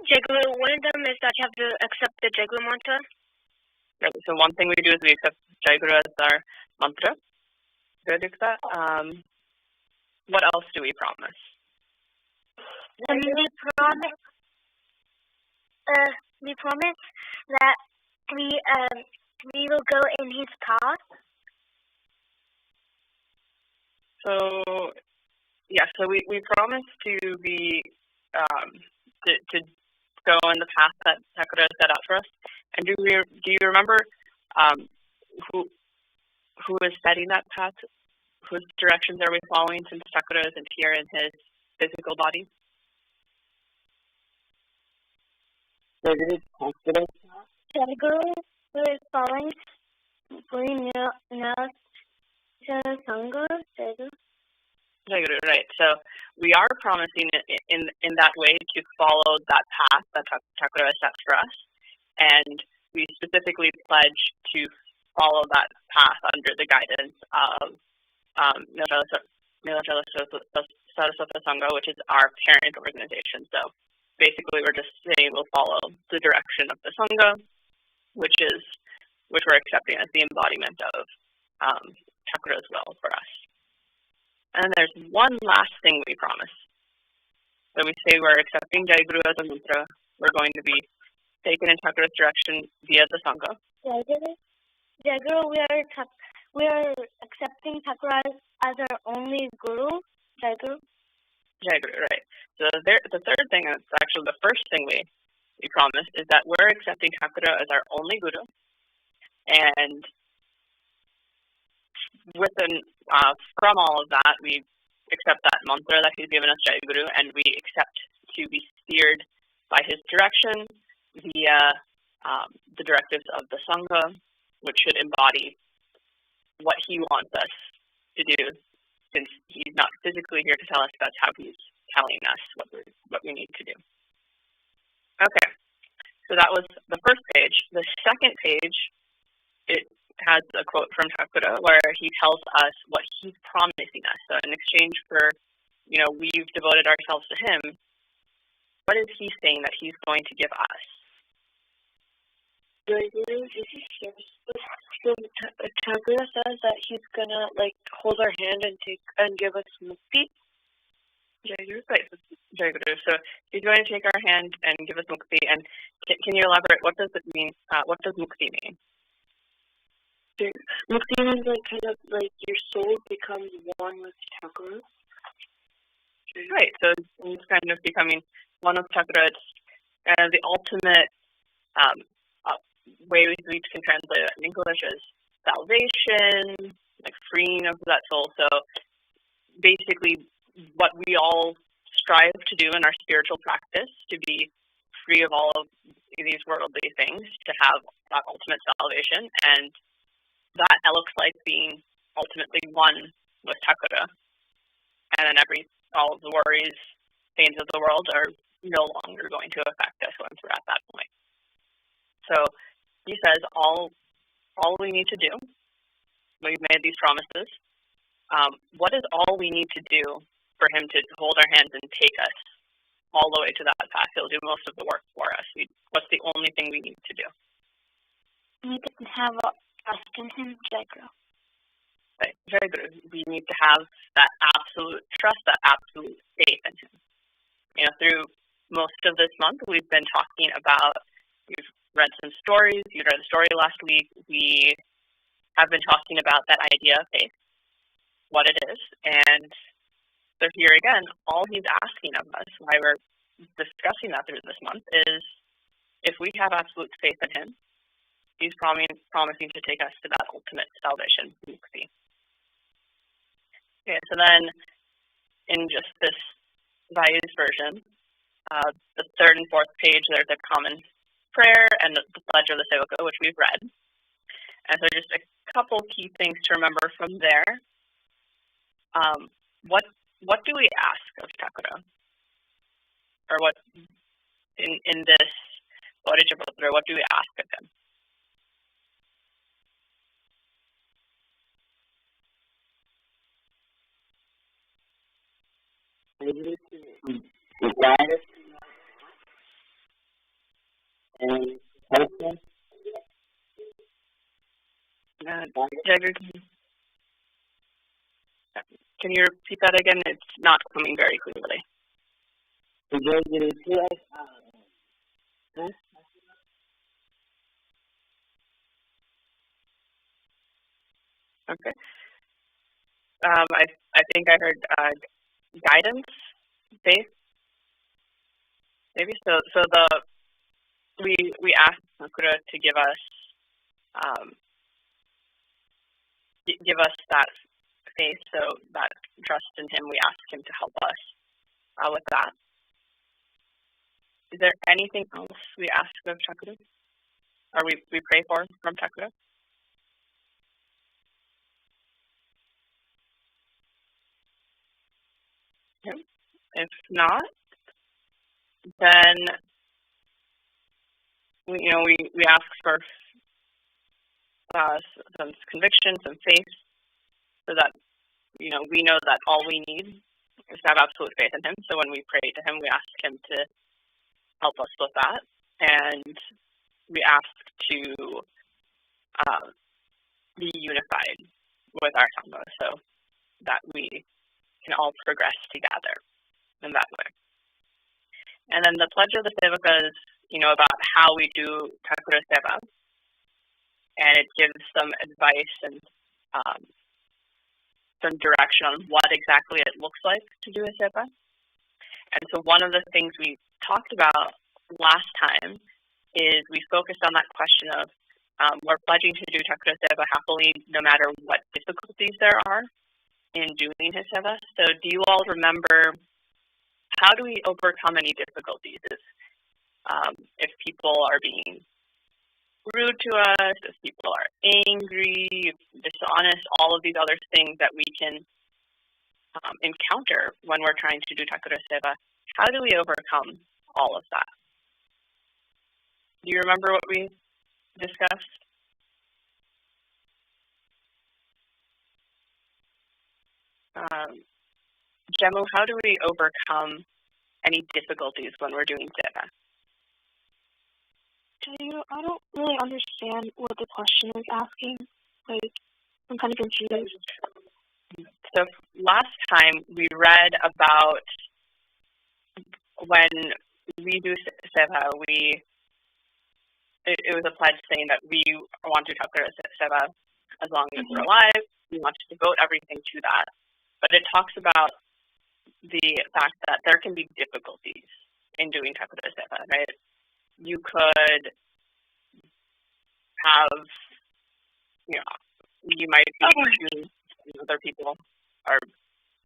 Jaguar, one of them is that you have to accept the Jaguar Mantra. Right, so one thing we do is we accept Jaguar as our mantra. Good, what else do we promise? We promise that we will go in his path. So yeah, so we promise to be to go in the path that Kakura set out for us. And do you remember who is setting that path? Whose directions are we following since Kakura isn't here in his physical body? Jaguar is following Sangha. Jaguar, right. So we are promising in that way to follow that path that Kakura has set for us. And we specifically pledge to follow that path under the guidance of Saraswata Sangha, which is our parent organization. So basically we're just saying we'll follow the direction of the Sangha, which we're accepting as the embodiment of Kakura's will for us. And there's one last thing we promise. So we say we're accepting Jaguar as a mantra. We're going to be taken in Kakura's direction via the Sangha. Jaguar, we are accepting Kakura as our only guru. Jaguar, right. So the third thing, and it's actually the first thing we promise, is that we're accepting Kakura as our only guru. And from all of that, we accept that mantra that he's given us, Jai Guru, and we accept to be steered by his direction via the directives of the Sangha, which should embody what he wants us to do, since he's not physically here to tell us. That's how he's telling us what we need to do. Okay, so that was the first page. The second page, it has a quote from Kakura where he tells us what he's promising us. So in exchange for, we've devoted ourselves to him, what is he saying that he's going to give us? Kakura says that he's gonna hold our hand and give us mukti. Right. Very good. So he's going to take our hand and give us mukti. And can you elaborate? What does it mean? What does mukti mean? Mukti means your soul becomes one with Kakura. Right. So it's kind of becoming one with Kakura. It's the ultimate way we can translate it in English is salvation, freeing of that soul. So basically, what we all strive to do in our spiritual practice, to be free of all of these worldly things, to have that ultimate salvation, and that looks like being ultimately one with Kakura, and then all of the worries, pains of the world are no longer going to affect us once we're at that point. So he says all we need to do, we've made these promises. What is all we need to do for him to hold our hands and take us all the way to that path? He'll do most of the work for us. What's the only thing we need to do? We need to have trust in him, Jaguar. Right. Very good. We need to have that absolute trust, that absolute faith in him. Through most of this month, we've been talking about, we've read some stories. You read a story last week. We have been talking about that idea of faith, what it is. And so here again, all he's asking of us, why we're discussing that through this month, is if we have absolute faith in him, he's promising to take us to that ultimate salvation, mukti. Okay, so then in just this values version, the third and fourth page, there's a common prayer and the pledge of the sevaka, which we've read. And so just a couple key things to remember from there. What do we ask of Kakura? Or what in this Bodhicitta, what do we ask of him? Jaguar, can you repeat that again? It's not coming very clearly. Okay. I think I heard guidance, faith, maybe. So we asked Kakura to give us that faith, so that trust in him. We ask him to help us with that. Is there anything else we ask of Kakura, or we pray for from Kakura? Okay. If not, then we ask for some conviction, some faith, so that we know that all we need is to have absolute faith in him. So when we pray to him, we ask him to help us with that, and we ask to be unified with our Sangha, so that we can all progress together in that way. And then the pledge of the sevaka is, about how we do Kakura seva, and it gives some advice and some direction on what exactly it looks like to do a seva. And so one of the things we talked about last time is we focused on that question of we're pledging to do Kakura seva happily no matter what difficulties there are in doing his seva. So do you all remember, how do we overcome any difficulties? If people are being rude to us, if people are angry, dishonest, all of these other things that we can encounter when we're trying to do Kakura seva, how do we overcome all of that? Do you remember what we discussed? Jemu, how do we overcome any difficulties when we're doing seva? I don't really understand what the question is asking. I'm kind of confused. So last time we read about when we do seva, it was a pledge saying that we want to Kakura seva as long as we're alive. We want to devote everything to that. But it talks about the fact that there can be difficulties in doing Kakura seva, right? You could have, you might be choosing, other people are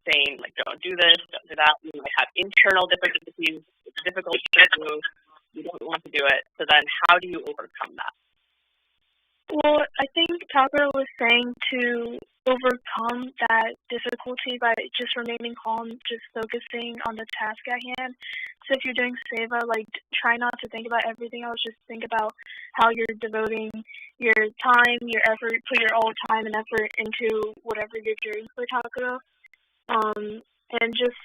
saying, don't do this, don't do that. You might have internal difficulties. It's difficult to do. You don't want to do it. So then how do you overcome that? Well, I think Kakura was saying to overcome that difficulty by just remaining calm, just focusing on the task at hand. So if you're doing seva, try not to think about everything else, just think about how you're devoting your time, your effort, put your all time and effort into whatever you're doing for Kakura. And just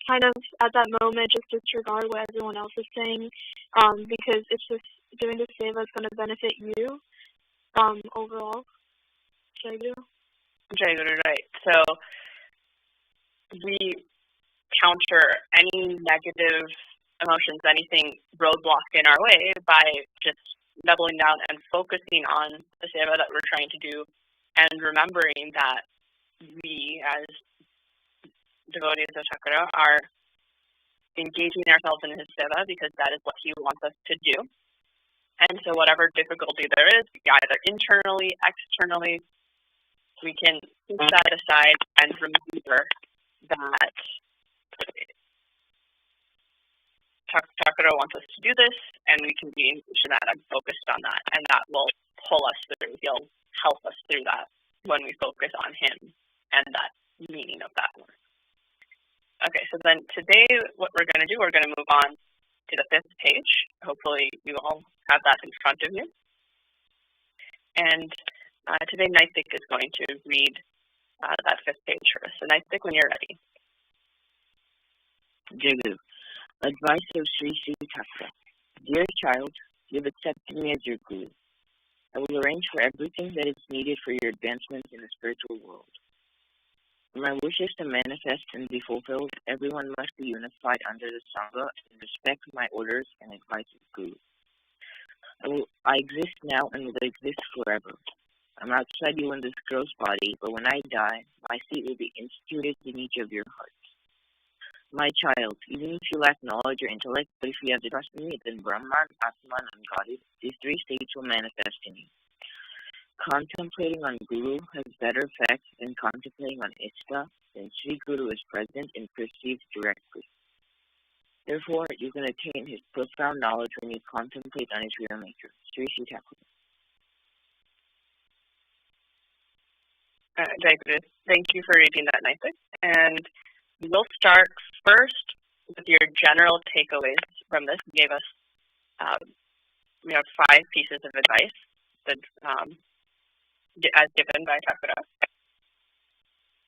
kind of at that moment, just disregard what everyone else is saying, because it's just doing the seva is going to benefit you overall. Jaguar, right. So we counter any negative emotions, anything roadblock in our way by just doubling down and focusing on the seva that we're trying to do, and remembering that we as devotees of Kakura are engaging ourselves in his seva because that is what he wants us to do. And so whatever difficulty there is, either internally, externally, we can put that aside and remember that Kakura wants us to do this, and we can be engaged in that and focused on that, and that will pull us through. He'll help us through that when we focus on him and that meaning of that word. Okay, so then today what we're going to do, we're going to move on to the 5th page. Hopefully you all have that in front of you. And today Naitik is going to read that 5th page for us. So Naitik, when you're ready. Jagu, advice of Sri Sri Kakura. Dear child, you've accepted me as your guru. I will arrange for everything that is needed for your advancement in the spiritual world. For my wishes to manifest and be fulfilled, everyone must be unified under the Sangha and respect my orders and advice of Guru. I exist now and will exist forever. I'm outside you in this gross body, but when I die, my seat will be instituted in each of your hearts. My child, even if you lack knowledge or intellect, but if you have the trust in me, then Brahman, Atman, and Godhead, these 3 states will manifest in you. Contemplating on Guru has better effect than contemplating on Ishta, then Sri Guru is present and perceived directly. Therefore, you can attain his profound knowledge when you contemplate on his real nature. Sri Sri Kakura. Jaguar, thank you for reading that, Naitik. And we'll start first with your general takeaways from this. You gave us, we have 5 pieces of advice that, as given by Kakura.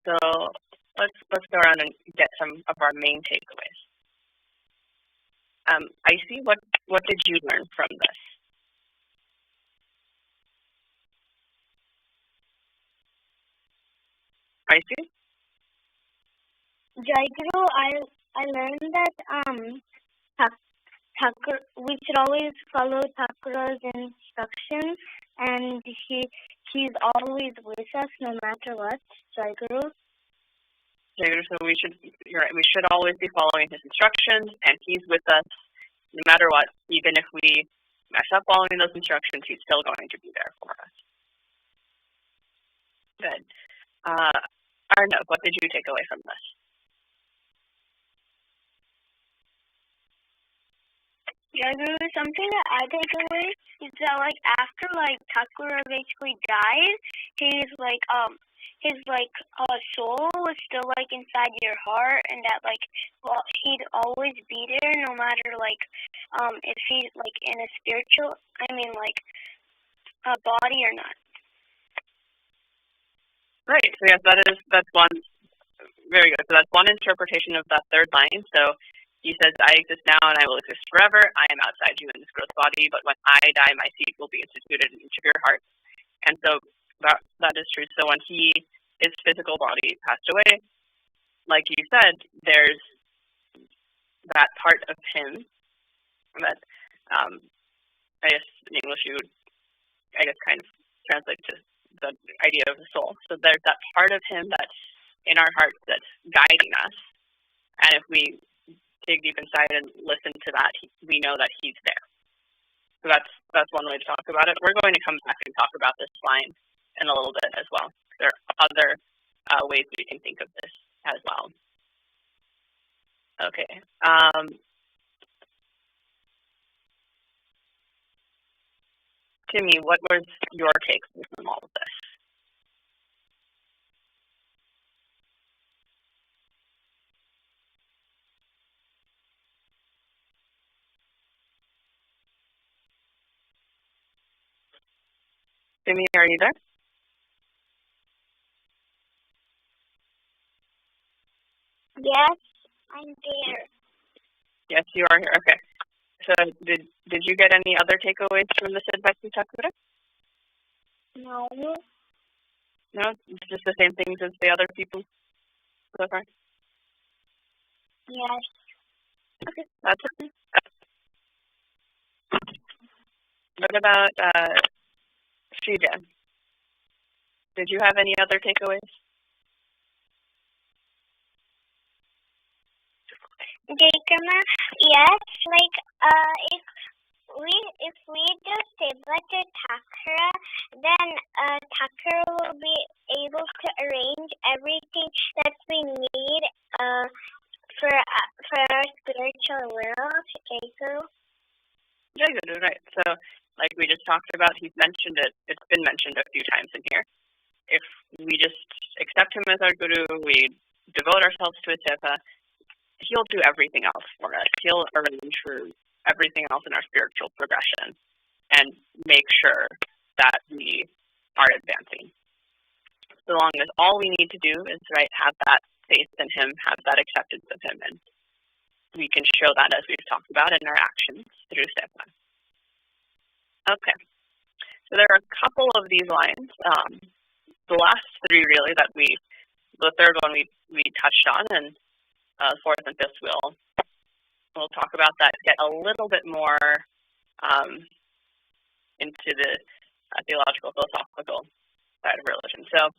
So let's go around and get some of our main takeaways. I see. What did you learn from this? I see. Jaiguru, I learned that Thakura, we should always follow Thakura's instructions, and he's always with us no matter what. Jaiguru. So you're right, we should always be following his instructions, and he's with us no matter what. Even if we mess up following those instructions, he's still going to be there for us. Good. Arnav, what did you take away from this? Yeah, something that I take away is that after Kakura basically died, his soul was still inside your heart, and that he'd always be there no matter if he's in a spiritual, a body or not. Right. So yes, that's one. Very good. So that's one interpretation of that 3rd line. So he says, I exist now and I will exist forever. I am outside you in this gross body, but when I die, my seat will be instituted in each of your hearts. And so that is true. So when his physical body passed away, like you said, there's that part of him that, I guess in English you would, kind of translate to the idea of the soul. So there's that part of him that's in our hearts that's guiding us. And if we dig deep inside and listen to that, we know that he's there. So that's one way to talk about it. We're going to come back and talk about this line in a little bit as well. There are other ways we can think of this as well. Okay. Timmy, what was your take from all of this? Timmy, are you there? Yes, I'm there. Yes, you are here. Okay. So did you get any other takeaways from this advice from Kakura? No. No? It's just the same things as the other people so far? Yes. Okay, that's okay. What about Shrija? Did you have any other takeaways? Jacob, yes, like if we do Seva to Takura, then Takura will be able to arrange everything that we need for our spiritual world. Jacob. Very good, right. So like we just talked about, he's mentioned it, it's been mentioned a few times in here. If we just accept him as our guru, we devote ourselves to his seva, he'll do everything else for us. He'll arrange for everything else in our spiritual progression and make sure that we are advancing. So long as all we need to do is have that faith in him, have that acceptance of him, and we can show that, as we've talked about, in our actions through seva. Okay, so there are a couple of these lines. The last three really the third one we touched on, and fourth and fifth we'll talk about that, get a little bit more into the theological, philosophical side of religion. So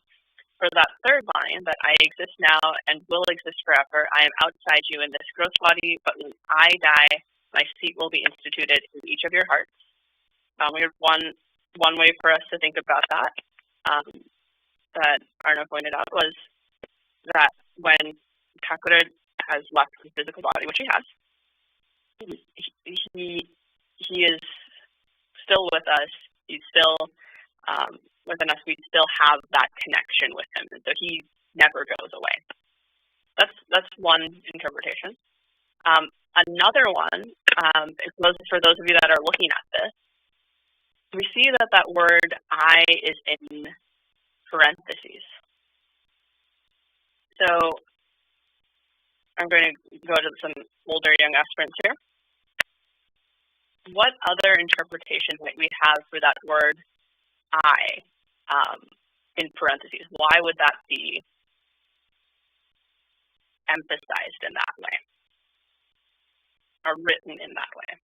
for that third line, that I exist now and will exist forever, I am outside you in this gross body, but when I die, my seat will be instituted in each of your hearts. We have one way for us to think about that, that Arna pointed out, was that when Kakura has left the physical body, which he has, he is still with us. He's still within us. We still have that connection with him, and so he never goes away. That's one interpretation. Another one, for those of you that are looking at this, we see that word "I" is in parentheses. So I'm going to go to some older young aspirants here. What other interpretation might we have for that word "I" in parentheses? Why would that be emphasized in that way or written in that way?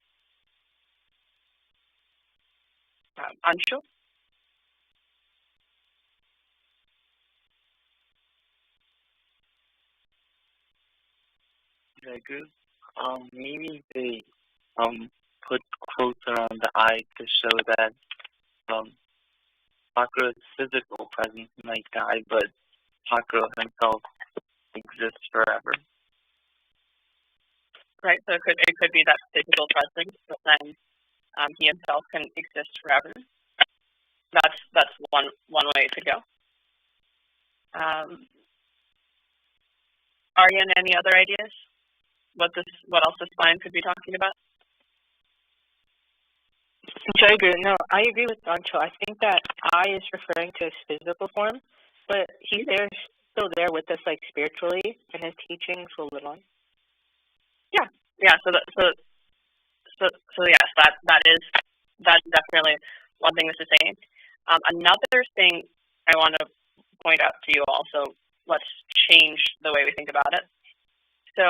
Anshu? Very good. Maybe they put quotes around the "I" to show that Kakura's physical presence might die, but Kakura himself exists forever. Right. So it could be that physical presence, but then he himself can exist forever. That's one way to go. Aryan, any other ideas? What else this line could be talking about? Jaguar, no, I agree with Ancho. I think that I is referring to his physical form, but he's still there with us, like spiritually, and his teachings will live on. Yeah. So yes, that's definitely one thing this is saying. Another thing I want to point out to you also. Let's change the way we think about it. So,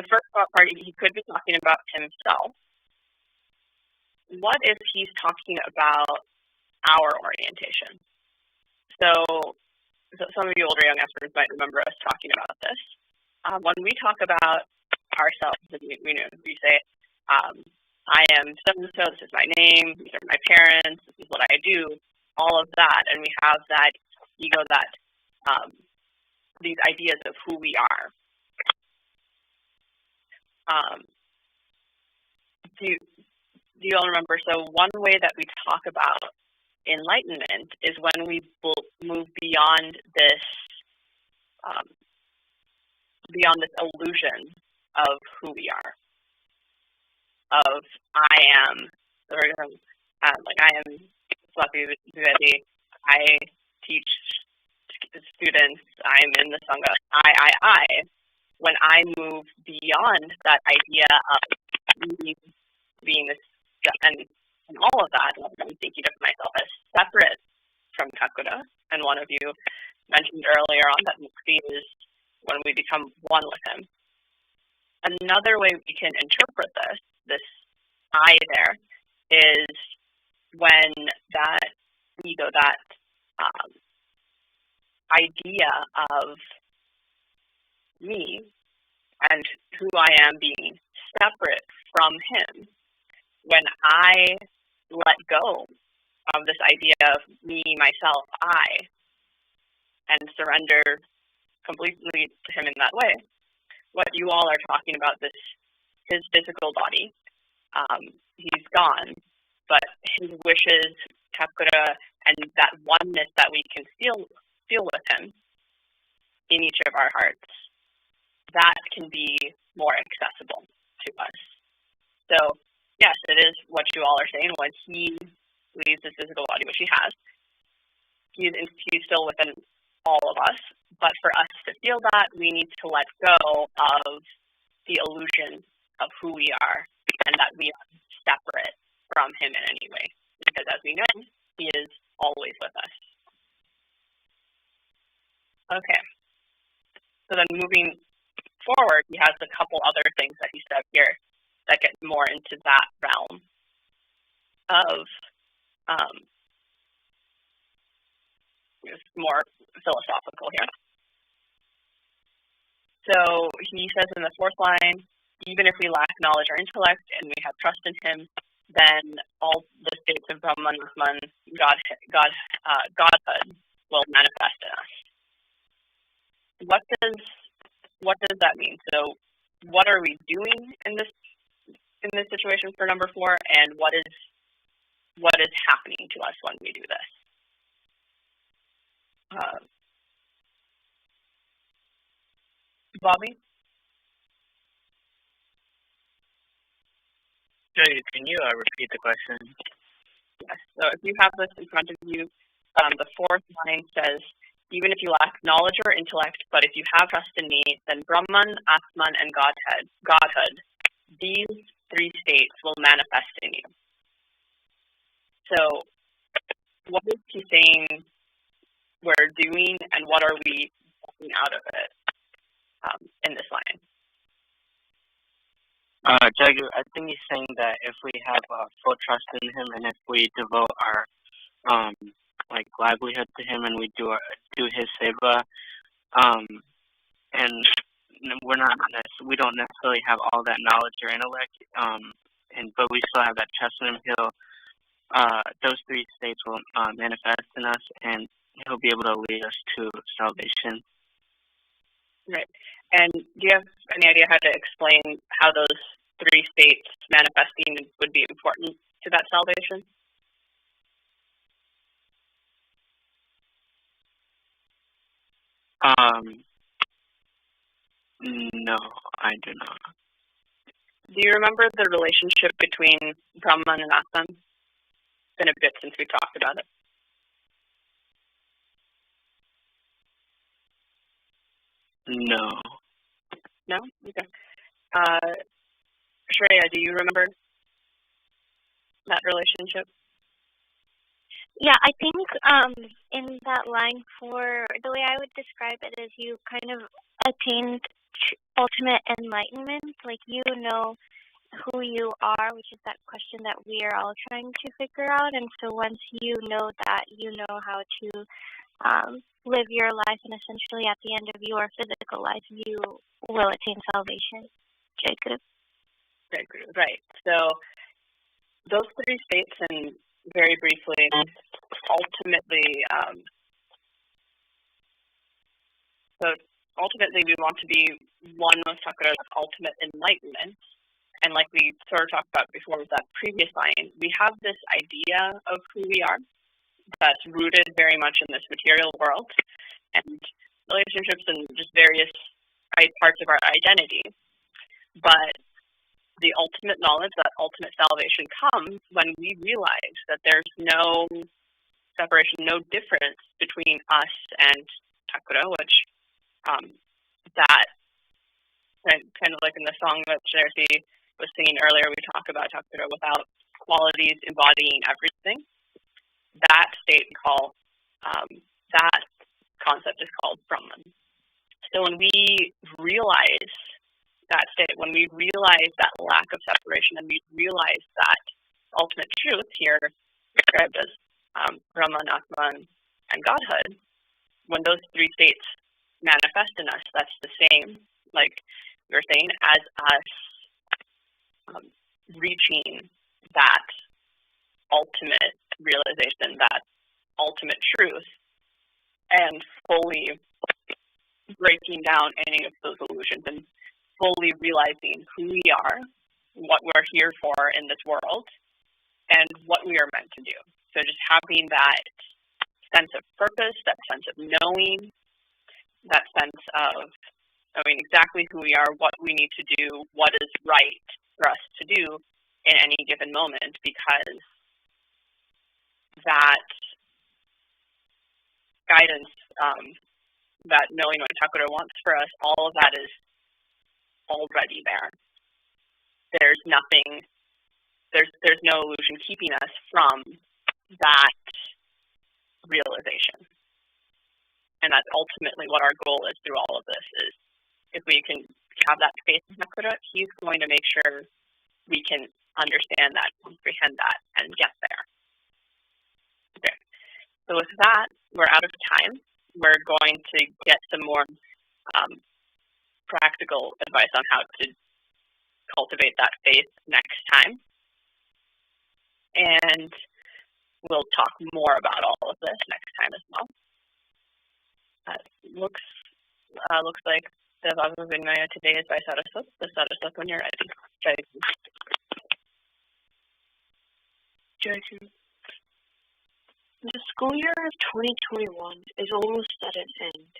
first part, he could be talking about himself. What if he's talking about our orientation? So some of you older young aspirants might remember us talking about this. When we talk about ourselves, we say, I am so-and-so, this is my name, these are my parents, this is what I do, all of that, and we have that ego, that these ideas of who we are. Do you all remember? So one way that we talk about enlightenment is when we move beyond this illusion of who we are. Of I am, I am Swati Vivedi. I teach students. I'm in the Sangha. I. When I move beyond that idea of me being this, and all of that, I'm thinking of myself as separate from Kakura. And one of you mentioned earlier on that mukti is when we become one with him. Another way we can interpret this I there, is when that ego, that idea of me and who I am being separate from him, when I let go of this idea of me, myself, I, and surrender completely to him in that way, what you all are talking about, his physical body, he's gone, but his wishes, Kakura, and that oneness that we can feel with him in each of our hearts, that can be more accessible to us. So yes, it is what you all are saying. When he leaves his physical body, which he has, he's still within all of us. But for us to feel that, we need to let go of the illusion of who we are and that we are separate from him in any way. Because as we know, he is always with us. Okay. So then moving forward, he has a couple other things that he said here that get more into that realm of more philosophical here. So he says in the fourth line, even if we lack knowledge or intellect and we have trust in him, then all the states of Brahman, Godhood will manifest in us. What does that mean? So what are we doing in this situation for number 4, and what is happening to us when we do this? Bobby? Can you repeat the question? Yes. So if you have this in front of you, the fourth line says, even if you lack knowledge or intellect, but if you have trust in me, then Brahman, Atman, and Godhood, these 3 states will manifest in you. So what is he saying we're doing, and what are we getting out of it in this line? Jaguar, I think he's saying that if we have full trust in him, and if we devote our livelihood to him, and we do his seva, and we don't necessarily have all that knowledge or intellect, but we still have that trust in him, those 3 states will manifest in us, and he'll be able to lead us to salvation. Right. And do you have any idea how to explain how those 3 states manifesting would be important to that salvation? No, I do not. Do you remember the relationship between Brahman and Atman? It's been a bit since we talked about it. No. No? Okay. Shreya, do you remember that relationship? Yeah, I think in that line 4, the way I would describe it is you kind of attained ultimate enlightenment. Like, you know who you are, which is that question that we are all trying to figure out. And so once you know that, you know how to live your life, and essentially at the end of your physical life, you will attain salvation. Jacob? Right. So those 3 states, and very briefly, ultimately we want to be one with Kakura's ultimate enlightenment. And like we sort of talked about before with that previous line, we have this idea of who we are that's rooted very much in this material world and relationships and just various parts of our identity. But the ultimate knowledge, that ultimate salvation, comes when we realize that there's no separation, no difference between us and Kakura, which that kind of like in the song that Jersey was singing earlier, we talk about Kakura without qualities embodying everything. That state that concept is called Brahman. So when we realize that state, when we realize that lack of separation, and we realize that ultimate truth here described as Brahman, Atman, and Godhood, when those three states manifest in us, that's the same, like you were saying, as us reaching that ultimate realization, that ultimate truth, and fully breaking down any of those illusions and fully realizing who we are, what we're here for in this world, and what we are meant to do. So just having that sense of purpose, that sense of knowing, that sense of knowing exactly who we are, what we need to do, what is right for us to do in any given moment, because that guidance, that knowing what Kakura wants for us, all of that is already there. There's nothing, there's no illusion keeping us from that realization. And that's ultimately what our goal is through all of this, is if we can have that faith in Kakura, he's going to make sure we can understand that, comprehend that, and get there. Okay. So with that, we're out of time. We're going to get some more practical advice on how to cultivate that faith next time. And we'll talk more about all of this next time as well. Looks like the Bhagavad Vinaya today is by Saraswata. The Saraswata, when you're ready. Jai Guru. Jai Guru. The school year of 2021 is almost at an end.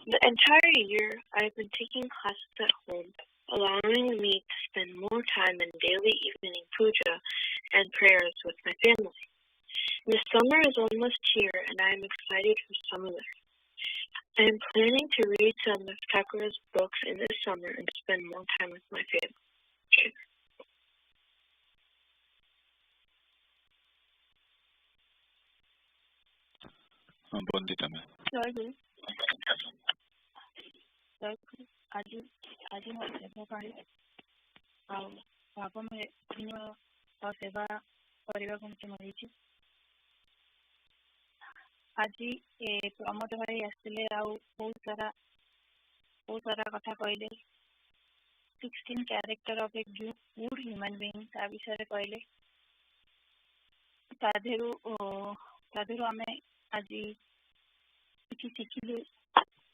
The entire year, I've been taking classes at home, allowing me to spend more time in daily evening puja and prayers with my family. The summer is almost here, and I am excited for summer life. I am planning to read some of Kakura's books in this summer and spend more time with my family. ଆଜି ମୋ ସେବା ପାଇଁ ଆଉ ଭାବମୟ ସେବା କରିବାକୁ ମୋତେ ମିଳିଛି। ଆଜି ପ୍ରମୋଦ ଭାଇ ଆସିଥିଲେ ଆଉ ବହୁତ ସାରା କଥା କହିଲେ। 16 character of a good human being ତା ବିଷୟରେ କହିଲେ। ତା ଦେହରୁ ଆମେ ଆଜି କିଛି ଶିଖିଲୁ।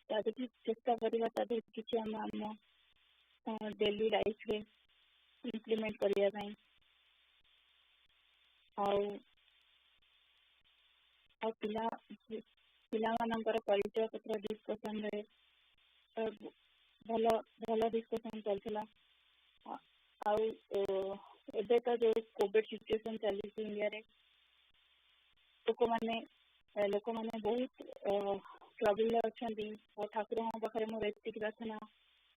ତା ଦେହରୁ ଚେଷ୍ଟା କରିବା ତା ଦେହରୁ କିଛି ଆମ ଡେଲି ଲାଇଫରେ ଇମ୍ପ୍ଲିମେଣ୍ଟ କରିବା ପାଇଁ। ଆଉ ପିଲାମାନଙ୍କର ପରିଚୟ ପତ୍ର ଡିସ୍କସନରେ ଭଲ ଡିସ୍କସନ୍ ଚାଲିଥିଲା। ଆଉ ଏବେ ତ ଯୋଉ କୋଭିଡ ସିଚୁଏସନ୍ ଚାଲିଛି ଇଣ୍ଡିଆରେ, ଲୋକମାନେ ବହୁତ ଟ୍ରବୁଲରେ ଅଛନ୍ତି। ଆଉ ଠାକୁରଙ୍କ ପାଖରେ ମୋର ଏତିକି ପ୍ରାର୍ଥନା,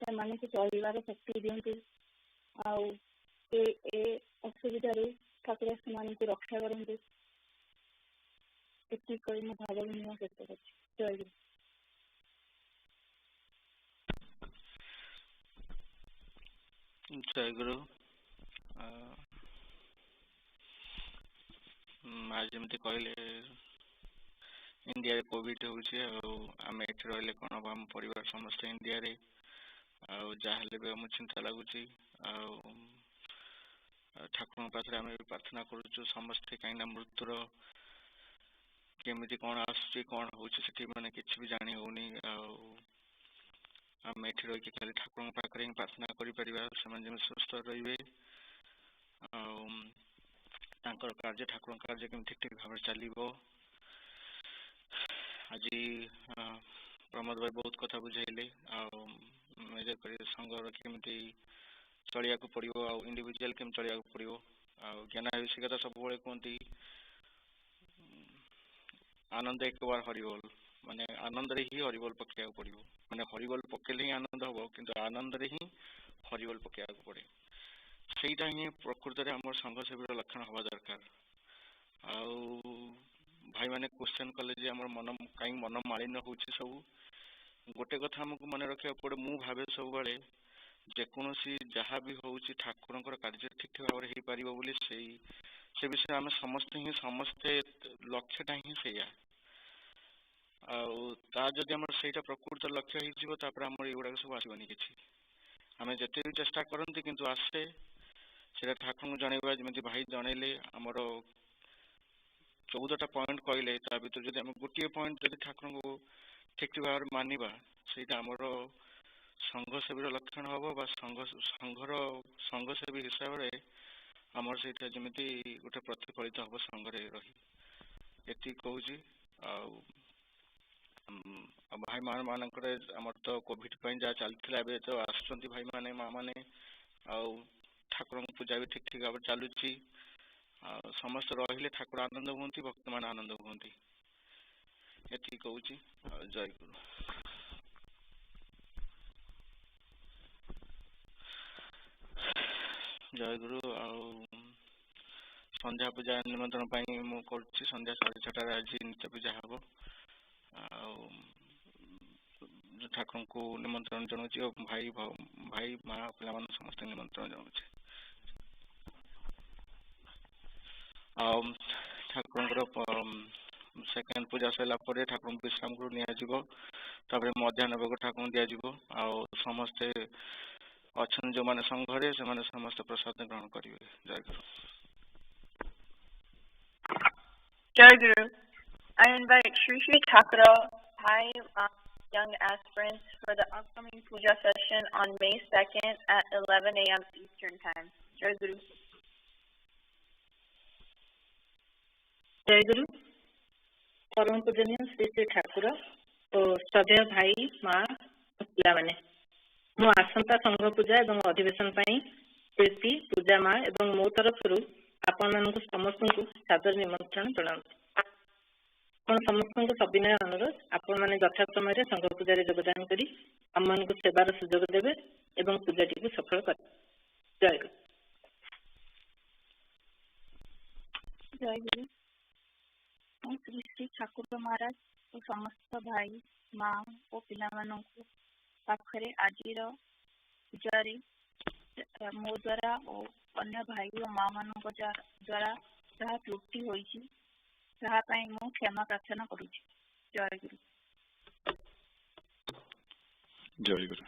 ସେମାନଙ୍କୁ ଚଳିବାର ଶକ୍ତି ଦିଅନ୍ତୁ। ଆଉ ଏ ଅସୁବିଧାରୁ ଠାକୁର ସେମାନଙ୍କୁ ରକ୍ଷା କରନ୍ତୁ। ଏତିକି କହି ମୁଁ ଭାବ ବିନିମୟ ଶେଷ କରୁଛି। ଜୟ ଗୁରୁ। ଜୟ ଗୁରୁ। ଆଜି ଯେମିତି କହିଲେ ଇଣ୍ଡିଆରେ କୋଭିଡ ହେଉଛି, ଆଉ ଆମେ ଏଠି ରହିଲେ କ'ଣ ହବ, ଆମ ପରିବାର ସମସ୍ତେ ଇଣ୍ଡିଆରେ। ଆଉ ଯାହାହେଲେ ବି ଆମକୁ ଚିନ୍ତା ଲାଗୁଛି। ଆଉ ଠାକୁରଙ୍କ ପାଖରେ ଆମେ ବି ପ୍ରାର୍ଥନା କରୁଛୁ ସମସ୍ତେ, କାହିଁକିନା ମୃତ୍ୟୁର କେମିତି କ'ଣ ଆସୁଛି, କ'ଣ ହେଉଛି ସେଠି ମାନେ କିଛି ବି ଜାଣି ହେଉନି। ଆଉ ଆମେ ଏଠି ରହିକି ଖାଲି ଠାକୁରଙ୍କ ପାଖରେ ହିଁ ପ୍ରାର୍ଥନା କରିପାରିବା, ସେମାନେ ଯେମିତି ସୁସ୍ଥ ରହିବେ। ଆଉ ତାଙ୍କର କାର୍ଯ୍ୟ, ଠାକୁରଙ୍କ କାର୍ଯ୍ୟ କେମିତି ଠିକ୍ ଭାବରେ ଚାଲିବ। ଆଜି ପ୍ରମୋଦ ଭାଇ ବହୁତ କଥା ବୁଝାଇଲେ। ଆଉ ମେଜର କରି ସଂଘର କେମିତି ଚଳିବାକୁ ପଡ଼ିବ, ଆଉ ଇଣ୍ଡିଭିଜୁଆଲ କେମିତି ଚଳିବାକୁ ପଡ଼ିବ। ଆଉ ଜ୍ଞାନ ଆବଶ୍ୟକତା ସବୁବେଳେ କୁହନ୍ତି ଆନନ୍ଦ ଏକବାର ହରିବୋଲ, ମାନେ ଆନନ୍ଦରେ ହିଁ ହରିବୋଲ ପକେଇବାକୁ ପଡ଼ିବ। ମାନେ ହରିବୋଲ ପକେଇଲେ ହିଁ ଆନନ୍ଦ ହେବ, କିନ୍ତୁ ଆନନ୍ଦରେ ହିଁ ହରିବୋଲ ପକେଇବାକୁ ପଡ଼େ। ସେଇଟା ହିଁ ପ୍ରକୃତରେ ଆମର ସଂଘ ସେବୀର ଲକ୍ଷଣ ହେବା ଦରକାର। ଆଉ ଭାଇମାନେ କ୍ୱେଶ୍ଚନ୍ କଲେ ଯେ ଆମର କାହିଁକି ମନ ମାଳିନ୍ୟ ହେଉଛି ସବୁ। ଗୋଟେ କଥା ଆମକୁ ମନେ ରଖିବାକୁ ପଡ଼େ, ମୁଁ ଭାବେ ସବୁବେଳେ जेकोसी जहाँ भी होउची ठाकुरंकर कार्य ठीक ठीक भाव हो पारिबो बोली से विषय आम समस्ते लक्ष्यटा ही सैया आदि आम सहीटा प्रकृत लक्ष्य होपर युवा सब आसबनी कि आम जिते भी चेष्टा करती किंतु आसे से ठाकुर जनइबा जमी भाई जनइले आमर 14टा पॉइंट कहले भर जब आम गोटे पॉइंट जब ठाकुर को ठीक ठीक भाव मानिबा से आमर संघ सेवी लक्षण हम संघ सेवी हिसाब से आमर से जमी गोटे प्रतिफलित हम संघ रही ये कहूँ भाई मान आमर तो कोविड जहाँ चलता तो आस भाई माने माँ मैंने ठाकुर पूजा भी ठीक ठीक भाव चलुची समस्त रही ठाकुर आनंद हमें भक्त मान आनंद हमें ये कहूँ जय गुरु जय गुरु संध्या पूजा निमंत्रण कर संध्या 6:30 आज नित्य पूजा हम ठाकुर को निमंत्रण जनाऊँ भाई भाई माँ पिला समस्त निमंत्रण जनाऊँ ठाकुर सेकेंड पूजा सरला ठाकुर विश्राम गृह नि मध्याह्न भोग ठाकुर दि समस्ते अच्छा जो मैंने संघरे से समस्त प्रसाद ग्रहण करेंगे जय गुरु Jai Guru. I invite Sri Sri Kakura, High Young Aspirants for the upcoming puja session on May 2nd at 11 a.m. Eastern Time. Jai Guru. जय गुरु परम पूजनीय श्री श्री ठाकुर और श्रद्धेय भाई माँ पिला माने मो आसंता संघ पूजा एवं अधिवेशन प्रीति पूजा माँ एवं मो तरफ आपण मान समस्त को सादर निमंत्रण जनाऊँ समस्त सविनय अनुरोध आपण मैंने यथा समय संघ पूजा योगदान कर आम मान सेवार सुजोग देवे एवं पूजाटी को सफल कर जय गुरु जय गुरु श्री श्री ठाकुर महाराज और समस्त भाई माँ और पिला पाखरे आज पूजारे मो द्वारा और अन्य भाई और माँ मान द्वारा जहाँ त्रुटि होती मु क्षमा प्रार्थना करुछि जय गुरु जय गुरु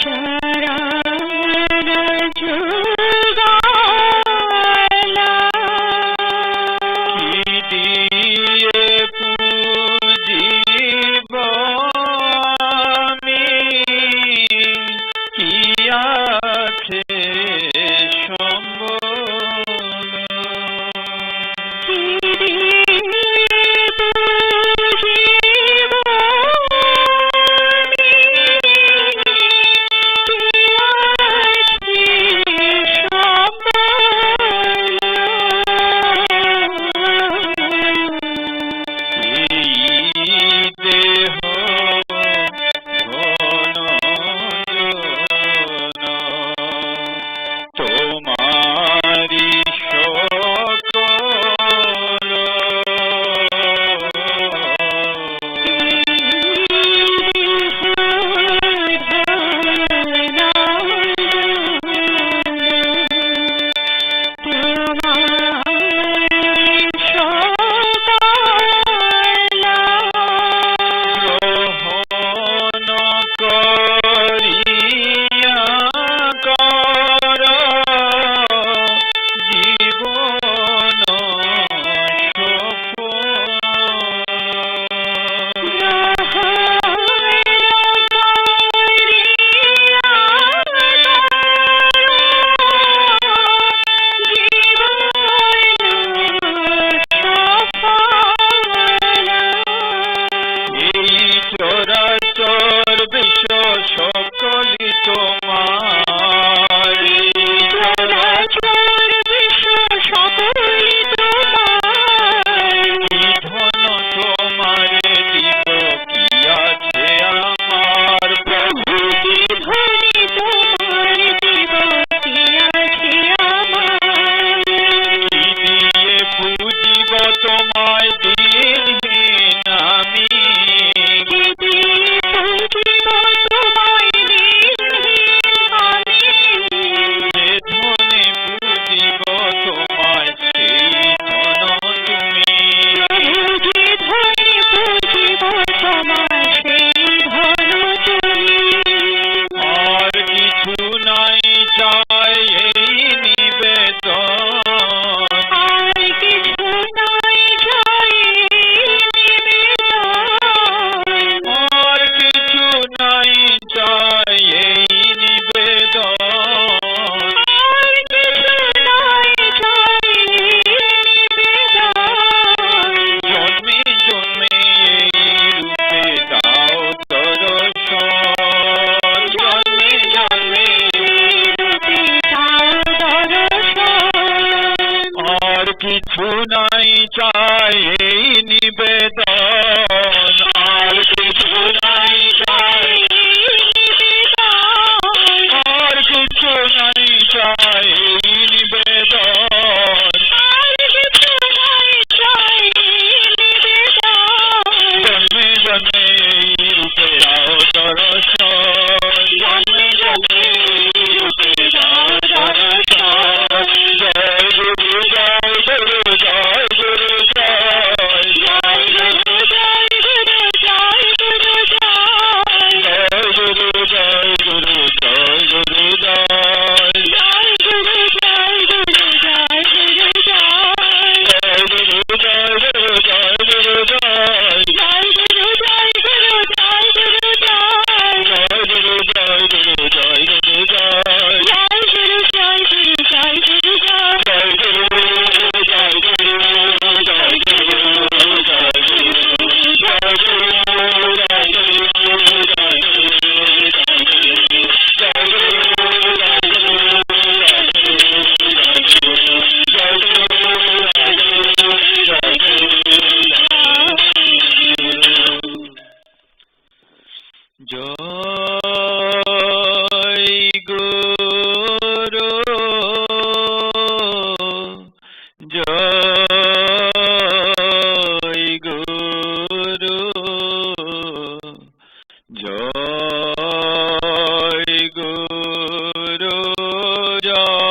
Chara जय